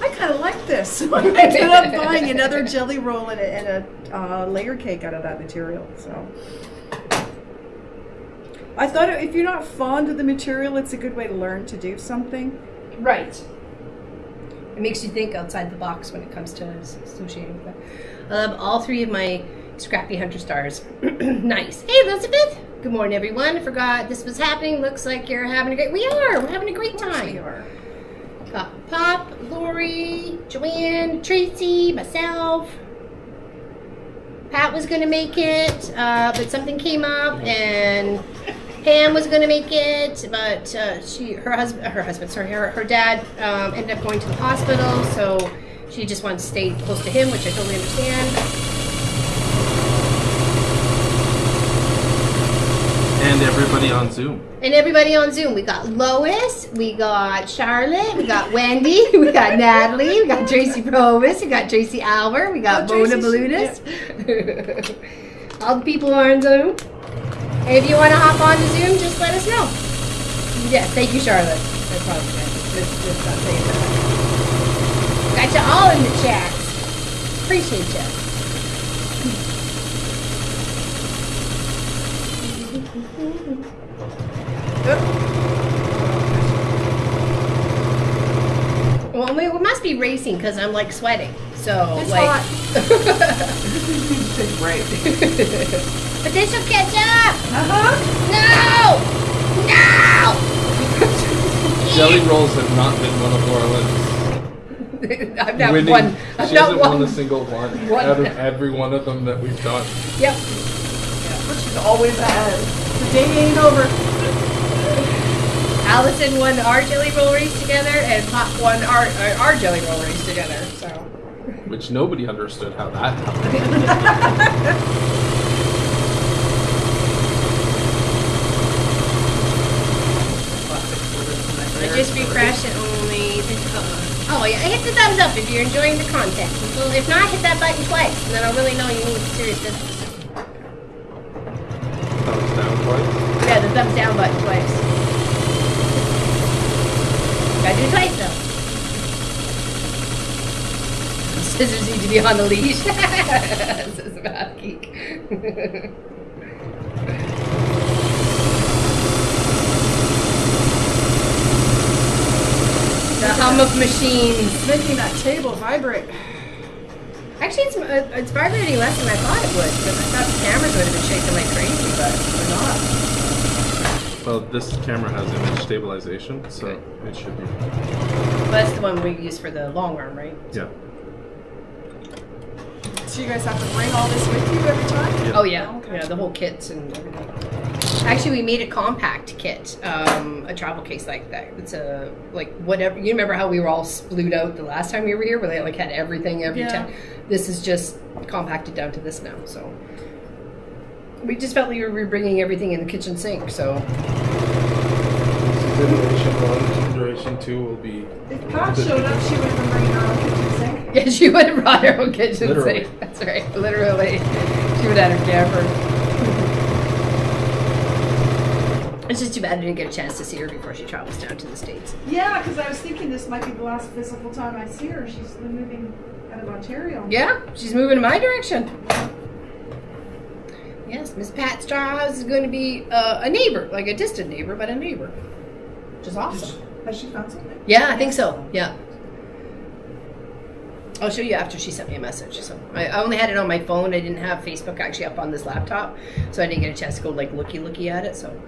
I kind of like this. So I ended up buying another jelly roll and a layer cake out of that material. So I thought if you're not fond of the material, it's a good way to learn to do something. Right. It makes you think outside the box when it comes to associating with that. I love all three of my Scrappy Hunter stars. Nice. Hey, Elizabeth. Good morning, everyone. I forgot this was happening. Looks like you're having a great... We are. We're having a great time. We are. Got Pop, Lori, Joanne, Tracy, myself. Pat was going to make it, but something came up, and Pam was going to make it, but her dad ended up going to the hospital, so she just wanted to stay close to him, which I totally understand. And everybody on Zoom. We got Lois, we got Charlotte, we got Wendy, we got Natalie, we got Tracy Provis, we got Tracy Albert, we got Bona Balloonist. Yeah. All the people are on Zoom. And if you want to hop on to Zoom, just let us know. Yes, thank you, Charlotte. I probably just not saying that. Got you all in the chat. Appreciate you. Well, we must be racing because I'm like sweating. So It's like. hot. Take a break. But this will catch up. No. Jelly rolls have not been one of Laura I'm not winning. one. I'm She not hasn't one. won a single one out of every one of them that we've done. Yep. But she's always ahead. The day ain't over. Allison won our jelly roll race together, and Pop won our jelly roll race together. So. Which nobody understood how that happened. I just refreshed and only. Oh yeah, hit the thumbs up if you're enjoying the content. Well, if not, hit that button twice, and then I'll really know you need serious business. Thumbs down twice. Yeah, the thumbs down button twice. Gotta do it twice though. Scissors need to be on the leash. This is about geek. The hum of machines. Making that table vibrate. Actually, it's vibrating less than I thought it would, because I thought the cameras would have been shaking like crazy, but they're not. Well, this camera has image stabilization, so it should be. Well, that's the one we use for the long arm, right? Yeah. So you guys have to bring all this with you every time? Yeah. Oh yeah, yeah, the whole kits and everything. Actually, we made a compact kit, a travel case like that. It's a like whatever. You remember how we were all splued out the last time we were here, where they like had everything every time. This is just compacted down to this now. So we just felt we were bringing everything in the kitchen sink. So Iteration 1, iteration 2 will be. If Pat showed up, she would have been bringing her own kitchen sink. yeah, she would have brought her own kitchen Literally. sink. That's right, literally. She would have had her camper. It's just too bad I didn't get a chance to see her before she travels down to the States. Yeah, because I was thinking this might be the last physical time I see her. She's moving out of Ontario. Yeah, she's moving in my direction. Yes, Miss Pat Strauss is going to be a neighbor, like a distant neighbor, but a neighbor, which is awesome. Has she found something? Yeah, I think so. Yeah. I'll show you after she sent me a message. So I only had it on my phone. I didn't have Facebook actually up on this laptop, so I didn't get a chance to go like looky at it. So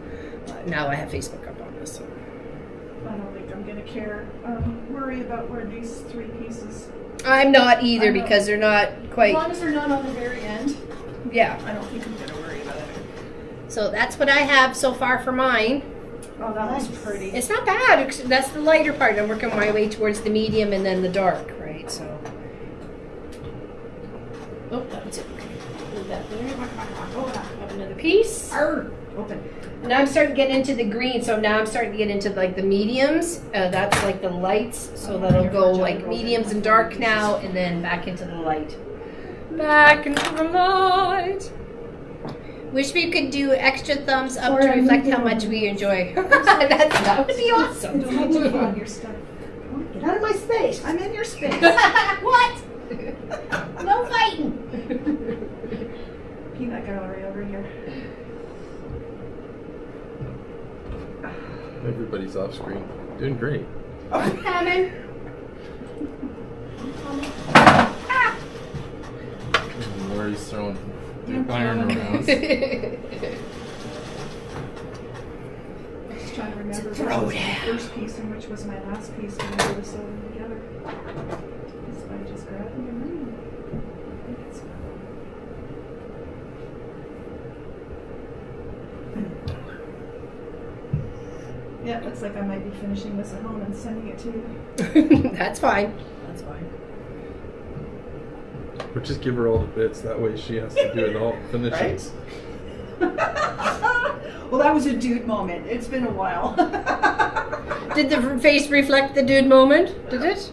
now I have Facebook up on this. So. I don't think I'm gonna care. Worry about where these 3 pieces. I'm not either because they're not quite. As long as they're not on the very end. Yeah. I don't think I'm gonna worry about it. So that's what I have so far for mine. Oh, that looks pretty. It's not bad. That's the lighter part. I'm working my way towards the medium and then the dark, right? So. Oh, that's it. Move that there. Oh, I have another piece. Open. Now I'm starting to get into the green, so now I'm starting to get into like the mediums. That's like the lights, so that'll go like mediums and dark now, and then back into the light. Back into the light. Wish we could do extra thumbs up to reflect how much we enjoy. That would be awesome. On your stuff. Get out of my space. I'm in your space. What? No fighting. Peanut gallery over here. Everybody's off screen. Doing great. I'm coming. Lori's throwing the iron around. Just trying to remember which was my first piece and which was my last piece when we were sewing together. So I just grabbed my ring. I think it's yeah, it looks like I might be finishing this at home and sending it to you. That's fine. That's fine. Or just give her all the bits. That way she has to do it all. Finish it. Well, that was a dude moment. It's been a while. Did the face reflect the dude moment? Did it?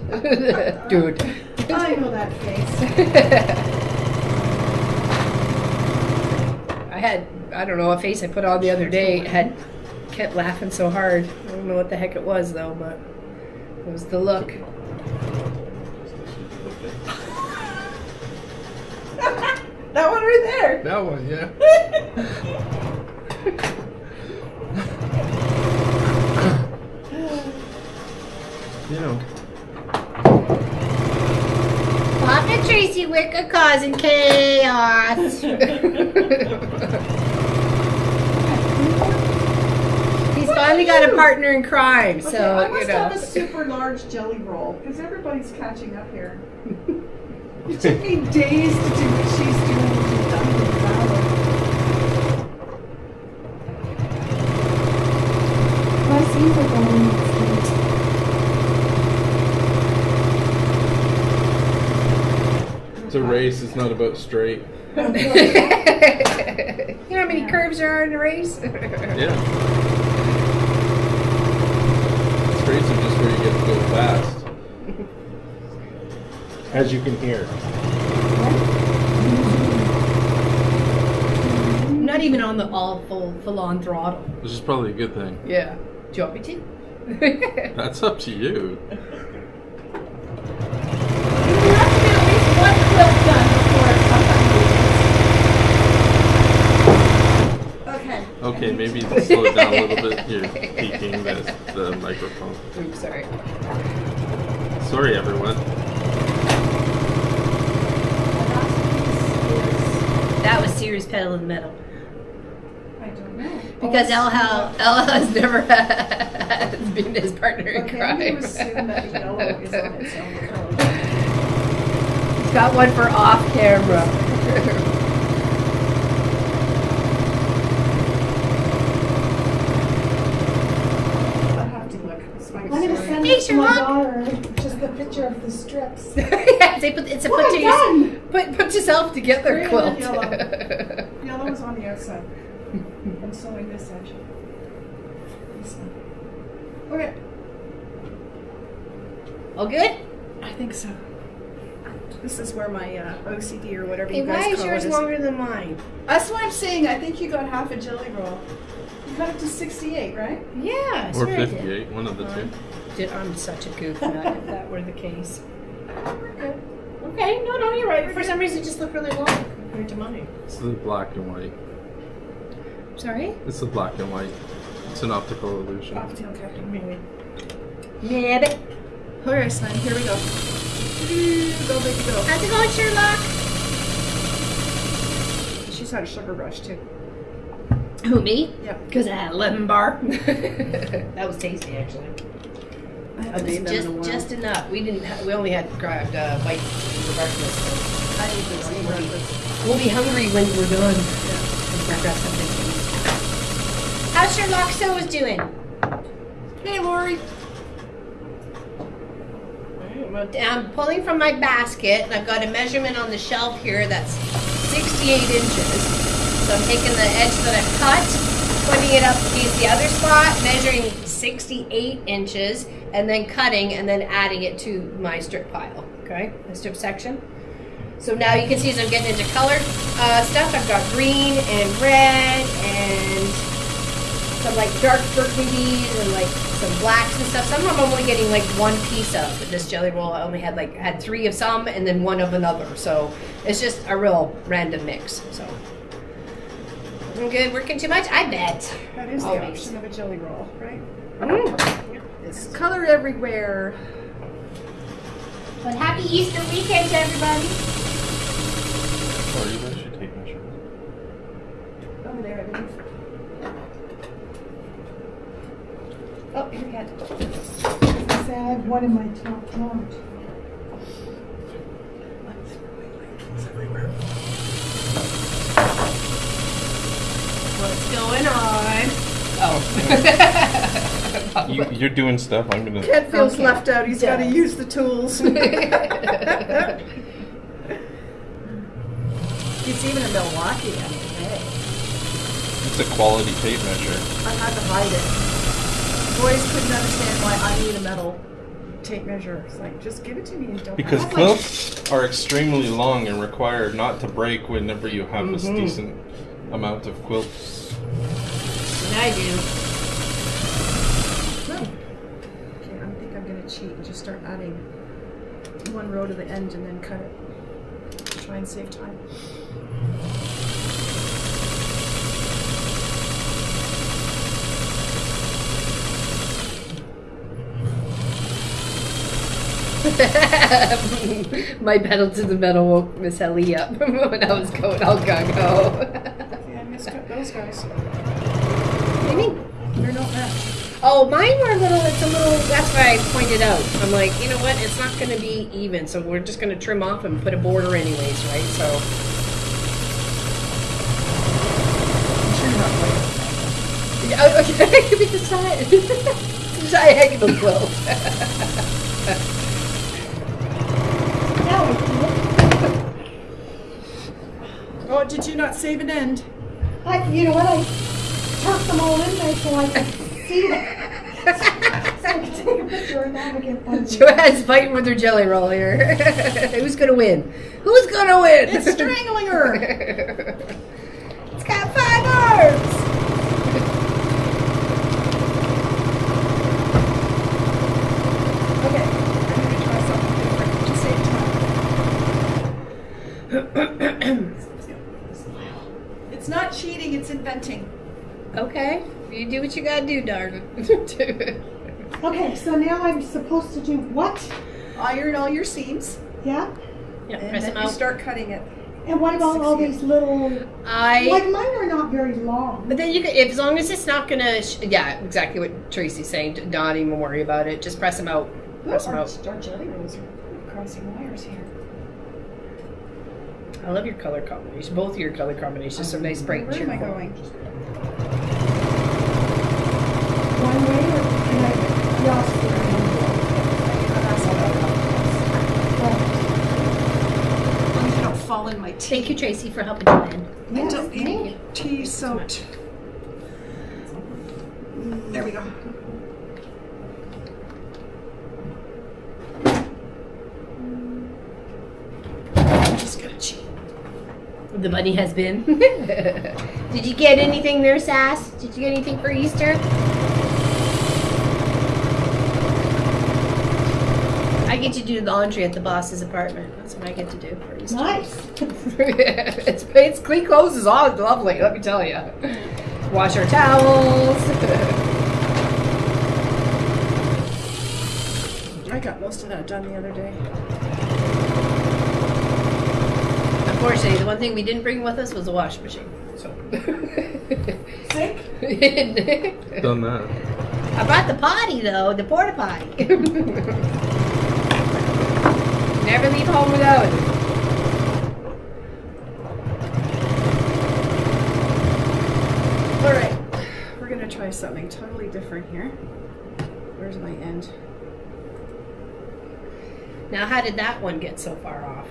Dude. I know that face. I don't know, a face I put on the other day kept laughing so hard. I don't know what the heck it was though, but it was the look. That one right there. That one, yeah. You know. Bob and Tracy Wicker causing chaos. He's finally got a partner in crime, so I must you know. have a super large jelly roll because everybody's catching up here. It took me days to do what she's doing when she's done with the salad. My seams are going next It's a race. It's not about straight. You know how many curves there are in the race? Yeah. Straights are just where you get to go fast. As you can hear. I'm not even on the all full on throttle. Which is probably a good thing. Yeah. Do you want me to? That's up to you. You have to get at least one quilt done before sometimes. Okay. Okay, maybe slow it down a little bit. You're peeking the microphone. Oops, sorry. Sorry, everyone. That was Sears Pedal of the Metal. I don't know. Because El has never has been his partner in Okay, I'm crime. going to assume that the yellow is on its own color. He's got one for off camera. I have to look. It's my I'm going to story. send Hey, this to my Sherlock. daughter, just the picture of the strips. Yes, it's a What put, have I done? put yourself together Green quilt. and yellow. Yellow is on the outside. I'm sewing this edge. This one. Okay. All good? I think so. This is where my OCD or whatever Hey, you guys why is call yours it. longer than mine? That's what I'm saying. I think you got half a jelly roll. You got it to 68, right? Yeah, I Or swear I did. 58, one of the two. I'm such a goof nut if that were the case. Okay, no, you're right. For some reason, it just looked really long compared to mine. This is black and white. Sorry? This is black and white. It's an optical illusion. Okay. Maybe. Okay, son, here we go. Go, baby, go. How's it going, Sherlock? She's had a sugar rush, too. Who, me? Yep. Because I had a lemon bar. That was tasty, actually. I haven't made them in a while. Just enough. We only had grabbed white for breakfast. So I usually see breakfast. we'll be hungry when we're done. Yeah. We'll grab something to eat. How's Sherlock Sills doing? Hey, Lori. I'm pulling from my basket, and I've got a measurement on the shelf here that's 68 inches. So I'm taking the edge that I've cut, putting it up against the other spot, measuring 68 inches, and then cutting, and then adding it to my strip pile, okay? My strip section. So now you can see as I'm getting into colored stuff, I've got green and red and some like dark burgundies and like some blacks and stuff. Some of them I'm only getting like one piece of. But this jelly roll, I only had 3 of some and then 1 of another. So it's just a real random mix. So I'm good. Working too much? I bet. That is the Always. option of a jelly roll, right? It's Color everywhere. But happy Easter weekend to everybody. Sorry, where should take measurements? Over there, I believe. Oh, here we had. As I say, I have one in my top drawer. What's going on? Oh. You're doing stuff. I'm gonna. Ken feels Okay. left out. He's got to use the tools. It's even in Milwaukee. I mean, hey. It's a quality tape measure. I had to hide it. Boys couldn't understand why I need a metal tape measure. It's like, just give it to me and don't. Because have it. quilts are extremely long and require not to break whenever you have this decent amount of quilts. And I do. Okay, I think I'm gonna cheat and just start adding 1 row to the end and then cut it. Try and save time. My pedal to the metal woke Miss Ellie up when I was going all gung-ho. Yeah, I miscut those guys. What do you mean? They're not matched. Oh, mine were it's a little, that's why I pointed out. I'm like, you know what, it's not going to be even, so we're just going to trim off and put a border anyways, right? So, I'm sure you're not right. okay, I could be the side. The diagonal quilt. Now I do it. Oh, did you not save an end? You know what? I tucked them all in there so I could see them. So I could take a picture and have it get funny. Joanne's fighting with her jelly roll here. Who's going to win? Who's going to win? It's strangling her. It's got 5 arms. Okay, I'm gonna try something different to save time. It's not cheating, it's inventing. Okay, you do what you gotta do, darling. Okay, so now I'm supposed to do what? Iron all your seams, Yeah? Yeah, and press then them you out. start cutting it. And what about all these little, like mine are not very long. But then you can, as long as it's not gonna, yeah, exactly what Tracy's saying. Don't even worry about it. Just press them out. Press them out. Our jelly rolls are crossing wires here. I love your color combination. Both of your color combinations are nice, bright, and Where am I cheerful. going? One way or can I cross the As long as you don't fall in my tea. Thank you, Tracy, for helping you in. Yes, Don't thank get you. tea soaked. There we go. She's gonna cheat. The bunny has been. Did you get anything there, Sass? Did you get anything for Easter? I get to do laundry at the boss's apartment. That's what I get to do for Easter. Nice. It's clean clothes is all lovely, let me tell you. Wash our towels. I got most of that done the other day. Unfortunately, the one thing we didn't bring with us was a washing machine. So. Sick? Done that. I brought the potty though, the porta potty. Never leave home without it. All right, we're gonna try something totally different here. Where's my end? Now, how did that one get so far off?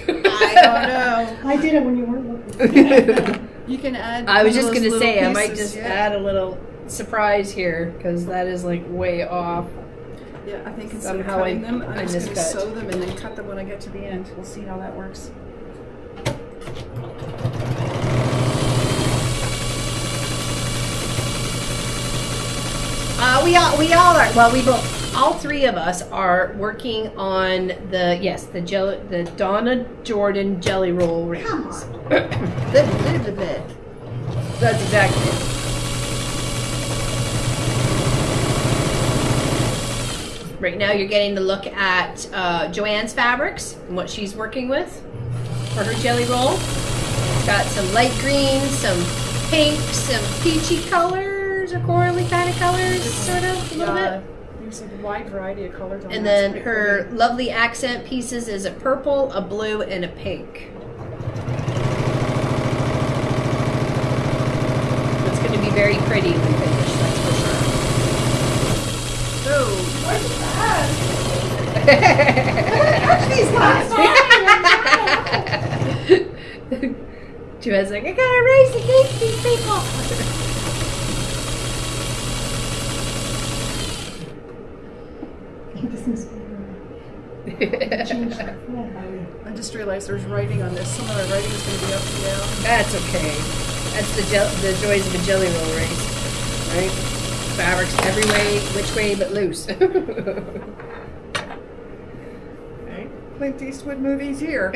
I don't know. I did it when you weren't looking. You can add. I was one of just those gonna little say I might pieces, just yeah. add a little surprise here because that is like way off. Yeah, I think instead of Somehow cutting them, I I'm just going to miscut. sew them and then cut them when I get to the end. We'll see how that works. We all are. Well, we both. All three of us are working on the Donna Jordan jelly roll rings. Come on. That's exactly it. Right now you're getting to look at Joanne's fabrics and what she's working with for her jelly roll. It's got some light green, some pink, some peachy colors or corally kind of colors, sort of, a little bit. There's a wide variety of colors on And that. then her lovely accent pieces is a purple, a blue, and a pink. It's going to be very pretty when finished, that's for sure. Oh, Where's the bag? Catch these last Joanne's like, I gotta race against these people. This must be changed. Yeah. I just realized there's writing on this. Some of the writing is going to be up and down. That's okay. That's the joys of a jelly roll race, right? Fabrics every way, which way but loose. Right? Clint Eastwood movies here.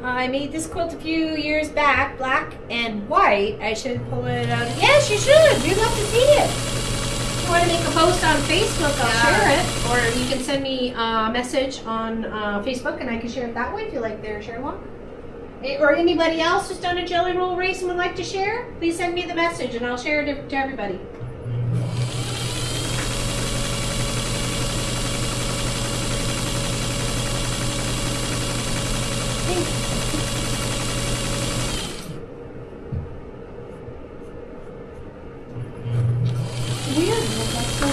I made this quilt a few years back, black and white. I should pull it out. Yes, you should. We'd love to see it. If you want to make a post on Facebook, I'll share it. Or you can send me a message on Facebook and I can share it that way if you like there, Sherlock. Or anybody else who's done a jelly roll race and would like to share, please send me the message and I'll share it to everybody. Weird, but that's so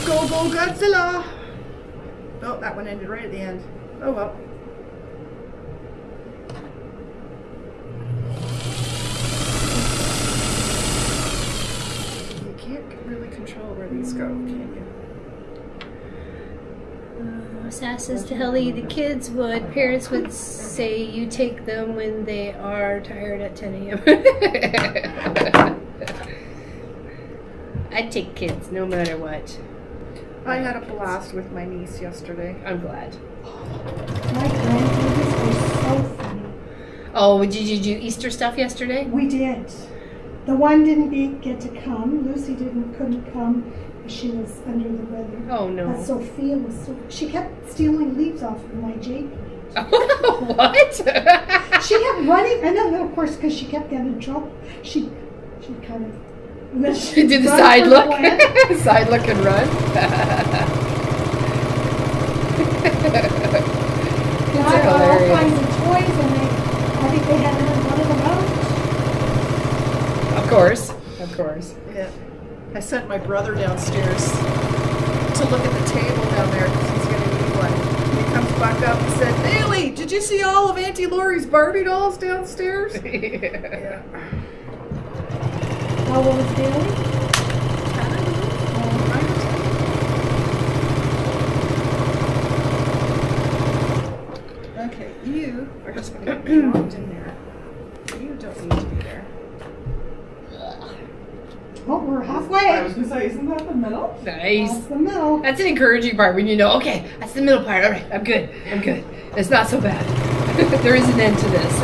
Go, go, Godzilla! Oh, that one ended right at the end. Oh well. You can't really control where these go, can you? Sass says to Helly, the kids would, parents would say you take them when they are tired at 10 a.m. I'd take kids no matter what. I had a blast with my niece yesterday. I'm glad. My grandbabies were so funny. Oh, did you do Easter stuff yesterday? We did. The one didn't get to come. Lucy couldn't come. She was under the weather. Oh no. But Sophia was she kept stealing leaves off of my jade. What? She kept running, and then of course because she kept getting in trouble, she kind of She did the side look. Side look and run. And I got all kinds of toys, and I think they had one of them out. Of course. Of course. Yeah. I sent my brother downstairs to look at the table down there because he's going to need one. He comes back up and said, Bailey, did you see all of Auntie Laurie's Barbie dolls downstairs? Yeah. How old is Bailey? Okay, you are just going to get dropped in there. You don't need to be there. Oh, we're I halfway. was gonna say, isn't that the middle? Nice. That's the middle. That's an encouraging part when you know, okay, that's the middle part. All right, I'm good. I'm good. It's not so bad. There is an end to this.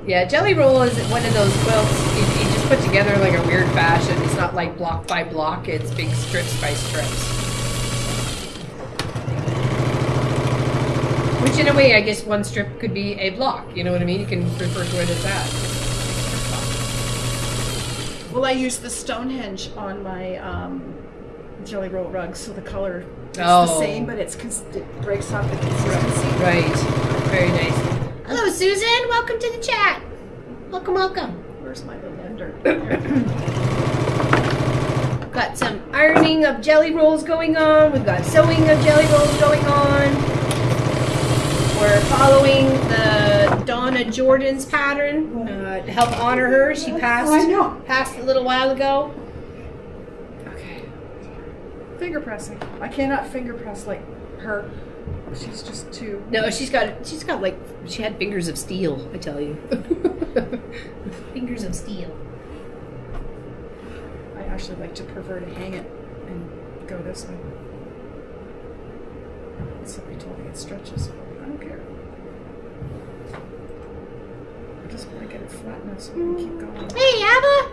Yeah, Jelly Roll is one of those quilts you just put together like a weird fashion. It's not like block by block. It's big strips by strips. Which in a way, I guess one strip could be a block. You know what I mean? You can refer to it as that. Well, I use the Stonehenge on my Jelly Roll rug, so the color is the same, but it breaks up the consistency. Right. Very nice. Hello, Susan. Welcome to the chat. Welcome, welcome. Where's my blender? Got some ironing of jelly rolls going on. We've got sewing of jelly rolls going on. We're following the Donna Jordan's pattern to help honor her. She passed a little while ago. Okay. Finger pressing. I cannot finger press like her. She's just too. No, she's got like, she had fingers of steel, I tell you. Fingers of steel. I actually like to prefer to hang it and go this way. Somebody told me it stretches. I don't care. I just want to get it flat enough so we can keep going. Hey, Abba!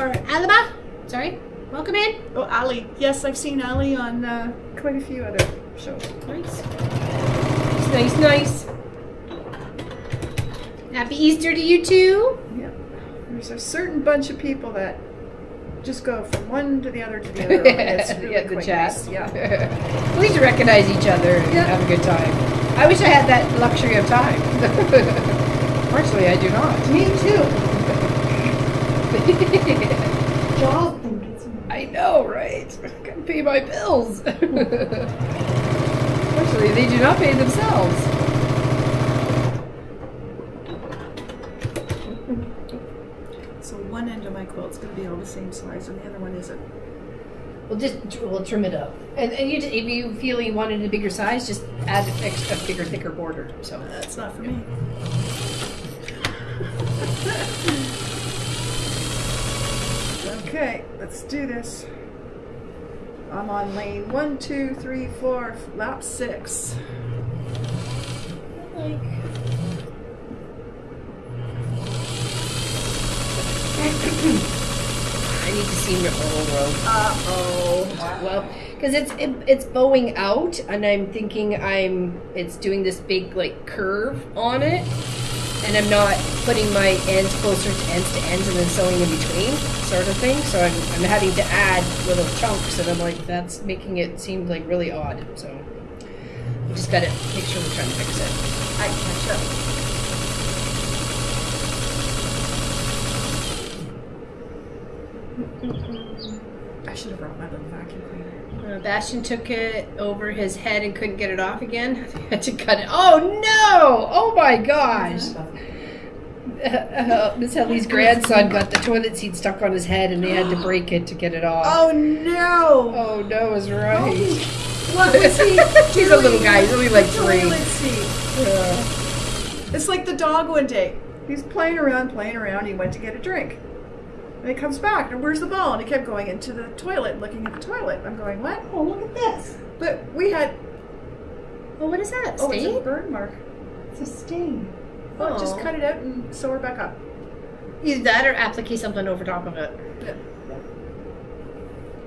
Or Alaba? Sorry. Welcome in. Oh, Ali. Yes, I've seen Ali on quite a few other shows. Nice. Nice, nice. Happy Easter to you too. Yeah. There's a certain bunch of people that just go from one to the other to the other. It's really Yeah, the quite chat. nice. Yeah. At least you recognize each other and have a good time. I wish I had that luxury of time. Fortunately, I do not. Me too. Job think it's me. I know, right? I can pay my bills. Fortunately, they do not pay themselves. So one end of my quilt's going to be all the same size, and the other one isn't. We'll trim it up. And you, if you feel you wanted a bigger size, just add a bigger, thicker border. So That's not for me. Okay, let's do this. I'm on lane 1, 2, 3, 4, lap 6. I need to see the whole row. Uh-oh. Well, because it's bowing out, and I'm thinking it's doing this big like curve on it, and I'm not putting my ends closer to ends and then sewing in between, sort of thing. So I'm having to add little chunks, and I'm like, that's making it seem like really odd. So we just gotta make sure we're trying to fix it. I catch up. I should have brought my little vacuum cleaner. Bastion took it over his head and couldn't get it off again. I had to cut it. Oh no! Oh my gosh! Miss Ellie's grandson got the toilet seat stuck on his head, and they had to break it to get it off. Oh no! Oh no is right. What was he He's a little guy. He's only like 3. Toilet seat. It's like the dog one day. He's playing around. He went to get a drink. And he comes back, and where's the ball? And he kept going into the toilet, looking at the toilet. I'm going, what? Oh, look at this. But we had... Well, what is that? Oh, it's Stain? a burn mark. It's a stain. Oh, just cut it out and sew her back up. Either that or applique something over top of it. Yeah.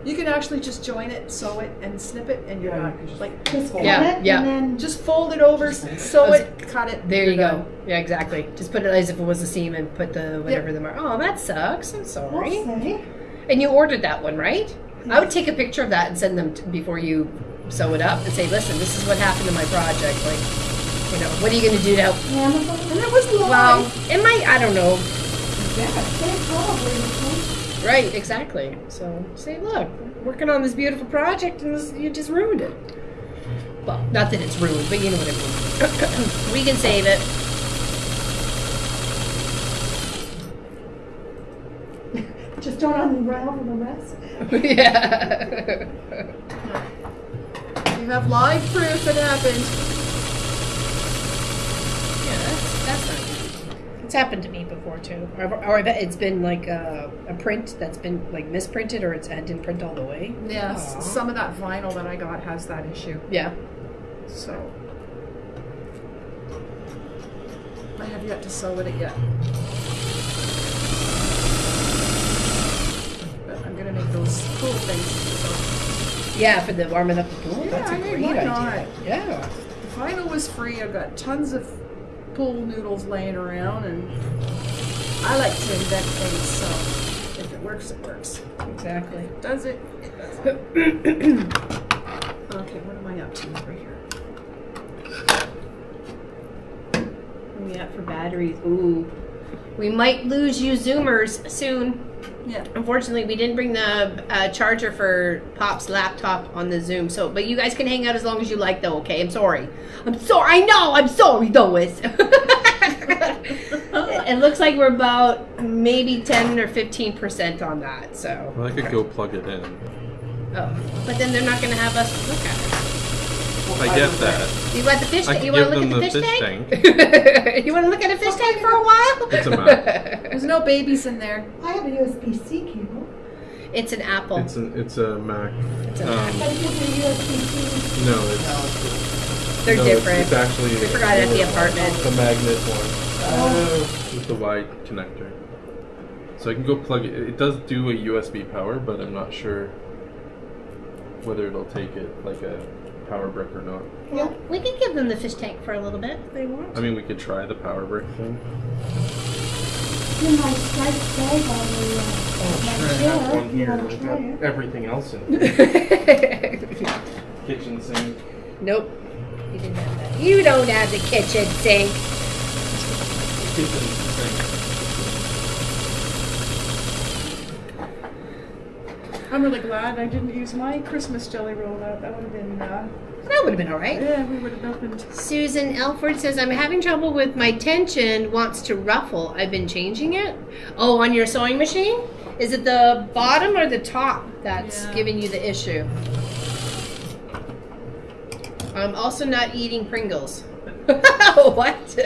You can actually just join it, sew it, and snip it, and you're Yeah, not you can just- like... Just cut Yeah, it yeah. and then Just fold it over, sew it, cut it. There you you're go. done. Yeah, exactly. Just put it as if it was a seam and put the whatever the mark. Oh, that sucks. I'm sorry. I'll say. And you ordered that one, right? I would take a picture of that and send them before you sew it up and say, listen, this is what happened to my project. Like, you know, what are you going to do to help? Amazon. And it was live. Well, it might, I don't know. Yeah, they probably would. Right, exactly. So say, look, working on this beautiful project and you just ruined it. Well, not that it's ruined, but you know what I mean. We can save it. Just don't unravel the rest. Yeah. You have live proof it happened. Yeah, that's not good. It's happened to me before too. Or it's been like a print that's been like misprinted, or it didn't print all the way. Yeah, Aw. some of that vinyl that I got has that issue. Yeah. So I have yet to sew with it yet. But I'm gonna make those cool things. So. Yeah, for the warming up the pool. Yeah, That's a I mean, great why idea. not? Yeah. The vinyl was free. I've got tons of pool noodles laying around, and I like to invent things. So if it works, it works. Exactly. Does it? It does. Okay, what am I up to over here? Yeah, for batteries. Ooh. We might lose you Zoomers soon. Yeah. Unfortunately, we didn't bring the charger for Pop's laptop on the Zoom. So, but you guys can hang out as long as you like, though. Okay, I'm sorry. I'm sorry. I know. I'm sorry, Lois. It looks like we're about maybe 10 or 15% on that. So. Well, I could go plug it in. Oh, but then they're not going to have us look at it. I get that. You want the fish? I You can want to give look at them the fish tank. You want to look at a fish tank for a while? It's a map. There's no babies in there. I have a USB-C cable. It's an Apple. It's a Mac. It's a Mac. But it gives me USB-C. No, it's They're no, different. It's actually We forgot it at the apartment. the magnet one with the wide connector. So I can go plug it. It does do a USB power, but I'm not sure whether it'll take it like a power brick or not. Well, we can give them the fish tank for a little bit if they want. I mean, we could try the power brick thing. In my striped bag on the chair. You wanna try it? everything else in kitchen sink. Nope. You didn't have that. You don't have the kitchen sink. Kitchen sink. I'm really glad I didn't use my Christmas jelly roll out. That would have been, That would have been all right. yeah, we would have opened. Susan Elford says, I'm having trouble with my tension, wants to ruffle. I've been changing it. Oh, on your sewing machine? Is it the bottom or the top that's Yeah. giving you the issue? I'm also not eating Pringles. What?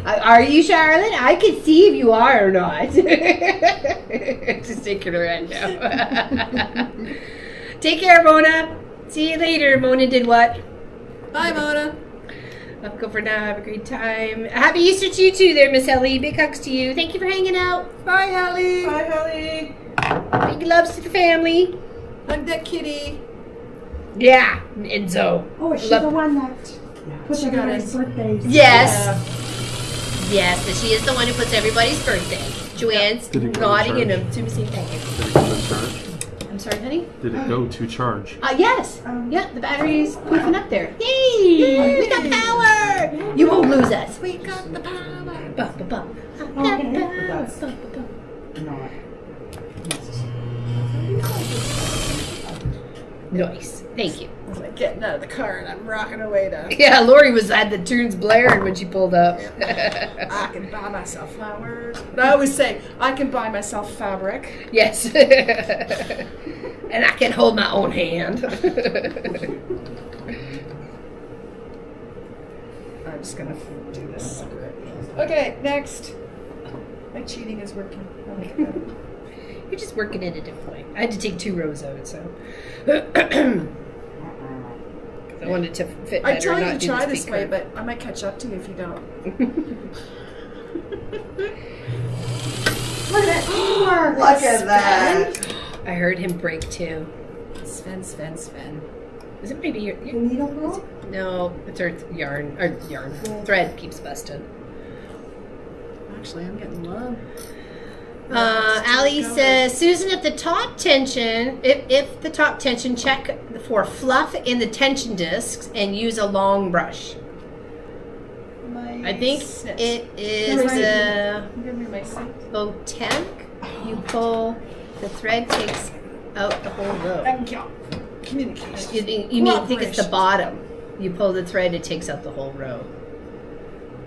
Are you, Charlotte? I can see if you are or not. Just taking her hand now. Take care, Mona. See you later. Mona did what? Bye, Mona. I'll go for now. Have a great time. Happy Easter to you too there, Miss Ellie. Big hugs to you. Thank you for hanging out. Bye, Hallie. Bye, Hallie. Big loves to the family. Hug that kitty. Yeah, Enzo. Oh, is she Love- the one that puts She got everybody's it. Yes. birthdays? Yeah. Yes, that she is the one who puts everybody's birthday. Joanne's Did it go to nodding and church? I'm saying thank you. Did it go to charge? I'm sorry, honey? Did it go to charge? Yes. Yeah, the battery's poofing up there. Yay! We got power! You won't lose us. We got the power. Ba, ba, ba. Okay. That's Ba, ba, ba. not. Nice. Thank you. I was like getting out of the car and I'm rocking away to. Yeah, Lori had the tunes blaring when she pulled up. I can buy myself flowers. But I always say, I can buy myself fabric. Yes. And I can hold my own hand. I'm just going to do this. Okay, next. My cheating is working. I like that. You're just working in a different way. I had to take 2 rows out, so. I wanted to fit better. I tell you not to do try the this way, speaker. but I might catch up to you if you don't. Look at that teamwork. Look at that. I heard him break too. Sven. Is it maybe your? The needle girl? No, it's our yarn. Our yarn thread keeps busting. Actually, I'm getting low. Allie says, Susan, if the top tension, if the top tension, check for fluff in the tension discs and use a long brush. I think it is Give me my seat. Botanic. You pull The thread takes out the whole row. And communication. You mean think it's the bottom? You pull the thread, it takes out the whole row.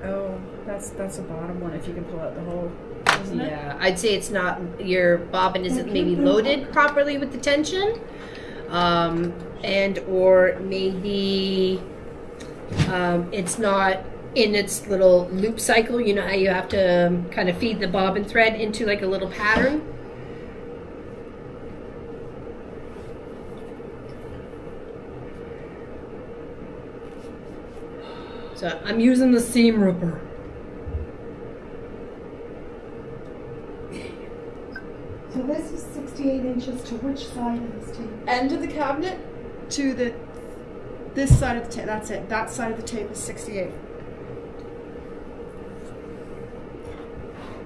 Oh, that's the bottom one. If you can pull out the whole, isn't it? Yeah, I'd say it's not. Your bobbin isn't maybe loaded properly with the tension, and or maybe it's not in its little loop cycle. You know how you have to kind of feed the bobbin thread into like a little pattern. So I'm using the seam ripper. So this is 68 inches to which side of this tape? End of the cabinet to this side of the tape. That's it. That side of the tape is 68.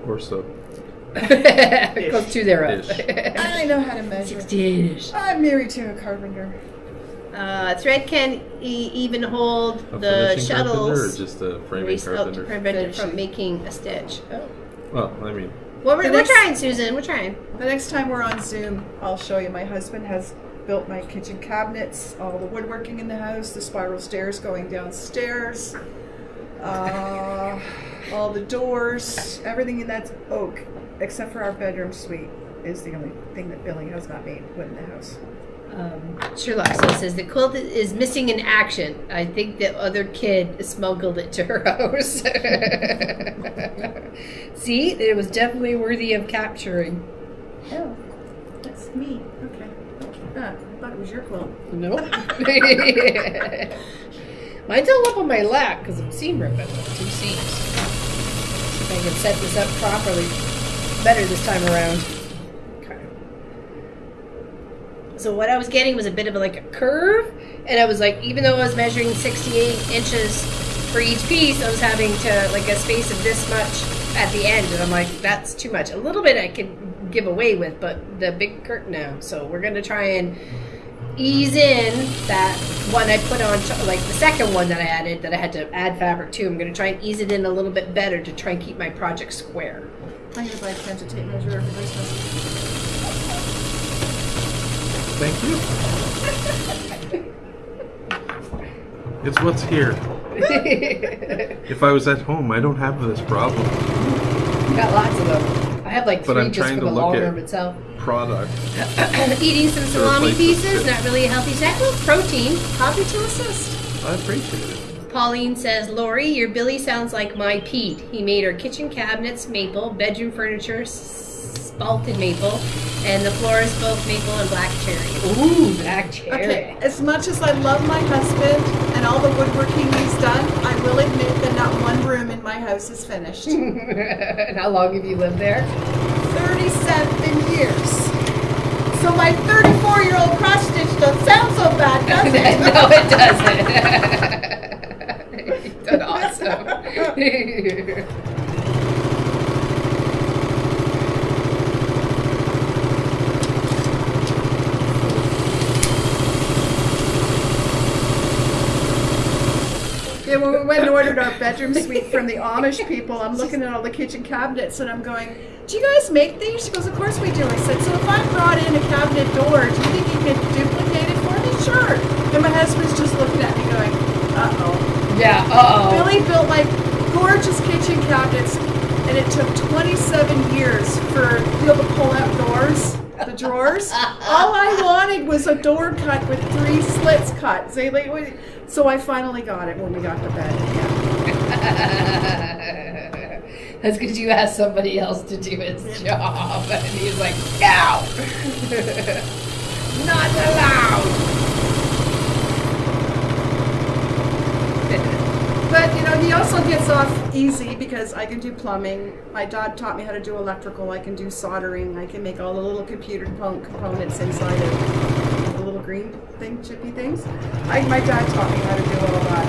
Or so. It goes to there. Ish. I know how to measure. 68-ish. I'm married to a carpenter. Thread can even hold A the finishing carpenter or shuttles just a framing raised out to carpenter? prevent it from making a stitch. Oh. Well, I mean, Well, The we're next- trying, Susan. We're trying. The next time we're on Zoom, I'll show you. My husband has built my kitchen cabinets, all the woodworking in the house, the spiral stairs going downstairs, all the doors, everything in that's oak, except for our bedroom suite is the only thing that Billy has not made wood in the house. Sherlock so says the quilt is missing in action. I think the other kid smuggled it to her house. See, it was definitely worthy of capturing. Oh, that's me. Okay. I thought it was your quilt. Nope. Mine's all up on my lap because I'm seam ripping with 2 seams. See if I can set this up properly. Better this time around. So what I was getting was a bit of like a curve, and I was like, even though I was measuring 68 inches for each piece, I was having to like a space of this much at the end, and I'm like, that's too much. A little bit I could give away with, but the big curtain now. So we're gonna try and ease in that one I put on, like the second one that I added, that I had to add fabric to. I'm gonna try and ease it in a little bit better to try and keep my project square. I'm gonna buy a pen to tape measure for Christmas. thank you. It's what's here. If I was at home, I don't have this problem. Got lots of them. I have like But 3 I'm just trying for to the look long at- arm itself. Product. Eating some salami replace the pieces, chips. not really a healthy snack. Well, protein. Happy to assist. I appreciate it. Pauline says, Lori, your Billy sounds like my Pete. He made our kitchen cabinets maple, bedroom furniture spalted maple, and the floors both maple and black cherry. Ooh, black cherry. Okay, as much as I love my husband and all the woodworking he's done, I will admit that not one room in my house is finished. And how long have you lived there? 37 years. So my 34-year-old cross stitch doesn't sound so bad, does it? No, it doesn't. You've done awesome. Yeah, when we went and ordered our bedroom suite from the Amish people, I'm looking at all the kitchen cabinets and I'm going, do you guys make these? She goes, of course we do. I said, so if I brought in a cabinet door, do you think you could duplicate it for me? Sure. And my husband's just looking at me going, uh-oh. Yeah, uh-oh. Billy built like gorgeous kitchen cabinets and it took 27 years for you to pull out doors, the drawers. All I wanted was a door cut with 3 slits cut. So I finally got it when we got to bed. Yeah. That's because you asked somebody else to do his job. And he's like, no! Not allowed! But, you know, he also gets off easy because I can do plumbing. My dad taught me how to do electrical. I can do soldering. I can make all the little computer components inside of the little green thing, chippy things. My dad taught me how to do all that.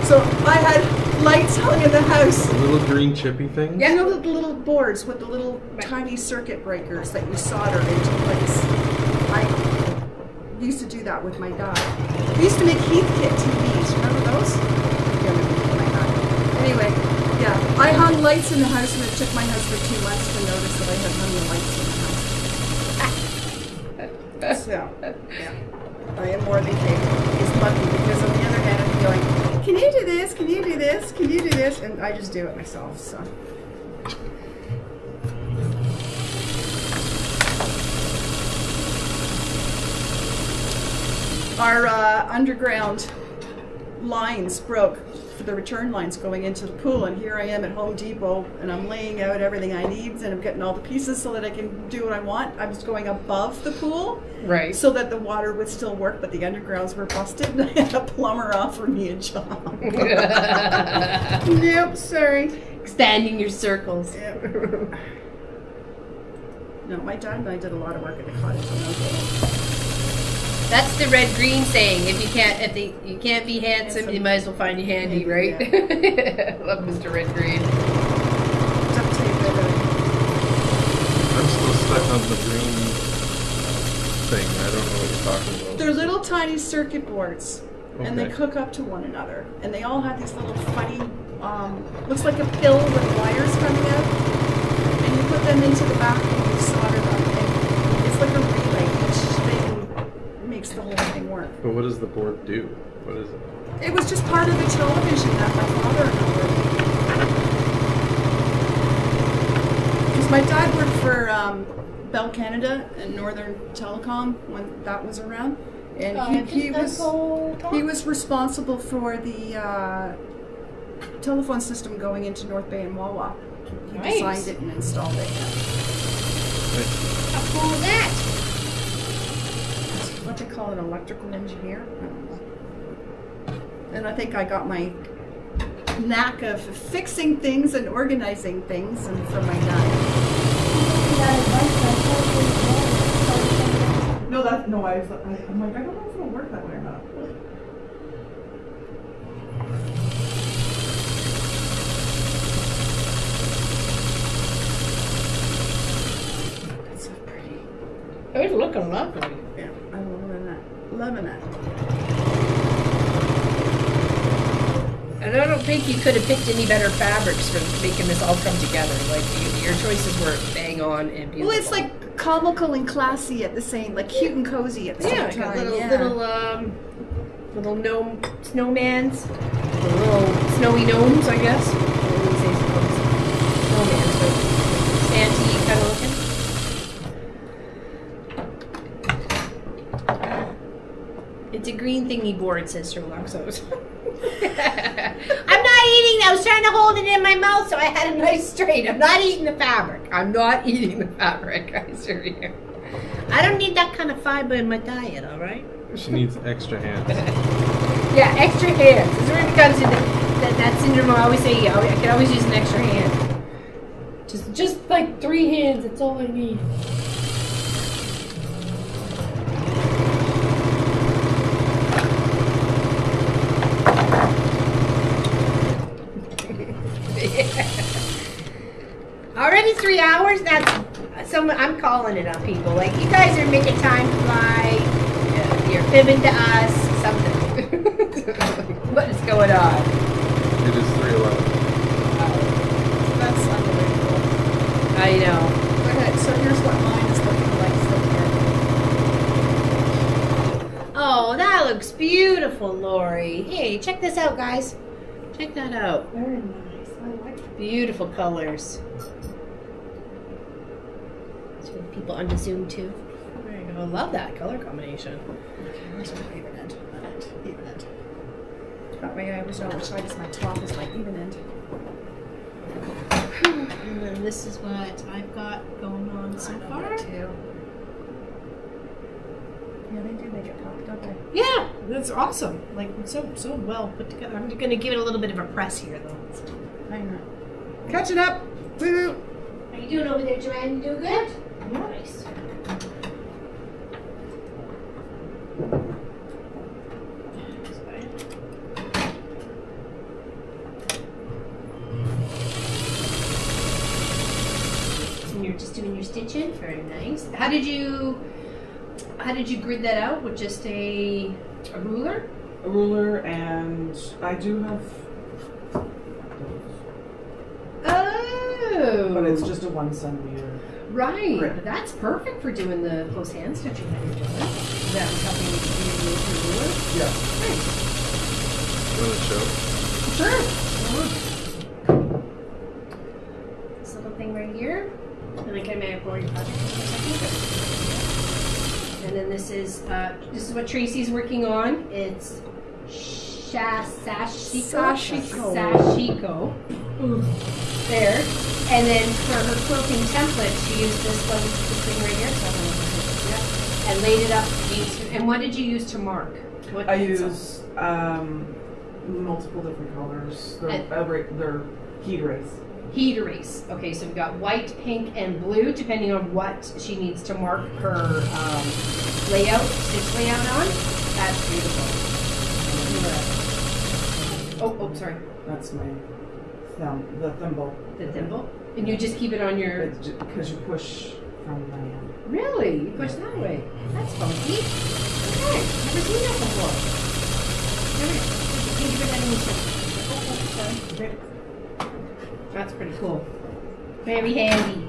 So I had lights hung in the house. The little green chippy thing? Yeah, no, the little boards with the little tiny circuit breakers that you solder into place. I used to do that with my dad. We used to make Heathkit TVs. Remember those? Yeah, my dad. Anyway, yeah, I hung lights in the house and it took my husband 2 months to notice that I had hung the lights in the house. So, yeah, I am more than capable. He's lucky because on the other hand, I'm going, can you do this? Can you do this? Can you do this? And I just do it myself, so. Our underground lines broke for the return lines going into the pool, and here I am at Home Depot, and I'm laying out everything I need, and I'm getting all the pieces so that I can do what I want. I was going above the pool, Right. so that the water would still work, but the undergrounds were busted, and I had a plumber offer me a job. Nope, sorry. Expanding your circles. Yep. No, my dad and I did a lot of work at the cottage when I was little. That's the red green saying. If you can't be handsome, you might as well find you handy, right? Love Mr. Red Green. Duct tape everything. I'm still stuck on the green thing. I don't know what you're talking about. They're little tiny circuit boards, and they Okay. hook up to one another, and they all have these little funny, looks like a pill with wires coming out, and you put them into the back and you solder them, and it's like a relay. Each thing makes the whole thing work. But what does the board do? What is it? It was just part of the television that my father and I were. Because my dad worked for Bell Canada and Northern Telecom when that was around, and he was responsible for the telephone system going into North Bay and Wawa. He Nice. designed it and installed it. How cool is that? What they call an electrical engineer. I don't know. And I think I got my knack of fixing things and organizing things and from my dad. No, I'm like, I don't know if it'll work that way or not. That's so pretty. It's looking lovely. Yeah, I'm loving that. Loving it. And I don't think you could have picked any better fabrics for making this all come together. Like your choices were bang on and beautiful. Well, it's like comical and classy at the same, like cute and cozy at the yeah, same like time. little gnome snowmans, little snowy gnomes, I guess. I wouldn't say snowmans, but Santa kind of looking. It's a green thingy board, says Sherlock. So. I'm not eating. I was trying to hold it in my mouth so I had a nice straight. I'm not eating the fabric. I'm not eating the fabric. I assure you. I don't need that kind of fiber in my diet. All right. She needs extra hands. Yeah, extra hands. This is where it comes into that syndrome. I always say, I can always use an extra hand. Just like 3 hands. That's all I need. Already 3 hours? That's I'm calling it on people. Like, you guys are making time fly. You're fibbing to us. Something. What is going on? It is 3:11. That's unbelievable. I know. Okay, so here's what mine is looking like so far. Oh, that looks beautiful, Lori. Hey, check this out, guys. Check that out. Very nice. I like it. Beautiful colors. So people on the Zoom too. There you go. Love that color combination. Okay, where's my even end? Even end. That way I always know which side is my top is my even end. And then this is what I've got going on so far. Too. Yeah, they do make it pop, don't they? Yeah, that's awesome. Like so well put together. I'm gonna give it a little bit of a press here though. I know. Catching up. Woo. How you doing over there, Joanne? You doing good? Nice. And you're just doing your stitching. Very nice. How did you grid that out? With just a ruler? A ruler, and I do have, Oh. but it's just a 1 centimeter. Right. Grip. That's perfect for doing the close hand stitching that you're doing. That was helping you to do your ruler. Yeah. Nice. Want to show? Sure. This little thing right here. And I may have borrowed your project for a second. And then this is what Tracy's working on. It's Sashiko. There. And then for her quilting template, she used this thing right here. So I don't know if it's and laid it up. And what did you use to mark? What I use multiple different colors. They're heat erase. Heat erase. Okay, so we've got white, pink, and blue, depending on what she needs to mark her stitch layout on. That's beautiful. Oh, sorry. That's my the thimble. The thimble? And you just keep it on your... Because you push from the hand. Really? You push that way? That's funky. Okay, never seen that before. Alright, can you put that in the sorry. That's pretty cool. Very handy.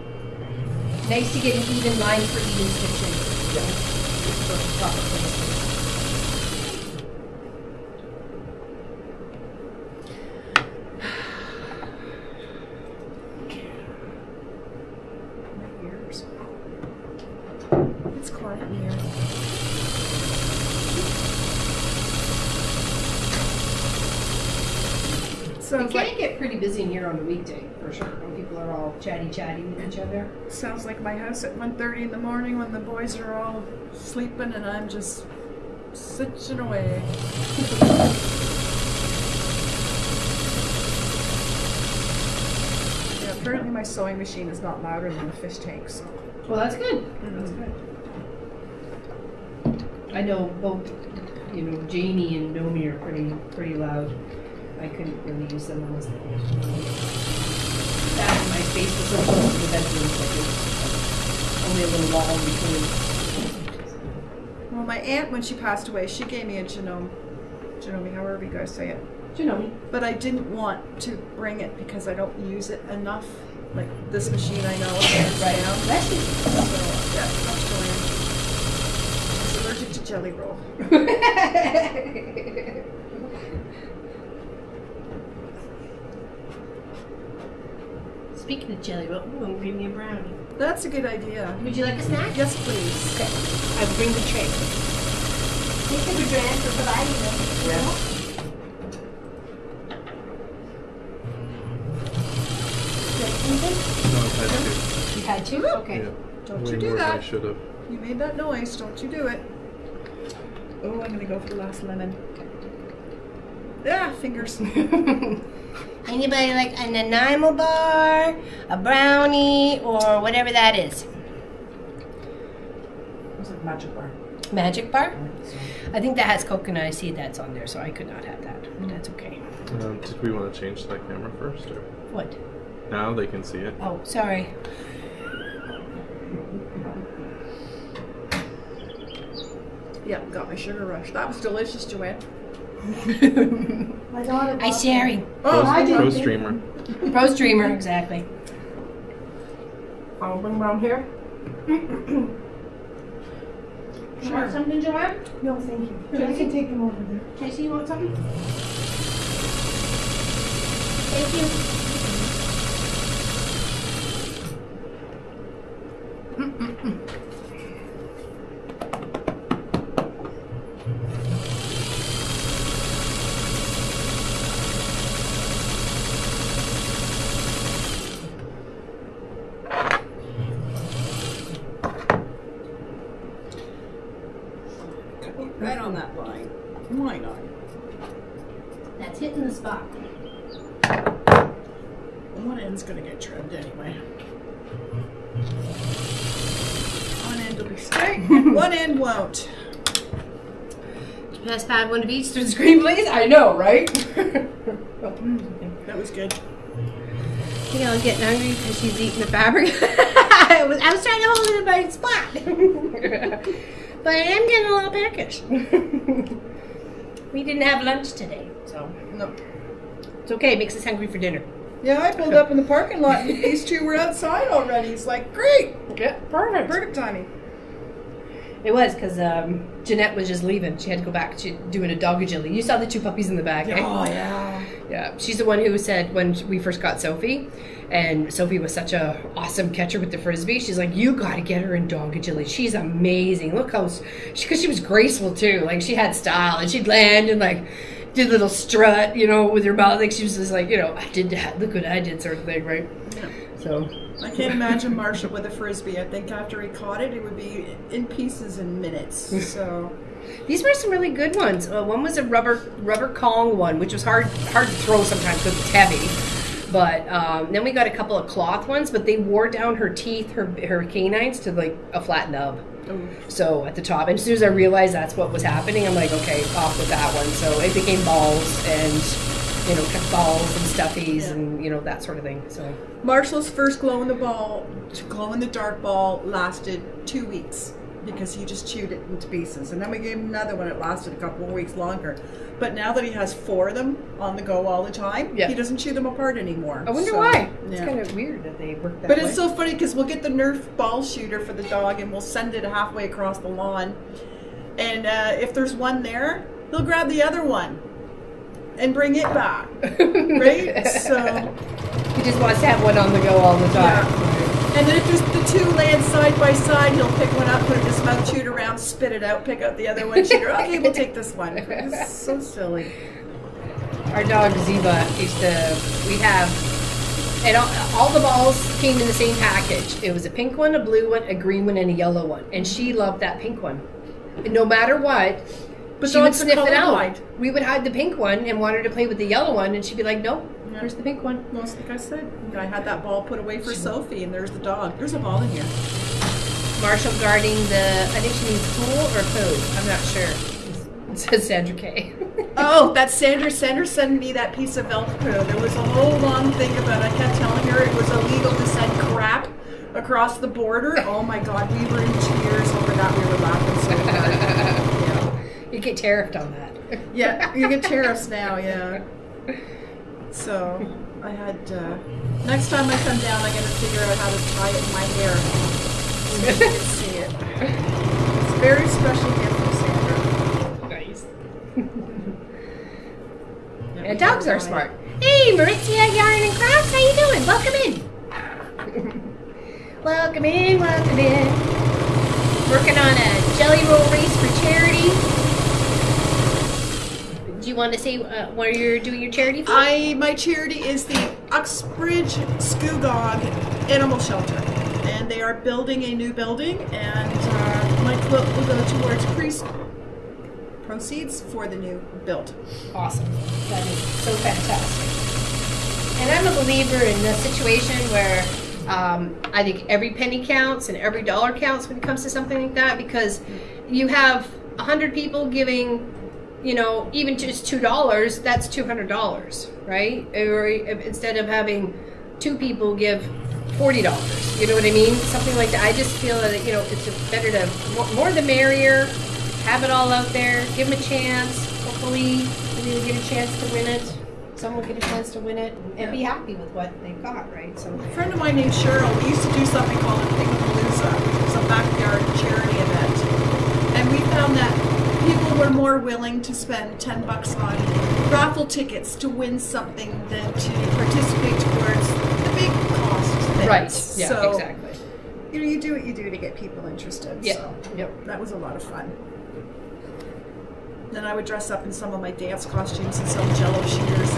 Nice to get an even line for even stitching. Yeah. For proper placement. It's quiet in here. It can get pretty busy in here on a weekday, for sure, when people are all chatty with each other. Sounds like my house at 1:30 in the morning when the boys are all sleeping and I'm just stitching away. Yeah, apparently my sewing machine is not louder than the fish tank, so. Well, that's good. That's good. I know both, Jamie and Nomi are pretty loud. I couldn't really use them on this. That and my space was so close to the bedroom, so there's only a little wall in between. Well, my aunt, when she passed away, she gave me a genome, however you guys say it. Genomi. But I didn't want to bring it because I don't use it enough. Like this machine, I know. Right. Bless you. So, yeah, that's Joanne. I was allergic to jelly roll. Speaking of jelly roll, I'm bring me a brownie. That's a good idea. Would you like a snack? Yes, please. Okay. I will bring the tray. Thank you, Joanne, for providing them. Yeah. No, I've had two. You had two? Okay. Yeah. Don't Way you do more than I that. should have. You made that noise. Don't you do it. Oh, I'm going to go for the last lemon. Ah, fingers. Anybody like an enamel bar, a brownie, or whatever that is? It's like magic bar. Magic bar? So, I think that has coconut. I see that's on there, so I could not have that. But that's okay. Did we want to change that camera first, or What? now they can see it? Oh, sorry. Yeah, got my sugar rush. That was delicious, Joanne. My daughter. I sharing. Oh, I didn't Pro think- streamer. Pro streamer, exactly. I'll bring around here. You want something, Joanne? No, thank you. I can take them over there. Tracy, you want something? Thank you. right on that line. Why not? That's hitting the spot. One end's gonna get trimmed anyway. One end will be straight, one end won't. Just have one of each through the screen, please. I know, right? That was good. I think I was getting hungry because she's eating the fabric. I was trying to hold it in the right spot. But I am getting a little peckish. We didn't have lunch today, so No. it's okay. It makes us hungry for dinner. Yeah, I pulled up in the parking lot and these two were outside already. It's like, great. Yeah, perfect. Perfect timing. It was because Jeanette was just leaving. She had to go back to doing a dog agility. You saw the two puppies in the back, eh? Oh, yeah. Yeah, she's the one who said when we first got Sophie, and Sophie was such a awesome catcher with the frisbee. She's like, you got to get her in dog agility. She's amazing. Look how because she was graceful too. Like she had style, and she'd land and like did a little strut, you know, with her mouth. Like she was just like, you know, I did that. Look what I did, sort of thing, right? Yeah. So I can't imagine Marshall with a frisbee. I think after he caught it, it would be in pieces in minutes. So. These were some really good ones. One was a rubber Kong one, which was hard to throw sometimes because it's heavy. But then we got a couple of cloth ones, but they wore down her teeth, her canines to like a flat nub. Ooh. So at the top, and as soon as I realized that's what was happening, I'm like, okay, off with that one. So it became balls and, you know, balls and stuffies and, you know, that sort of thing. So Marshall's first glow in the dark ball lasted 2 weeks because he just chewed it into pieces. And then we gave him another one. It lasted a couple of weeks longer. But now that he has 4 of them on the go all the time, he doesn't chew them apart anymore. I wonder why. It's kind of weird that they work that way. But it's so funny because we'll get the Nerf ball shooter for the dog and we'll send it halfway across the lawn. And if there's one there, he'll grab the other one and bring it back. Right? So he just wants to have one on the go all the time. Yeah. And then if there's the two laying side by side, he'll pick one up, put it in his mouth, chew it around, spit it out, pick out the other one, chew it. Okay, we'll take this one. It's so silly. Our dog Ziba and all the balls came in the same package. It was a pink one, a blue one, a green one, and a yellow one. And she loved that pink one. And no matter what, she would sniff it out. We would hide the pink one and want her to play with the yellow one, and she'd be like, no. Here's the pink one. Most like I said, I had that ball put away for Sophie, and there's the dog. There's a ball in here. Marshall guarding I think she means pool or poo. I'm not sure. It says Sandra K. Oh, that's Sandra. Sandra sent me that piece of elk poo. There was a whole long thing about it. I kept telling her it was illegal to send crap across the border. Oh my God, we were in tears over that. We were laughing so hard. Yeah. You get tariffed on that. Yeah, you get tariffs now, yeah. So, I had, next time I come down, I gotta figure out how to tie it in my hair so you can see it. It's a very special gift from Sandra. Nice. Yeah, dogs are smart. Hey, Maritzia Yarn and Crafts, how you doing? Welcome in. Welcome in, welcome in. Working on a jelly roll race for charity. Do you want to say where you're doing your charity for? My charity is the Uxbridge Scugog Animal Shelter, and they are building a new building, and my quilt will go towards proceeds for the new build. Awesome. That is so fantastic. And I'm a believer in the situation where I think every penny counts and every dollar counts when it comes to something like that, because you have 100 people giving, you know, even just $2, that's $200, right? Or instead of having 2 people give $40, you know what I mean? Something like that. I just feel that, you know, it's better to, more the merrier, have it all out there, give them a chance. Hopefully, you get a chance to win it. Someone get a chance to win it and be happy with what they've got, right? So, a friend of mine named Cheryl, we used to do something called a Pigapalooza, which was a backyard charity event. And we found that people were more willing to spend $10 on raffle tickets to win something than to participate towards the big cost things. Right, yeah, so, exactly. You know, you do what you do to get people interested. Yeah. So Yep. that was a lot of fun. Then I would dress up in some of my dance costumes and sell Jello shooters.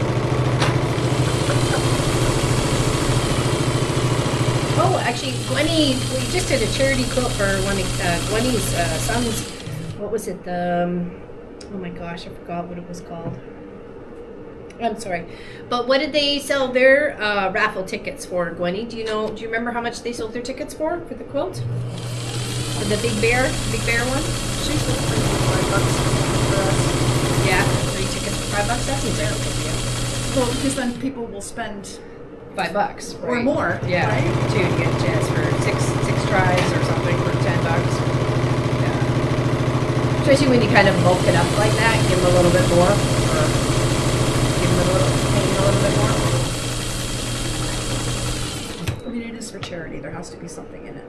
Oh, actually, Gwenny, we just did a charity quilt for one of Gwenny's sons. What was it? Oh my gosh, I forgot what it was called. I'm sorry. But what did they sell their raffle tickets for, Gwenny? Do you remember how much they sold their tickets for the quilt? For the big bear one? She sold $3 for $5 Yeah, 3 tickets for $5. That seems like a good deal. Well, because then people will spend $5, right? Or more, yeah, right? To get a chance for six tries or something for $10. Yeah. Especially when you kind of bulk it up like that, give them a little bit more, or give them a little bit more. for charity. There has to be something in it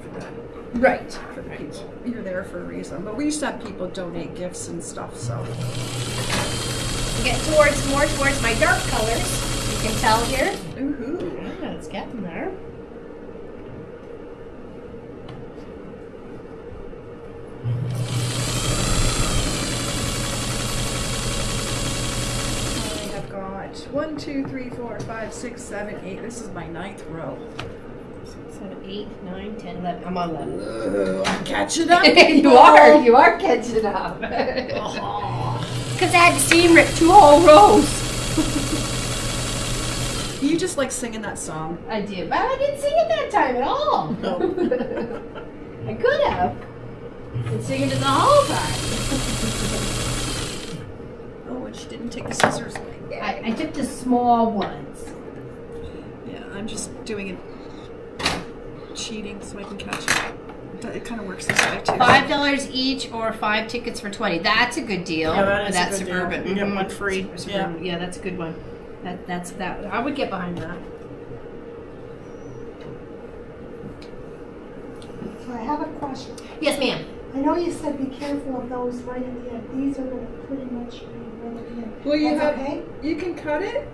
for that. Right. For the people. You're there for a reason. But we used to have people donate gifts and stuff, so. Get more towards my dark colors. You can tell here. Ooh. Yeah, it's getting there. I have got 1, 2, 3, 4, 5, 6, 7, 8. This is my 9th row. 7, 8, 9, 10, 11. I'm on 11. I'm catching up. You are catching up. Because I had to seam rip 2 whole rows. You just like singing that song. I did, but I didn't sing it that time at all. No. I could have. Been singing it the whole time. Oh, and she didn't take the scissors away. I took the small ones. Yeah, I'm just doing it cheating so I can catch it. It kind of works this way too. $5 each or 5 tickets for 20. That's a good deal. Yeah, that is That's a good Suburban. deal. You get one free. Suburban. Yeah, that's a good one. That's that. I would get behind that. So I have a question. Yes, ma'am. I know you said be careful of those right at the end. These are going to pretty much be right at the end. Well, you That's have okay? you can cut it,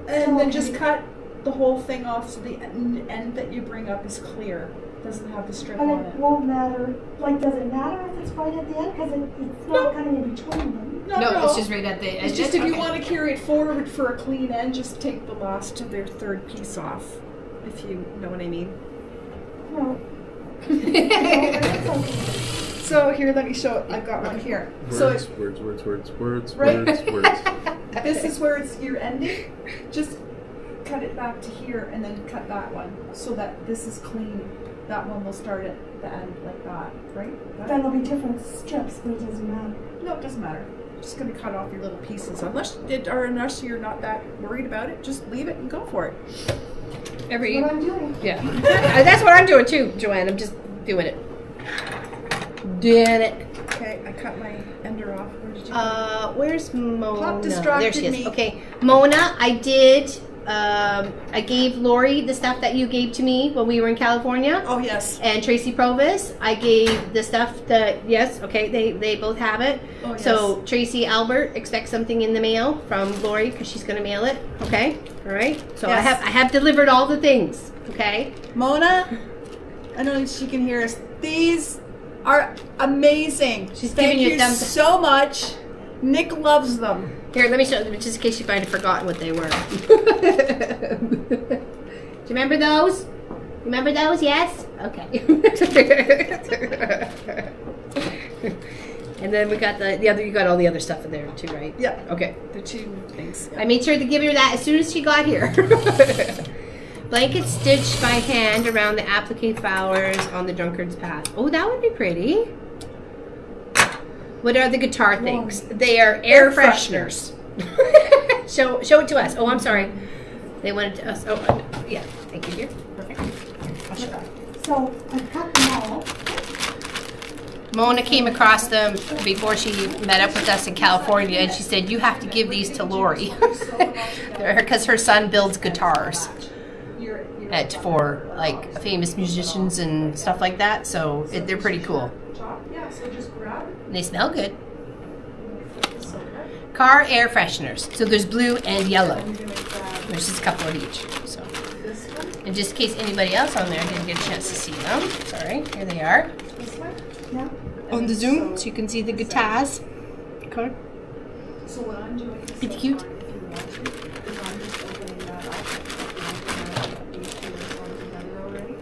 and then just cut the whole thing off so the end that you bring up is clear. Doesn't have the strip But on it it. won't matter. Like, does it matter if it's right at the end? Because it's not kind of in between them. No, It's just right at the end. It's just if you want to carry it forward for a clean end, just take the last of their third piece off, if you know what I mean. No. No, that's okay. So here, let me show it. I've got one here. Words, So words, Right? words. this is where you're ending. Just cut it back to here and then cut that one so that this is clean. That one will start at the end like that, right? Then there'll be different strips, but it doesn't matter. No, it doesn't matter. Just going to cut off your little pieces. Unless you're not that worried about it, just leave it and go for it. That's what I'm doing. Yeah. That's what I'm doing too, Joanne. I'm just doing it. Doing it. Okay, I cut my ender off. Where did you go? Where's Mona? Pop distracted There she is. me. Okay, Mona, I did. I gave Lori the stuff that you gave to me when we were in California. Oh, yes. And Tracy Provis, I gave the stuff that, yes, okay, they both have it. Oh, yes. So Tracy Albert expects something in the mail from Lori because she's going to mail it. Okay, all right. So Yes. I have delivered all the things. Okay. Mona, I don't know if she can hear us. These are amazing. She's Thank giving you you a thumbs so much. Nick loves them. Here, let me show them just in case you might have forgotten what they were. Do you remember those? Remember those? Yes? Okay. And then we got the other, you got all the other stuff in there too, right? Yeah. Okay. The two things. I made sure to give her that as soon as she got here. Blanket stitched by hand around the applique flowers on the drunkard's path. Oh, that would be pretty. What are the guitar things? They are air fresheners. show it to us. Oh, I'm sorry. They wanted to us. Oh, yeah. Thank you, dear. Perfect. I'll show that. So I cut them all. Mona came across them before she met up with us in California, and she said, "You have to give these to Lori because her son builds guitars for like famous musicians and stuff like that. So they're pretty cool. Yeah, so just grab it. And they smell good. Car air fresheners. So there's blue and yellow. There's just a couple of each. So, and just in case anybody else on there didn't get a chance to see them, sorry, here they are. Yeah. On the Zoom, so you can see the guitars. Okay. So what I'm doing is Pretty cute. if you want to, is I'm just opening that up. These two are on together already.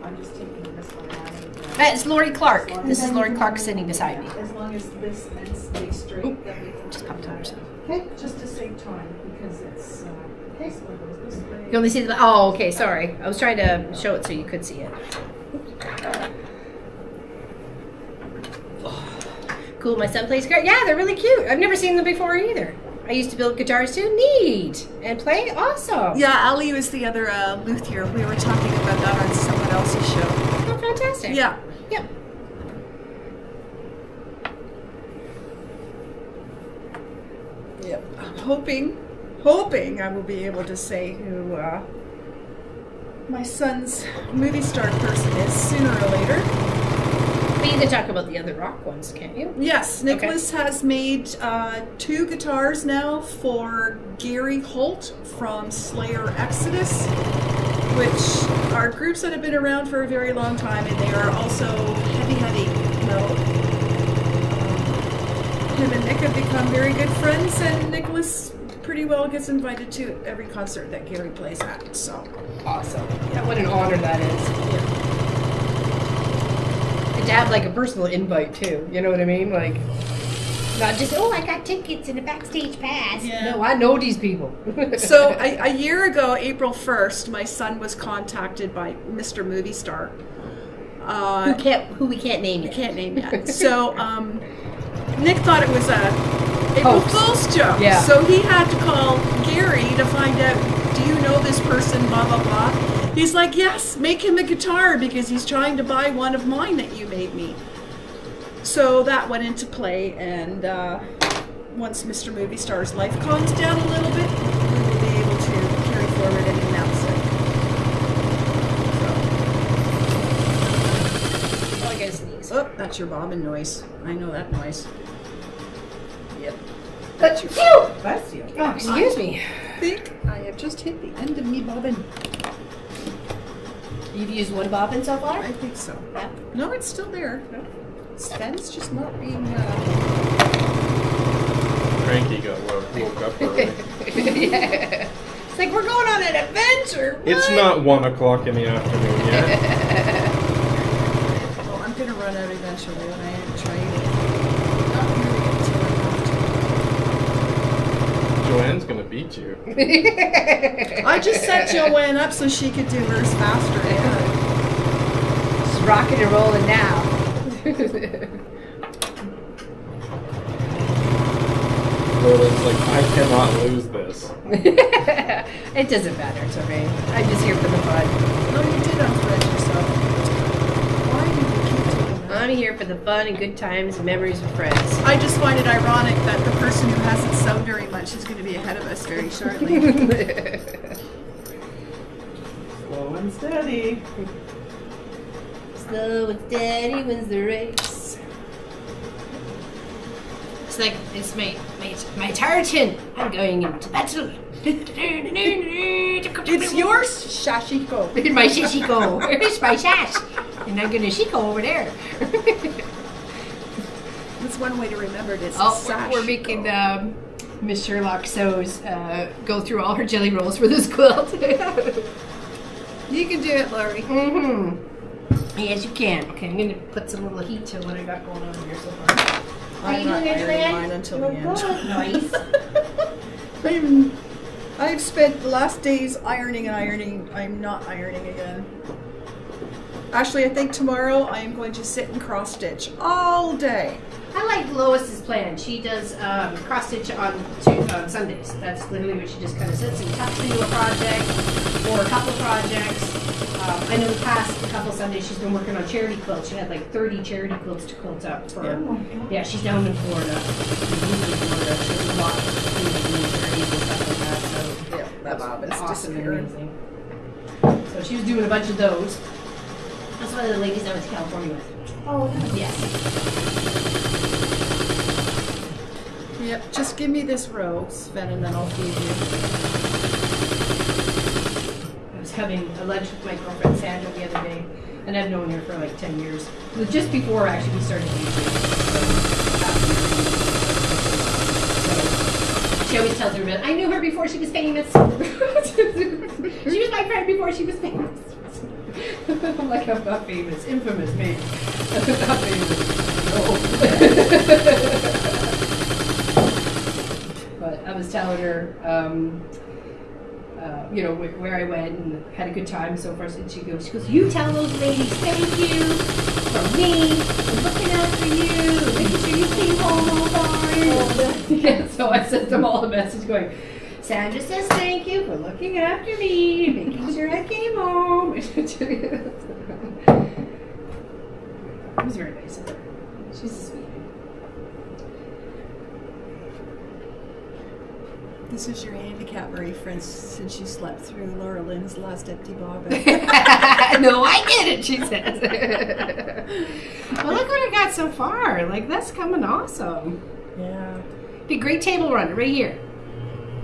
I'm just taking this one and adding It's Lori Clark. This is Lori Clark sitting beside me. as long as this end stays straight, then we can Just popped on herself. Okay. just to save time because it's this one goes this way. You only see the. Oh, okay. Sorry. I was trying to show it so you could see it. Cool. My son plays guitar. Yeah, they're really cute. I've never seen them before either. I used to build guitars too. Neat. And play. Awesome. Yeah, Ali was the other luthier. We were talking about that on someone else's show. Oh, fantastic. Yeah. Yep. Yep. I'm hoping I will be able to say who my son's movie star person is sooner or later. But you can talk about the other rock ones, can't you? Yes, Nicholas has made 2 guitars now for Gary Holt from Slayer Exodus, which are groups that have been around for a very long time, and they are also heavy metal. Him and Nick have become very good friends, and Nicholas pretty well gets invited to every concert that Gary plays at. So Awesome. Yeah, what an honor that is. And to have like a personal invite too. You know what I mean? Like, not just, oh, I got tickets and a backstage pass. Yeah. No, I know these people. So a year ago, April 1st, my son was contacted by Mr. Movie Star. Who we can't name yet. Can't name yet. So Nick thought it was a April Fool's joke. Yeah. So he had to call Gary to find out, do you know this person, blah, blah, blah. He's like, yes, make him a guitar because he's trying to buy one of mine that you made me. So that went into play, and once Mr. Movie Star's life calms down a little bit, we will be able to carry forward and announce it. Oh, I gotta sneeze. Oh, that's your bobbin noise. I know that noise. Yep. That's your Bless you. Oh, excuse me. I think I have just hit the end of me bobbin. You've used one bobbin so far? I think so. Yeah. No, it's still there. No. Sven's just not being... Cranky got woke up early. Yeah. It's like, we're going on an adventure. It's What? not 1 o'clock in the afternoon yet. Well, I'm going to run out eventually when I try it. Not really until I Joanne's gonna beat you. have to. I just set Joanne up so she could do hers faster. Yeah. Just rocking and rolling now. Roland's like, I cannot lose this. It doesn't matter, it's okay. I'm just here for the fun. No, you did unfriend yourself. Why did you keep doing that? I'm here for the fun and good times and memories with friends. I just find it ironic that the person who hasn't sewn very much is going to be ahead of us very shortly. Slow and steady. Slow and steady wins the race. It's like, it's my tartan. I'm going into battle. It's yours, Shashiko. My shishiko. It's my shash. And I'm going to shiko over there. That's one way to remember it. It's We're making Miss Sherlock Sews go through all her jelly rolls for this quilt. You can do it, Laurie. Mm-hmm. Yes, you can. Okay, I'm going to put some little heat to what I got going on here so far. How are you doing, Joanne? Mine until the end. Nice. I've spent the last days ironing and ironing. I'm not ironing again. Actually, I think tomorrow I am going to sit and cross stitch all day. I like Lois's plan. She does cross stitch on Sundays. That's literally what she just kind of sits and tucks into a project or a couple projects. I know the past couple Sundays she's been working on charity quilts. She had like 30 charity quilts to quilt up for. Yeah, she's down in Florida. She's moving to Florida. She has a lot of charities and stuff like that. So Yeah, that bob is awesome and disappearing. amazing. So she was doing a bunch of those. That's one of the ladies I went to California with. Oh, nice. Yes. Yep, just give me this row, Sven, and then I'll feed you. I was having a lunch with my girlfriend Sandra the other day, and I've known her for like 10 years. It was just before actually we started YouTube. So she always tells everybody, I knew her before she was famous. She was my friend before she was famous. I'm like, I'm not famous. Infamous, maybe. I'm not famous. No. But I was telling her, you know, where I went and had a good time so far. And she goes, you tell those ladies thank you from me for looking after you, making sure you came home all fine. Yeah, so I sent them all a message going, Sandra says thank you for looking after me, making sure I came home. It was very nice of her. She's a sweetie. This is your handicap reference since you slept through Laura Lynn's last empty bobbin. No, I get it, she says. Well, look what I got so far. Like, that's coming awesome. Yeah. Be a great table runner right here.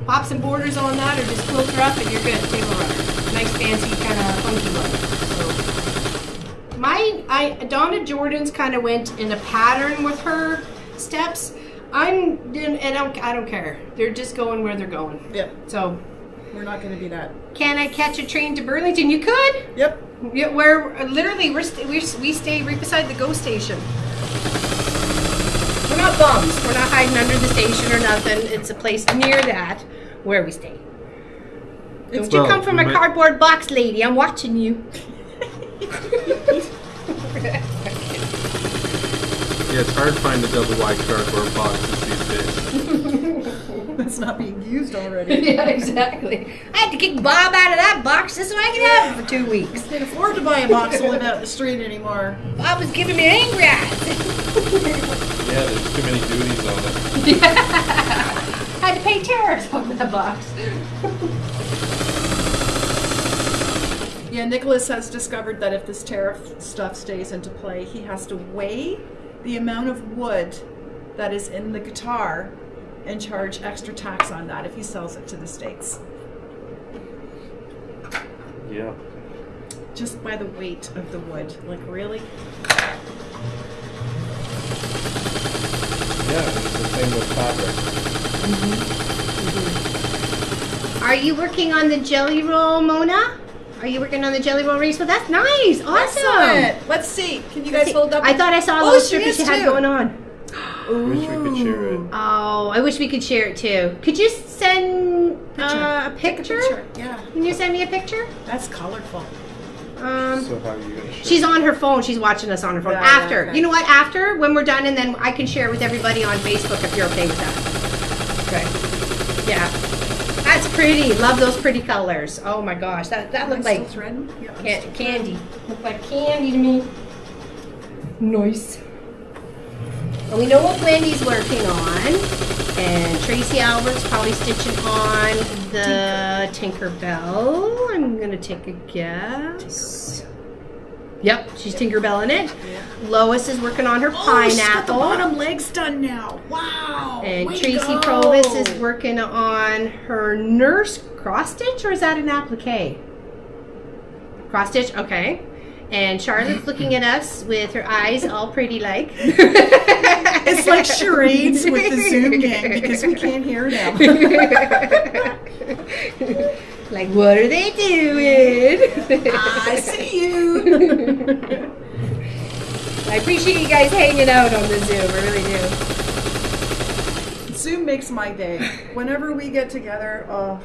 Pop some borders on that or just quilt her up and you're good. Table runner. Nice, fancy, kind of funky one. So, Donna Jordan's kind of went in a pattern with her steps. I don't care. They're just going where they're going. Yep. So, We're not going to be that. can I catch a train to Burlington? You could. Yep. Yeah, we're literally we stay right beside the GO station. We're not bums. We're not hiding under the station or nothing. It's a place near that where we stay. Don't you come from a cardboard box, lady? I'm watching you. Yeah, it's hard to find a double wide cardboard boxes these days. That's not being used already. Yeah, exactly. I had to kick Bob out of that box just so I could have it for 2 weeks. I can't afford to buy a box to live out in the street anymore. Bob was giving me angry eyes. Yeah, there's too many duties on it. Yeah. Had to pay tariffs on that box. Yeah, Nicholas has discovered that if this tariff stuff stays into play, he has to weigh the amount of wood that is in the guitar and charge extra tax on that if he sells it to the States. Yeah. Just by the weight of the wood. Like, really? Yeah, it's the same with fabric. Are you working on the jelly roll, Mona? Are you working on the jelly roll race? Well, that's nice. Awesome. Excellent. Let's see. Can you guys hold up? I thought I saw a Oh, little she strip that is you had too. going on. Wish we could share it. Oh, I wish we could share it too. Could you send a Take a picture? Yeah. Can you send me a picture? That's colorful. So how are you gonna share? She's on her phone. She's watching us on her phone. Yeah, After. okay. You know what? After, when we're done, and then I can share it with everybody on Facebook if you're okay with that. Okay. Yeah. That's pretty. Love those pretty colors. Oh my gosh. That looked like Still threading? Yeah. candy. Looked like candy to me. Nice. And we know what Wendy's working on. And Tracy Albert's probably stitching on the Tinkerbell. I'm going to take a guess. Yep, she's Tinkerbelling it. Yeah. Lois is working on her Oh, she's got the pineapple. bottom legs done now. Wow. And Way to Tracy go. Provis is working on her nurse cross stitch, or is that an applique? Cross stitch, okay. And Charlotte's looking at us with her eyes all pretty like. It's like charades with the Zoom gang because we can't hear them. Like, what are they doing? I see you. I appreciate you guys hanging out on the Zoom. I really do. Zoom makes my day. Whenever we get together, I'm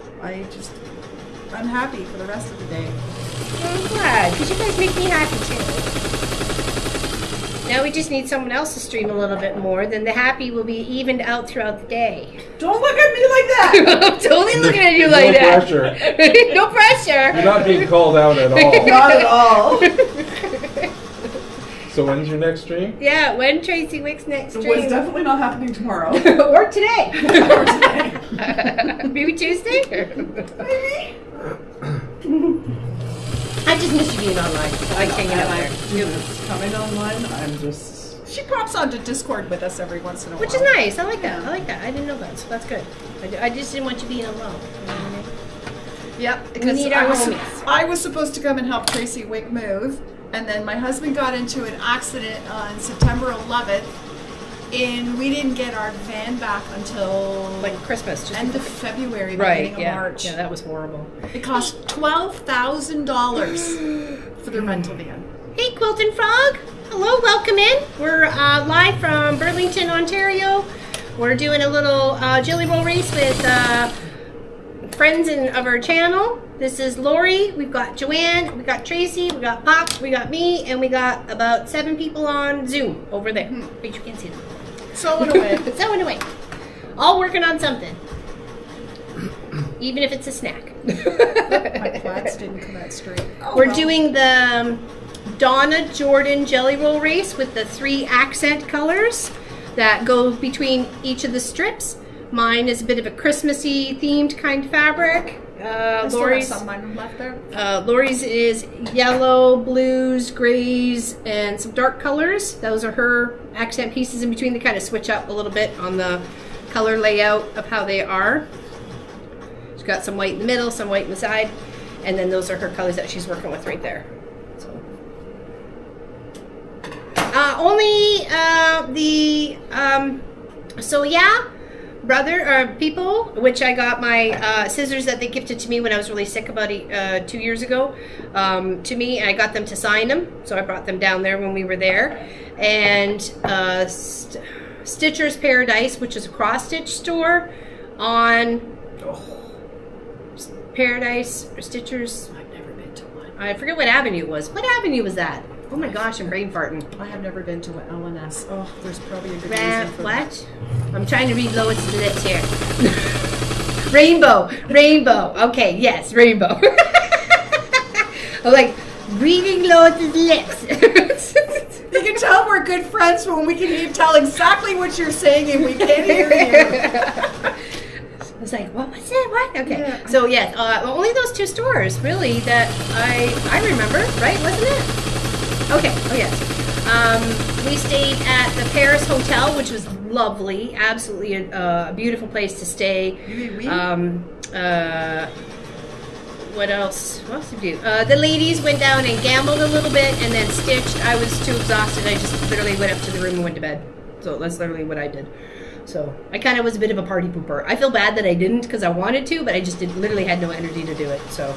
happy for the rest of the day. I'm glad, because you guys make me happy too. Now we just need someone else to stream a little bit more, then the happy will be evened out throughout the day. Don't look at me like that. I'm totally looking at you like No that. pressure. No pressure. You're not being called out at all. Not at all. So when's your next stream? Yeah, when Tracy Wick's next It was stream. definitely not happening tomorrow. Or today. Or today. Maybe Tuesday? Maybe. I just miss you being online. I like hanging out there. Coming online, I'm just... She pops onto Discord with us every once in a while. Which is nice. I like that. I like that. I didn't know that, so that's good. I just didn't want you being alone. Yep, We need our homies. I was supposed to come and help Tracy Wick move, and then my husband got into an accident on September 11th, and we didn't get our van back until Like Christmas. Just end of February, right, beginning yeah. of March. Yeah, that was horrible. It cost $12,000 for the rental van. Hey, Quilting Frog. Hello, welcome in. We're live from Burlington, Ontario. We're doing a little jelly roll race with friends of our channel. This is Lori. We've got Joanne. We got Tracy. We got Pop. We got me, and we got about 7 people on Zoom over there. But you can't see them. So anyway, Sewing away. All working on something. Even if it's a snack. my plats didn't come out straight. Oh, We're well. doing the Donna Jordan jelly roll race with the 3 accent colors that go between each of the strips. Mine is a bit of a Christmassy themed kind of fabric. Lori's, some mine left there. Lori's is yellow, blues, grays, and some dark colors. Those are her accent pieces in between. They kind of switch up a little bit on the color layout of how they are. She's got some white in the middle, some white in the side, and then those are her colors that she's working with right there. So yeah, people, which I got my scissors that they gifted to me when I was really sick about 2 years ago. To me, I got them to sign them, so I brought them down there when we were there. And Stitcher's Paradise, which is a cross-stitch store on Paradise or Stitcher's. I've never been to one. I forget what avenue it was. What avenue was that? Oh my gosh, I'm brain farting. I have never been to an LNS. Oh, there's probably a good reason for What? that. I'm trying to read Lois' lips here. Rainbow. Okay, yes, rainbow. I'm like, reading Lois' lips. You can tell we're good friends when we can tell exactly what you're saying and we can't hear you. I was like, what was it? What? Okay. Yeah. So yes, only those two stores really that I remember, right? Wasn't it? Okay. Oh yes. We stayed at the Paris Hotel, which was lovely. Absolutely a beautiful place to stay. What else? What else did we do? The ladies went down and gambled a little bit and then stitched. I was too exhausted. I just literally went up to the room and went to bed. So that's literally what I did. So I kind of was a bit of a party pooper. I feel bad that I didn't because I wanted to, but I just literally had no energy to do it. So.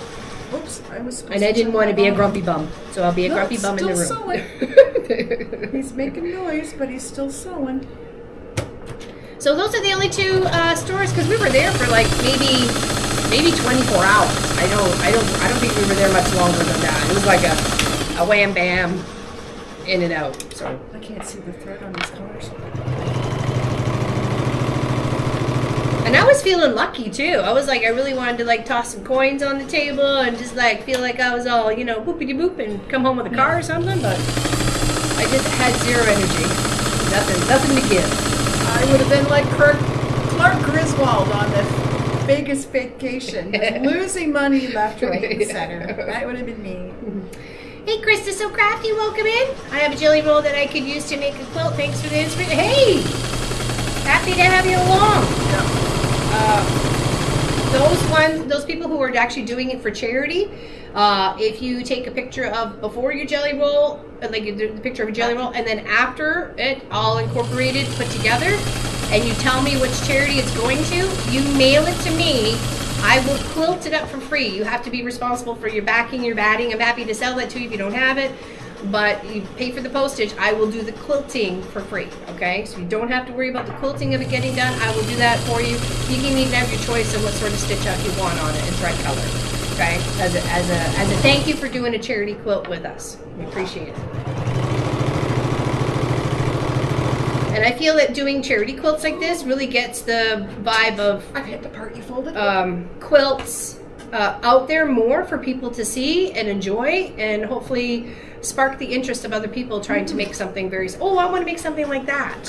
Oops, I was supposed And I didn't want to be a grumpy bum, so I'll be a grumpy bum in the room. Sewing. He's making noise, but he's still sewing. So those are the only two stores because we were there for like maybe 24 hours. I don't think we were there much longer than that. It was like a wham bam, in and out. So I can't see the thread on these colors. And I was feeling lucky too. I was like, I really wanted to like toss some coins on the table and just like feel like I was all, boopity boop and come home with a car or something, but I just had zero energy. Nothing to give. I would have been like Clark Griswold on the Vegas vacation, losing money left, right, and center. That would have been me. Hey, Krista, so crafty, welcome in. I have a jelly roll that I could use to make a quilt. Thanks for the inspiration. Hey, happy to have you along. Yeah. Those people who are actually doing it for charity, if you take a picture of before your jelly roll, like the picture of a jelly roll, and then after it, all incorporated, put together, and you tell me which charity it's going to, you mail it to me. I will quilt it up for free. You have to be responsible for your backing, your batting. I'm happy to sell that to you if you don't have it. But you pay for the postage. I will do the quilting for free, okay? So you don't have to worry about the quilting of it getting done. I will do that for you. You can even have your choice of what sort of stitch up you want on it and thread color, okay? As a thank you for doing a charity quilt with us. We appreciate it. And I feel that doing charity quilts like this really gets the vibe of I've hit the part you folded. quilts out there more for people to see and enjoy, and hopefully spark the interest of other people trying to make something I want to make something like that,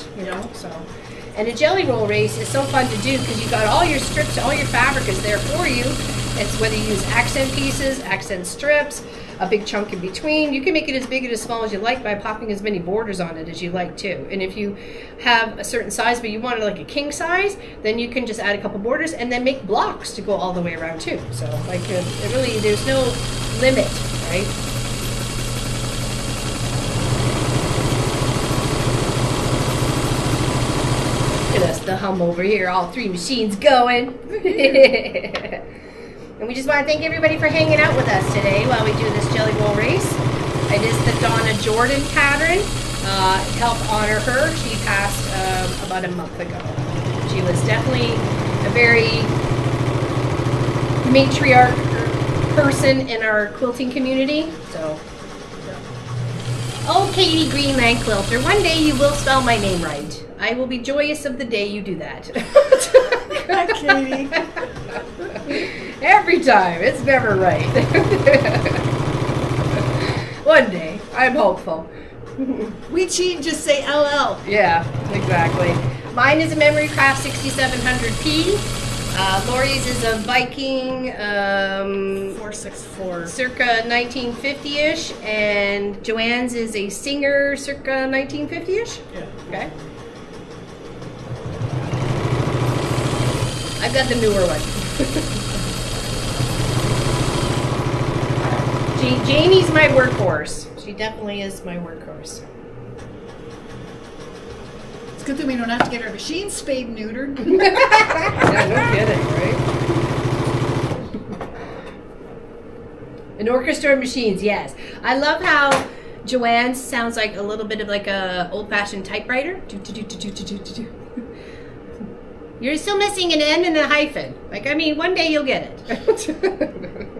so. And a jelly roll race is so fun to do because you got all your strips, all your fabric is there for you. It's whether you use accent pieces, accent strips, a big chunk in between. You can make it as big and as small as you like by popping as many borders on it as you like too. And if you have a certain size but you want it like a king size, then you can just add a couple borders and then make blocks to go all the way around too. So like it really, there's no limit, right? Look at us, the hum over here, all three machines going. And we just want to thank everybody for hanging out with us today while we do this jelly roll race. It is the Donna Jordan pattern. Help honor her. She passed about a month ago. She was definitely a very matriarch person in our quilting community. So, oh, Katie Greenland Quilter, one day you will spell my name right. I will be joyous of the day you do that. Hi, Katie. Every time. It's never right. One day. I'm hopeful. We cheat and just say LL. Yeah, exactly. Mine is a Memory Craft 6700P. Lori's is a Viking 464. circa 1950-ish, and Joanne's is a Singer circa 1950-ish. Yeah. Okay. I've got the newer one. Jamie's my workhorse. She definitely is my workhorse. It's good that we don't have to get our machine spayed and neutered. Yeah, no kidding, right? An orchestra of machines, yes. I love how Joanne's sounds like a little bit of like a old-fashioned typewriter. You're still missing an N and a hyphen. Like, I mean, one day you'll get it.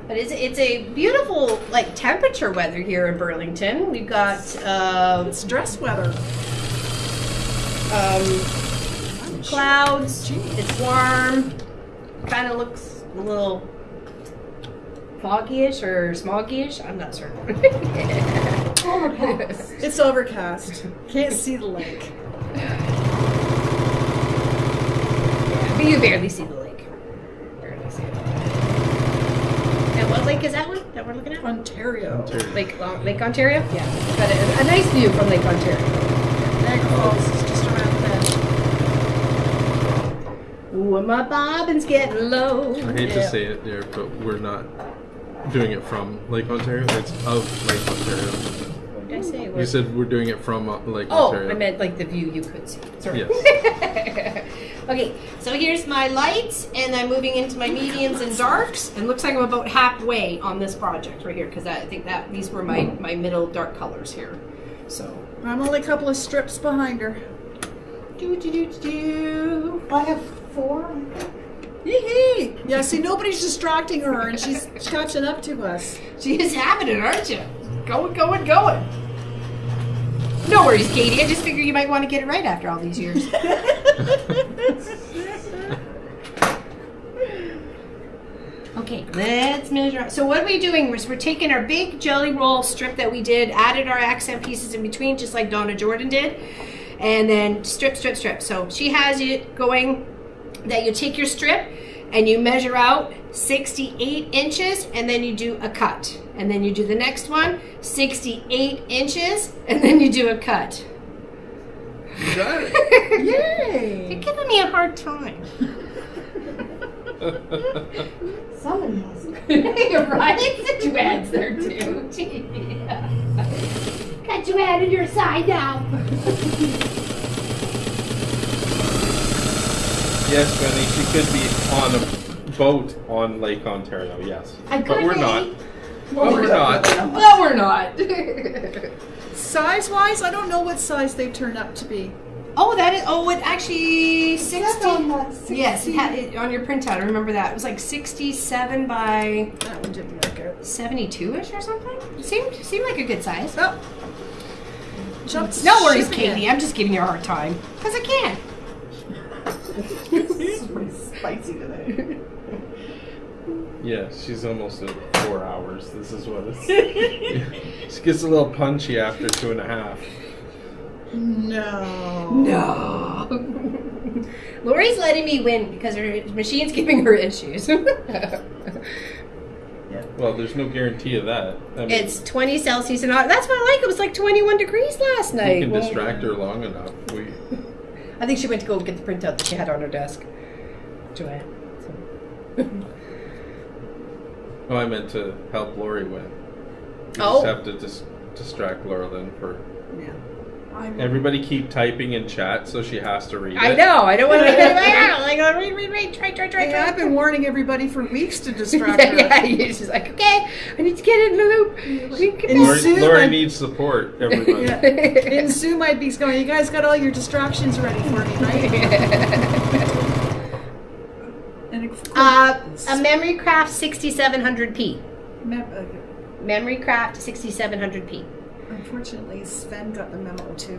But it's a beautiful, like, temperature weather here in Burlington. We've got It's dress weather. clouds. Jeez. It's warm. Kind of looks a little foggy-ish or smoggy-ish. I'm not certain. Overcast. It's overcast. Can't see the lake. But you barely see the lake. Barely see it. And what lake is that one that we're looking at? Ontario. Lake Ontario? Yeah. Got a nice view from Lake Ontario. Niagara Falls is just around the bend. Ooh, and my bobbin's getting low. I hate to say it there, but we're not doing it from Lake Ontario. It's of Lake Ontario. What did I say? You said we're doing it from Lake Oh, Ontario. I meant like the view you could see. Sorry. Yes. Okay, so here's my lights, and I'm moving into my mediums and darks. And looks like I'm about halfway on this project right here, because I think that these were my middle dark colors here. So. I'm only a couple of strips behind her. I have 4. Yee-hee. Yeah, see, nobody's distracting her, and she's catching up to us. She is having it, aren't you? Going. No worries, Katie. I just figured you might want to get it right after all these years. Okay, let's measure out. So what are we doing? We're taking our big jelly roll strip that we did, added our accent pieces in between, just like Donna Jordan did, and then strip. So she has it going that you take your strip and you measure out 68 inches, and then you do a cut. And then you do the next one, 68 inches, and then you do a cut. You got it. Yay! You're giving me a hard time. Somebody must. You're right. Joanne's there too. Got Joanne on your side now. Yes, Benny, she could be on a boat on Lake Ontario, yes. I But could we're be. not. But we're not. No, we're not. Size-wise, I don't know what size they turn up to be. Oh, that is. Oh, it actually That's 60. on that 60. Yes, it had it on your printout. I remember that. It was like 67 by That one didn't work out. 72-ish or something. It seemed like a good size. Oh. Jumped No worries, ship Katie. again. I'm just giving you a hard time because I can. This is pretty spicy today. Yeah, she's almost at 4 hours. This is what it's. She gets a little punchy after 2.5. No. Lori's letting me win because her machine's giving her issues. Well, there's no guarantee of that. I mean, It's 20 Celsius and all. That's what I like. It was like 21 degrees last if night. you can Well, distract her long enough. I think she went to go get the printout that she had on her desk. Joanne. Oh, I meant to help Lori win. You Oh. just have to distract Laura then for. Yeah. Everybody keep typing in chat, so she has to read it. I know. I don't want to like, read. Try. Hey, I've been warning everybody for weeks to distract her. Yeah, she's like, okay, I need to get in the loop. And soon Lori I'm- needs support, everybody. Yeah. And Sue might be going, you guys got all your distractions ready for me, right? And of course, A Memory Craft 6700P. mem- Memory Craft 6700P. unfortunately, Sven got the memo too.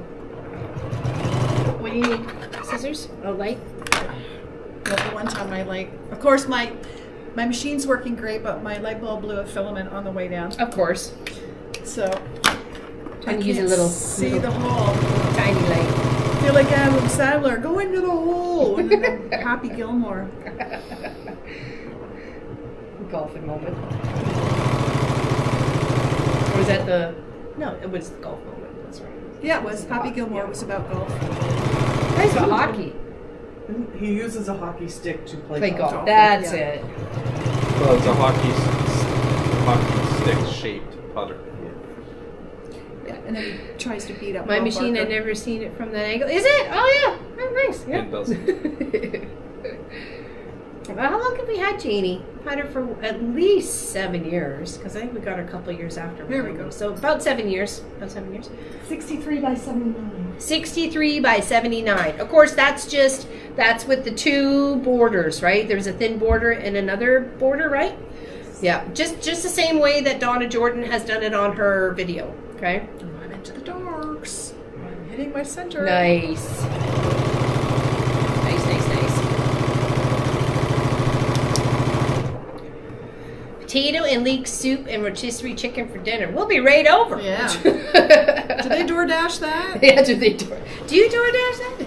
What do you need? Scissors? Oh, light? Well, the one time of course, my My machine's working great, but my light bulb blew a filament on the way down. Of course. So Trying I to use a can't little see the hole. tiny light. I feel like Adam Sandler, go into the hole. And then Happy Gilmore. Golfing moment. Or was that the? No, it was the golf moment. That's right. Yeah, it was. Happy Gilmore was about golf. That's about hockey. He uses a hockey stick to play, Play golf. golf. That's Yeah. it. Well, it's a hockey stick shaped putter. Yeah, and then he tries to beat up My Bob machine, Barker. I've never seen it from that angle. Is it? Oh yeah. Oh, nice. Yeah. It does. Well, how long have we had Janie? Had her for at least 7 years, because I think we got her a couple of years after. There we go. So about 7 years. About 7 years. 63 by 79. 63 by 79. Of course, that's with the two borders, right? There's a thin border and another border, right? Yeah, just the same way that Donna Jordan has done it on her video. Okay. I'm into the darks. I'm hitting my center. Nice. Nice. Potato and leek soup and rotisserie chicken for dinner. We'll be right over. Yeah. Do they DoorDash that? Yeah, do you DoorDash that?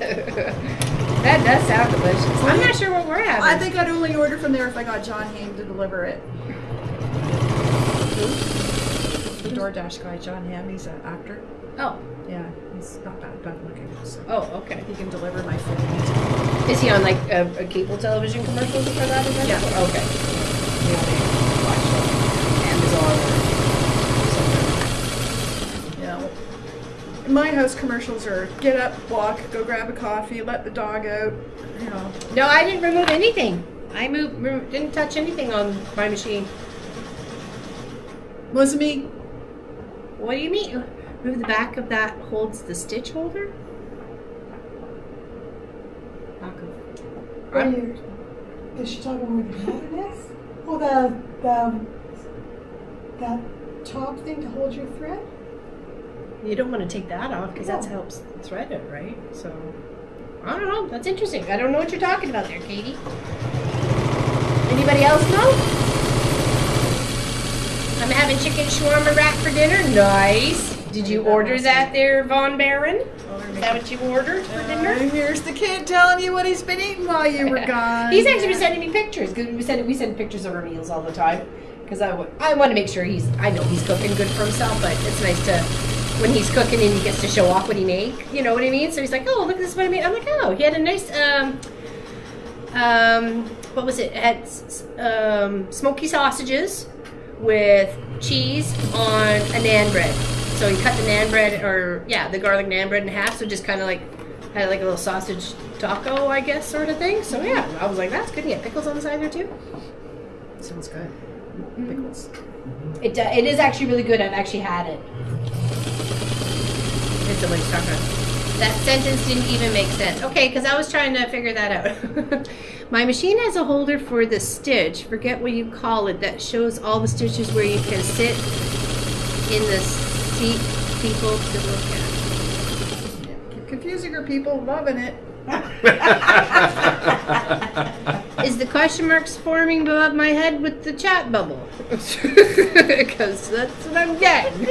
That does sound delicious. I'm not sure what we're having. I think I'd only order from there if I got John Hamm to deliver it. The DoorDash guy, John Hamm, he's an actor. Oh. Yeah, he's not bad looking. So Oh, okay. he can deliver my food. Is he on like a cable television commercials for that? Is that Yeah. Okay. You know, they watch Amazon or something. Yeah. In my house, commercials are get up, walk, go grab a coffee, let the dog out. You know. No, I didn't remove anything. I didn't touch anything on my machine. Wasn't me. What do you mean? Move the back of that holds the stitch holder? Back of. Right here. Is she talking where the pattern is? Oh, that top thing to hold your thread? You don't want to take that off because that helps thread it, right? So, I don't know. That's interesting. I don't know what you're talking about there, Katie. Anybody else know? I'm having chicken shawarma wrap for dinner. Nice. Did you order that there, Von Baron? Is that what you ordered for dinner? Here's the kid telling you what he's been eating while you were gone. He's actually been sending me pictures because we send pictures of our meals all the time. Because I want to make sure I know he's cooking good for himself, but it's nice to when he's cooking and he gets to show off what he make. You know what I mean? So he's like, oh, look, this is what I made. I'm like, oh, he had a nice what was it? It had smoky sausages with cheese on a naan bread. So he cut the naan bread, the garlic naan bread in half. So just kind of like had like a little sausage taco, I guess, sort of thing. So yeah, I was like, that's good. He had pickles on the side there too. Sounds good. Pickles. It is actually really good. I've actually had it. It's what he's talking about. That sentence didn't even make sense. Okay, because I was trying to figure that out. My machine has a holder for the stitch. Forget what you call it. That shows all the stitches where you can sit in the seat people to look at. Keep confusing her, people. Loving it. Is the question marks forming above my head with the chat bubble? Because that's what I'm getting.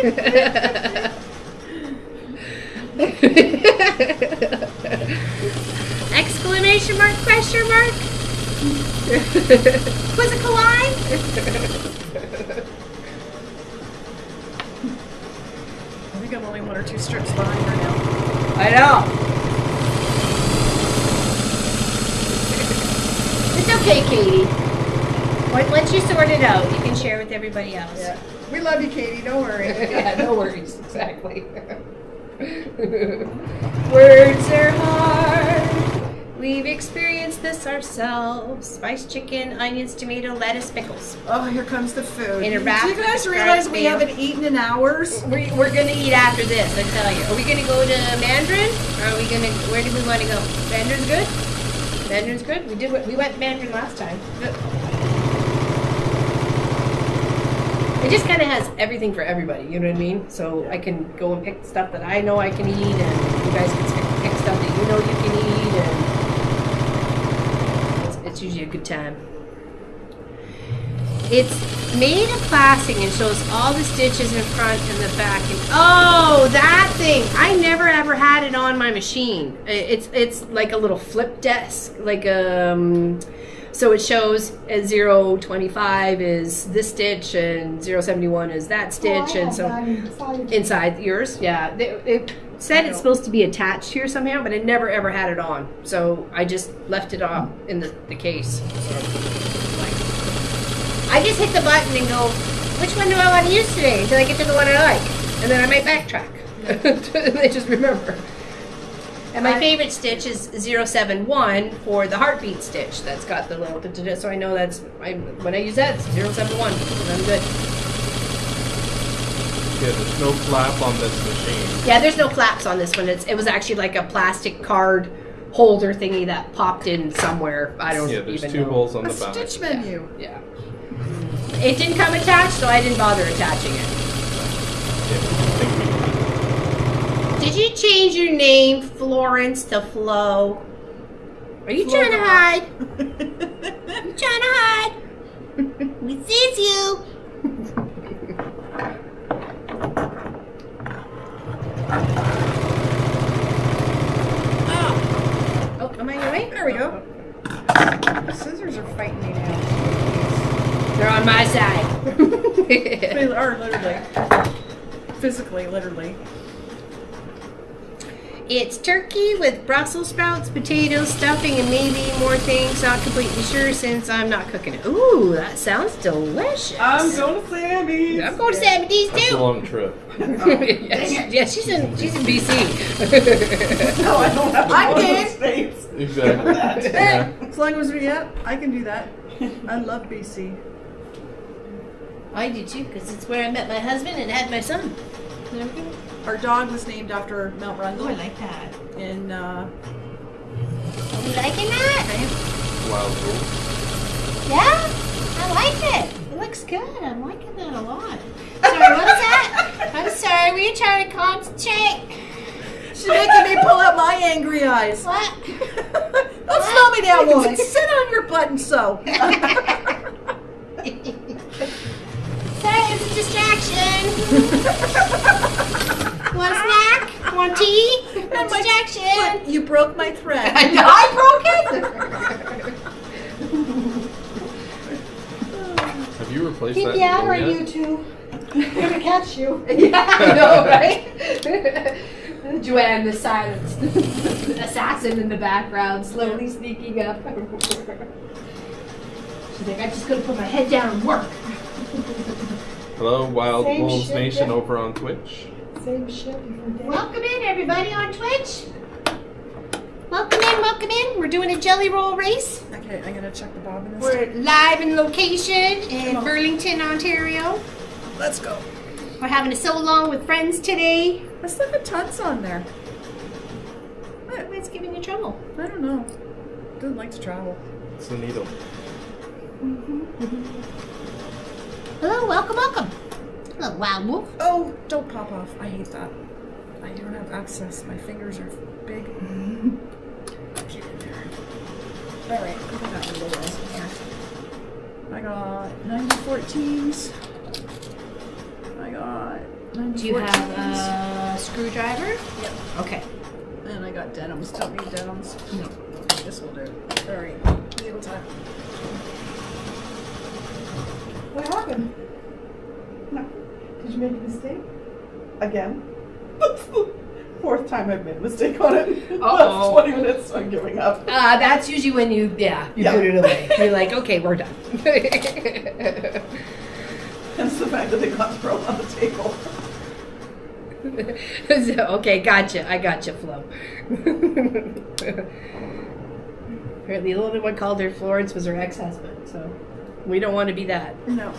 Exclamation mark, question mark? Quizzical line? I think I'm only 1 or 2 strips behind her now. I know. It's okay, Katie. Once you sort it out, you can share with everybody else. Yeah. We love you, Katie. Don't worry. Yeah, no worries. Exactly. Words are hard. We've experienced this ourselves. Spiced chicken, onions, tomato, lettuce, pickles. Oh, here comes the food. In a wrap Do you guys with realize we garlic haven't eaten in hours? We're going to eat after this, I tell you. Are we going to go to Mandarin? Or are we going to, where do we want to go? Mandarin's good? Mandarin's good? We went Mandarin last time. It just kind of has everything for everybody, you know what I mean? So I can go and pick stuff that I know I can eat, and you guys can pick stuff that you know you can eat, and it's usually a good time. It's made of plastic and shows all the stitches in front and the back. And oh, that thing! I never ever had it on my machine. It's like a little flip desk, like so it shows 0.25 is this stitch and 0.71 is that stitch, and so inside yours, yeah. It said it's supposed to be attached here somehow, but I never ever had it on, so I just left it off in the case. I just hit the button and go, which one do I want to use today until I get to the one I like, and then I might backtrack. And I just remember. And my favorite stitch is 0.71 for the heartbeat stitch. That's got the little, so I know that's, when I use that, it's 0.71, and I'm good. Yeah, there's no flap on this machine. Yeah, there's no flaps on this one. It was actually like a plastic card holder thingy that popped in somewhere. I don't even know. Yeah, there's two holes on the back. Stitch menu. Yeah. It didn't come attached, so I didn't bother attaching it. Did you change your name, Florence, to Flo? Are you trying to hide? You trying to hide? We sees you. Oh, am I in your way? There we go. The scissors are fighting me now. They're on my side. They are literally. Physically, literally. It's turkey with Brussels sprouts, potatoes, stuffing, and maybe more things. Not completely sure since I'm not cooking it. Ooh, that sounds delicious. I'm going to Sammy's. I'm going to Sammy's That's a too. long trip. yes, she's in BC. No, I don't have to I'm go to the in. States. Exactly. Yeah. As long as I can do that. I love BC. I do too, because it's where I met my husband and had my son. Our dog was named after Mount Rundle. Oh, I like that. In Are you liking that? Wild wolf. Yeah, I like it. It looks good. I'm liking that a lot. Sorry, what was that? I'm sorry. Were you trying to concentrate? She's making me pull out my angry eyes. What? Don't slow me down, woman. Sit on your butt and sew. Sorry, it's a distraction. Want a snack? Want tea? Want distraction? You broke my thread. I broke it. Have you replaced Keep that me out, or needle yet? you two. I'm gonna catch you. Yeah, I know, right? Joanne, the silent assassin in the background, slowly sneaking up. She's like, I'm just gonna put my head down and work. Hello, Wild Same Wolves shit, Nation yeah. over on Twitch. Same shit, different day. Welcome in, everybody on Twitch. Welcome in, welcome in. We're doing a jelly roll race. Okay, I'm gonna check the bobbin. and We're live in location in Burlington, Ontario. stuff. Let's go. We're having a sew-along with friends today. Let's look at tons on there. What's giving you trouble? I don't know. Doesn't like to travel. It's the needle. Hello, welcome, welcome. Hello, Wild Wolf. Oh, don't pop off. I hate that. I don't have access. My fingers are big. Get in there. Alright, I got little ones in here. I got 9014s. I got 9014s. Do you have a screwdriver? Yep. Okay. And I got denims. Don't need denims. No. This will do. Alright, needle time. What happened? No. Did you make a mistake? Again. That's the fourth time I've made a mistake on it. Uh-oh. That's 20 minutes, so I'm giving up. That's usually when you put it away. You're like, okay, we're done. Hence the fact that it got thrown on the table. So, okay, gotcha. I gotcha, Flo. Apparently, the only one called her Florence was her ex-husband, so we don't want to be that. No.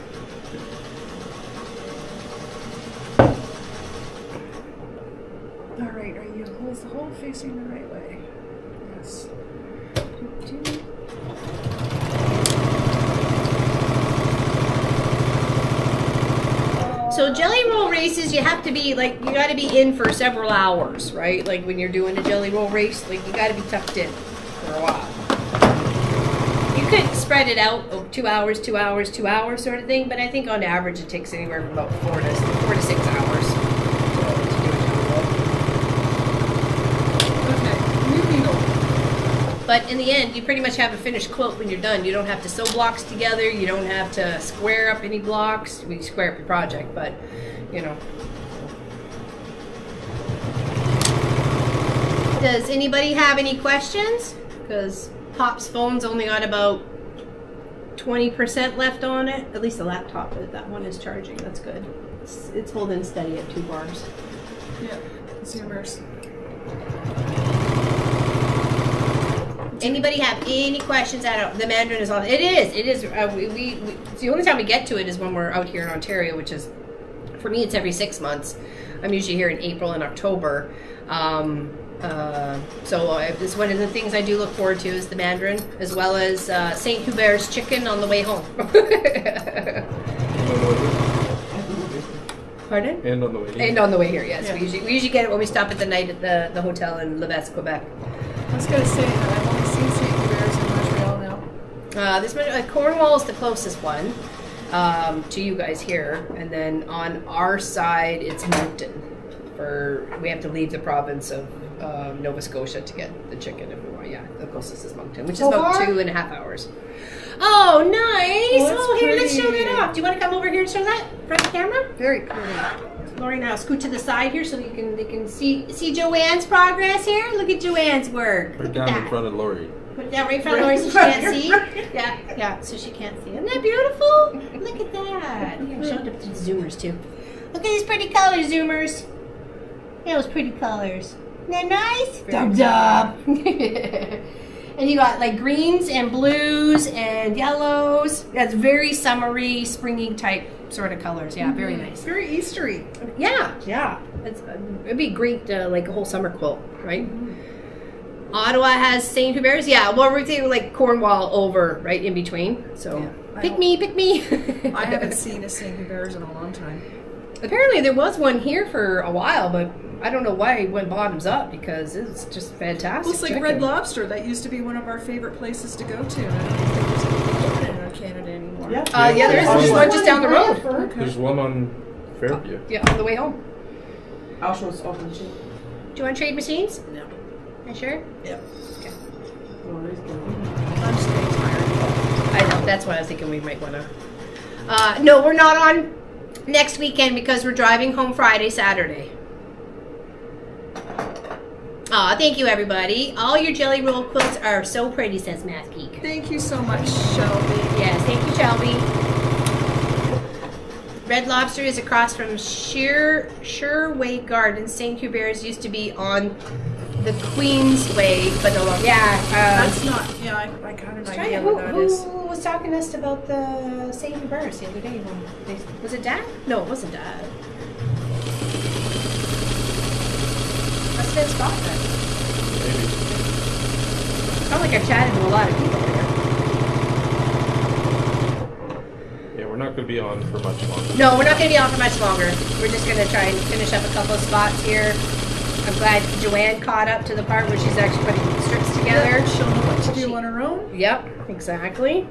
Alright, are you is the hole facing the right way? Yes. So jelly roll races, you have to be like, you got to be in for several hours, right? Like when you're doing a jelly roll race, like you got to be tucked in for a while. You could spread it out over 2 hours, 2 hours, 2 hours sort of thing, but I think on average it takes anywhere from about 4 to 6 hours to do a total. Okay, new needle. But in the end, you pretty much have a finished quilt when you're done. You don't have to sew blocks together. You don't have to square up any blocks. We square up your project, but you know. Does anybody have any questions? Because Pop's phone's only got about 20% left on it. At least the laptop, that one is charging. That's good. It's holding steady at 2 bars. Yeah, Zoomers. Anybody have any questions? The Mandarin is on. It is. It's the only time we get to it is when we're out here in Ontario, which is, for me, it's every 6 months. I'm usually here in April and October. So it's one of the things I do look forward to is the Mandarin, as well as St. Hubert's chicken on the way home. Pardon? And on the way here. And on the way here, yes. Yeah. We usually get it when we stop at the night at the hotel in Levesque, Quebec. I was going to say that I've only seen St. Hubert's in Montreal now. This Cornwall is the closest one to you guys here, and then on our side it's Moncton. We have to leave the province of Nova Scotia to get the chicken if we want. Yeah, the closest is Moncton, which is about 2.5 hours. Oh, nice! Oh, Here, let's show pretty. that off. Do you want to come over here and show that front camera? Very pretty. Lori, now scoot to the side here so they can see Joanne's progress here. Look at Joanne's work. Right Look down at in that. front of Lori. Put it down right in front of Lori so she can't see. Yeah, so she can't see. Isn't that beautiful? Look at that. Here, show it to the Zoomers too. Look at these pretty colors, Zoomers. Those pretty colors. Isn't that nice? Thumbs up. And you got like greens and blues and yellows. That's very summery, springy type sort of colors. Yeah, very nice. Very Eastery. Yeah. It'd be great, like a whole summer quilt, right? Ottawa has St. Hubert's. Yeah, well, we're thinking like Cornwall over, right in between. So Yeah, pick me. I haven't seen a St. Hubert's in a long time. Apparently there was one here for a while, but I don't know why it went bottoms up because it's just fantastic. Well, it's like chicken. Red Lobster. That used to be one of our favorite places to go to. And I don't think there's anything in Canada anymore. Yeah. Yeah, there is. There's one just down the road. road. There's one on Fairview. Yeah, on the way home. Auschwitz open too. Do you want to trade machines? No. You sure? Yeah. Okay. I'm just getting tired. I know, that's why I was thinking we might want to. No, we're not on next weekend because we're driving home Friday, Saturday. Aw, thank you, everybody. All your Jelly Roll quilts are so pretty, says Math Geek. Thank you so much, Shelby. Yes, thank you, Shelby. Red Lobster is across from Sherway Gardens. St. Hubert's used to be on the Queensway, but no longer. Yeah. That's not, yeah, I kind of idea what that is. Who was talking to us about the St. Hubert's the other day? Was it Dad? No, it wasn't Dad. Must have been Scott then. Maybe. Sounds like I've chatted to a lot of people here. Yeah, we're not going to be on for much longer. No, we're not going to be on for much longer. We're just going to try and finish up a couple of spots here. I'm glad Joanne caught up to the part where she's actually putting strips together. She'll know what to do on her own. Yep, exactly.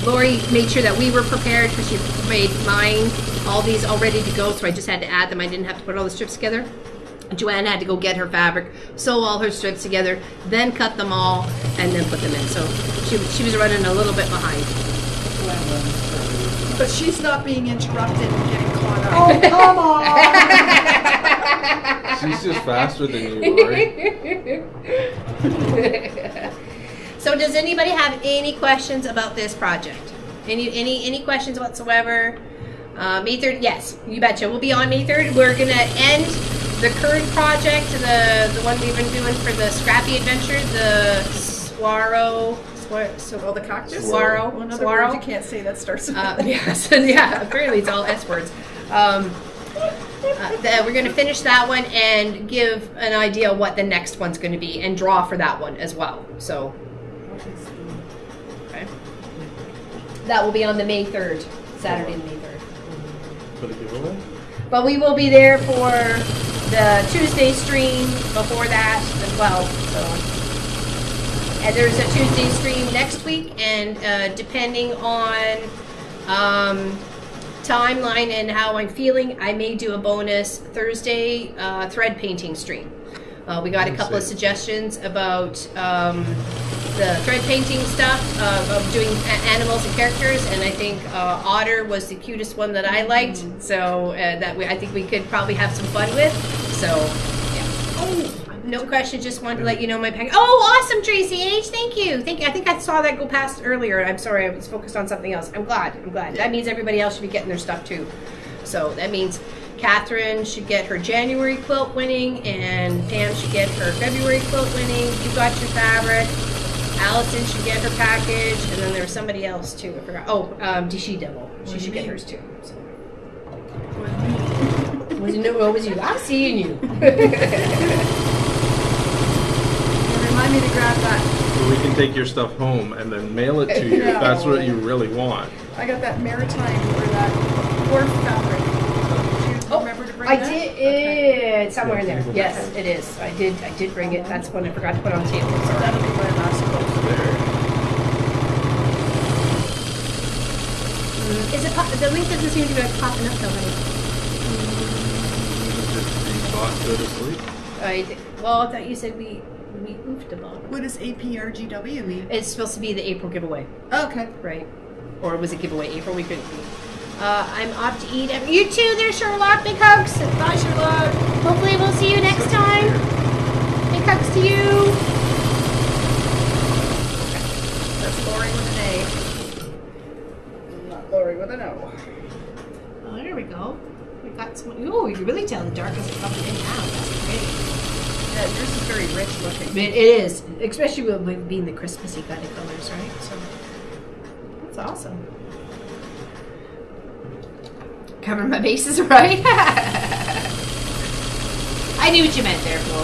Lori made sure that we were prepared because she made mine, all these all ready to go, so I just had to add them. I didn't have to put all the strips together. Joanne had to go get her fabric, sew all her strips together, then cut them all, and then put them in. So she was running a little bit behind. But she's not being interrupted and getting caught up. Oh, come on! She's just faster than you, Lori. So does anybody have any questions about this project? Any questions whatsoever? May 3rd, yes, you betcha. We'll be on May 3rd. We're going to end the current project, the one we've been doing for the Scrappy Adventure, the Swaro. Oh, the cactus? Swaro. Well, another Swaro. word you can't say that starts with Yeah, apparently it's all S words. We're going to finish that one and give an idea of what the next one's going to be and draw for that one as well. So, okay. That will be on the May 3rd, Saturday, the May 3rd. For the giveaway? But we will be there for the Tuesday stream before that as well. So, And there's a Tuesday stream next week, and depending on timeline and how I'm feeling, I may do a bonus Thursday thread painting stream. We got a couple of suggestions about the thread painting stuff of doing animals and characters, and I think Otter was the cutest one that I liked, so I think we could probably have some fun with. So, yeah. Oh, no question. Just wanted to let you know my pack. Oh, awesome, Tracy H. Thank you. I think I saw that go past earlier. I'm sorry, I was focused on something else. I'm glad. That means everybody else should be getting their stuff too. So that means Catherine should get her January quilt winning, and Pam should get her February quilt winning. You got your fabric. Allison should get her package, and then there's somebody else too. I forgot. Oh, Dishi Devil. She should get hers too. So. What was you? I'm seeing you. Remind me to grab that. So we can take your stuff home and then mail it to you if that's what you really want. I got that maritime or that wharf fabric. Did you remember to bring I that? did. Okay. It's somewhere in there. Yes, it is. I did bring it. That's one I forgot to put on the table. So that'll be my last quote. Is it the link doesn't seem to be popping up though, honey. Go to sleep. Well, I thought you said we oofed about it. What does APRGW mean? It's supposed to be the April giveaway, Okay. right? Or was it giveaway April? We couldn't be. I'm off to eat. You too, there, Sherlock. Big hugs. Bye, Sherlock. Hopefully, we'll see you next time. Big hugs to you. That's Lori with an A. Not Lori with an O. Oh, there we go. We got some. Oh, you can really tell the darkness is coming in now. That's great. Yeah, yours is very rich looking. It is, especially with being the Christmassy kind of colors, right? So that's awesome. Cover my bases, right? I knew what you meant there, Flo.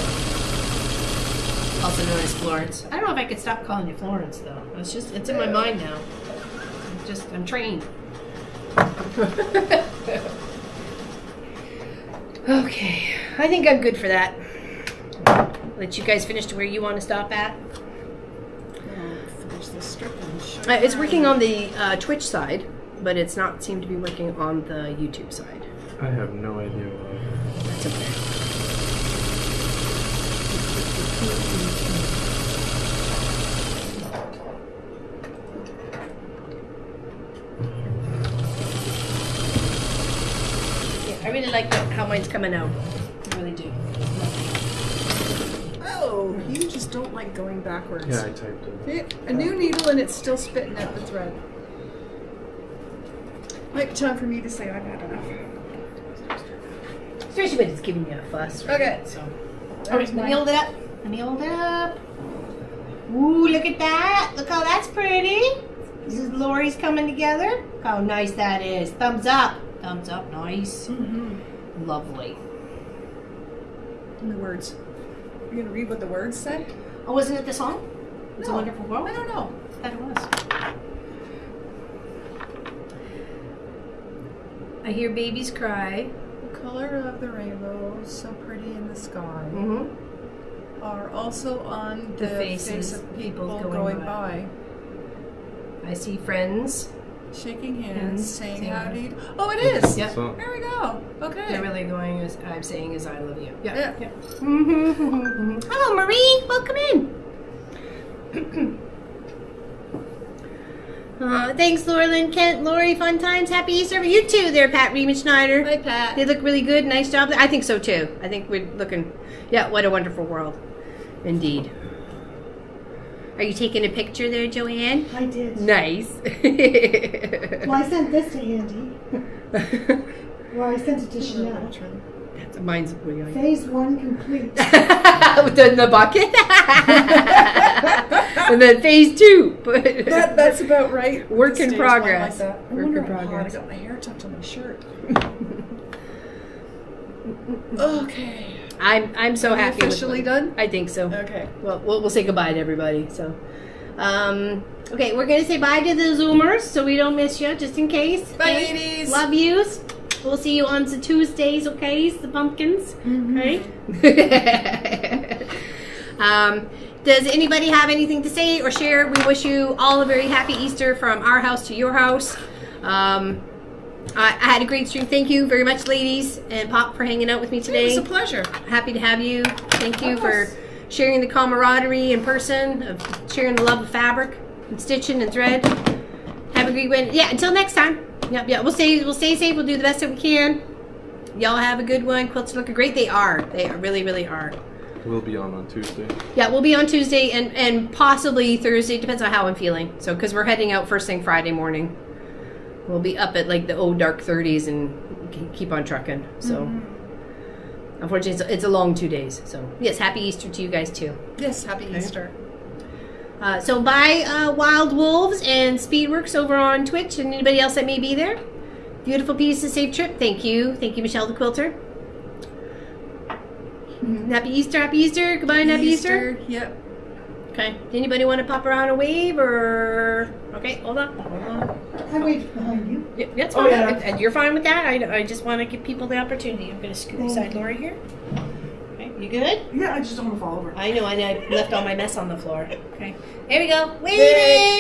Also known as Florence. I don't know if I could stop calling you Florence, though. It's in my mind now. I'm trained. Okay, I think I'm good for that. Let you guys finish to where you want to stop at. Finish this strip and show It's working on the Twitch side, but it's not seemed to be working on the YouTube side. I have no idea why. That's okay. Yeah, I really like how mine's coming out. I really do. Oh, you just don't like going backwards. Yeah, I typed it. A new needle and it's still spitting out the thread. Might be time for me to say I've had enough. Especially when it's giving you a fuss. Right? Okay. So. There's Let me mine. hold it up. Let me hold it up. Ooh, look at that. Look how that's pretty. This is Lori's coming together. Look how nice that is. Thumbs up. Thumbs up. Nice. Mm-hmm. Lovely. And the words. You're going to read what the words say? Oh, wasn't it the song? It's a No. Wonderful World? I don't know. I thought it was. I hear babies cry. The color of the rainbow, so pretty in the sky, Mm-hmm. are also on The the faces face of people going by. I see friends. Shaking hands, Hands, saying saying howdy. Oh, it is! Yep. So, There we go. Okay. They're really going as I'm saying is I love you. Yeah. Hello, Marie. Welcome in. Thanks, Laurelyn, Kent, Lori. Fun times. Happy Easter. You too, there, Pat Reman Schneider. Hi, Pat. They look really good. Nice job. I think so too. I think we're looking. Yeah. What a wonderful world, indeed. Are you taking a picture there, Joanne? I did. Nice. Well, I sent this to Andy. Well, I sent it to Chanel. Mine's really Phase 1 complete. Within the bucket. And then phase 2. That's about right. Work in Stage one progress. Like that. I Work wonder in how hot I progress. got my hair tucked on my shirt. Okay. I'm so Are we happy. with officially mine. done? I think so. Okay. Well, we'll say goodbye to everybody. So, okay, we're gonna say bye to the Zoomers so we don't miss you, just in case. Bye, okay? ladies. Love yous. We'll see you on the Tuesdays, okay? The pumpkins, Mm-hmm. right? Does anybody have anything to say or share? We wish you all a very happy Easter from our house to your house. I had a great stream. Thank you very much, ladies and Pop, for hanging out with me today. It was a pleasure. Happy to have you. Thank you for sharing the camaraderie in person, of sharing the love of fabric and stitching and thread. Have a great one. Yeah, until next time. Yep, yeah. We'll stay safe. We'll do the best that we can. Y'all have a good one. Quilts are looking great. They are. They really, really are. We'll be on Tuesday. Yeah, we'll be on Tuesday and possibly Thursday. Depends on how I'm feeling. So, because we're heading out first thing Friday morning. We'll be up at like the dark 30s and keep on trucking. So, unfortunately, it's a long 2 days. So, yes, happy Easter to you guys too. Yes, happy Easter. So, bye, Wild Wolves and Speedworks over on Twitch and anybody else that may be there. Beautiful piece, a safe trip. Thank you, Michelle the Quilter. Happy Easter, happy Easter. Goodbye and happy Easter. Yep. Okay. Anybody want to pop around a wave or? Okay, hold on. I waved behind you. Yeah, that's fine. yeah. And you're fine with that? I just want to give people the opportunity. I'm going to scoot aside Laura here. Okay, you good? Yeah, I just don't want to fall over. I know, I left all my mess on the floor. Okay. Here we go. Waving!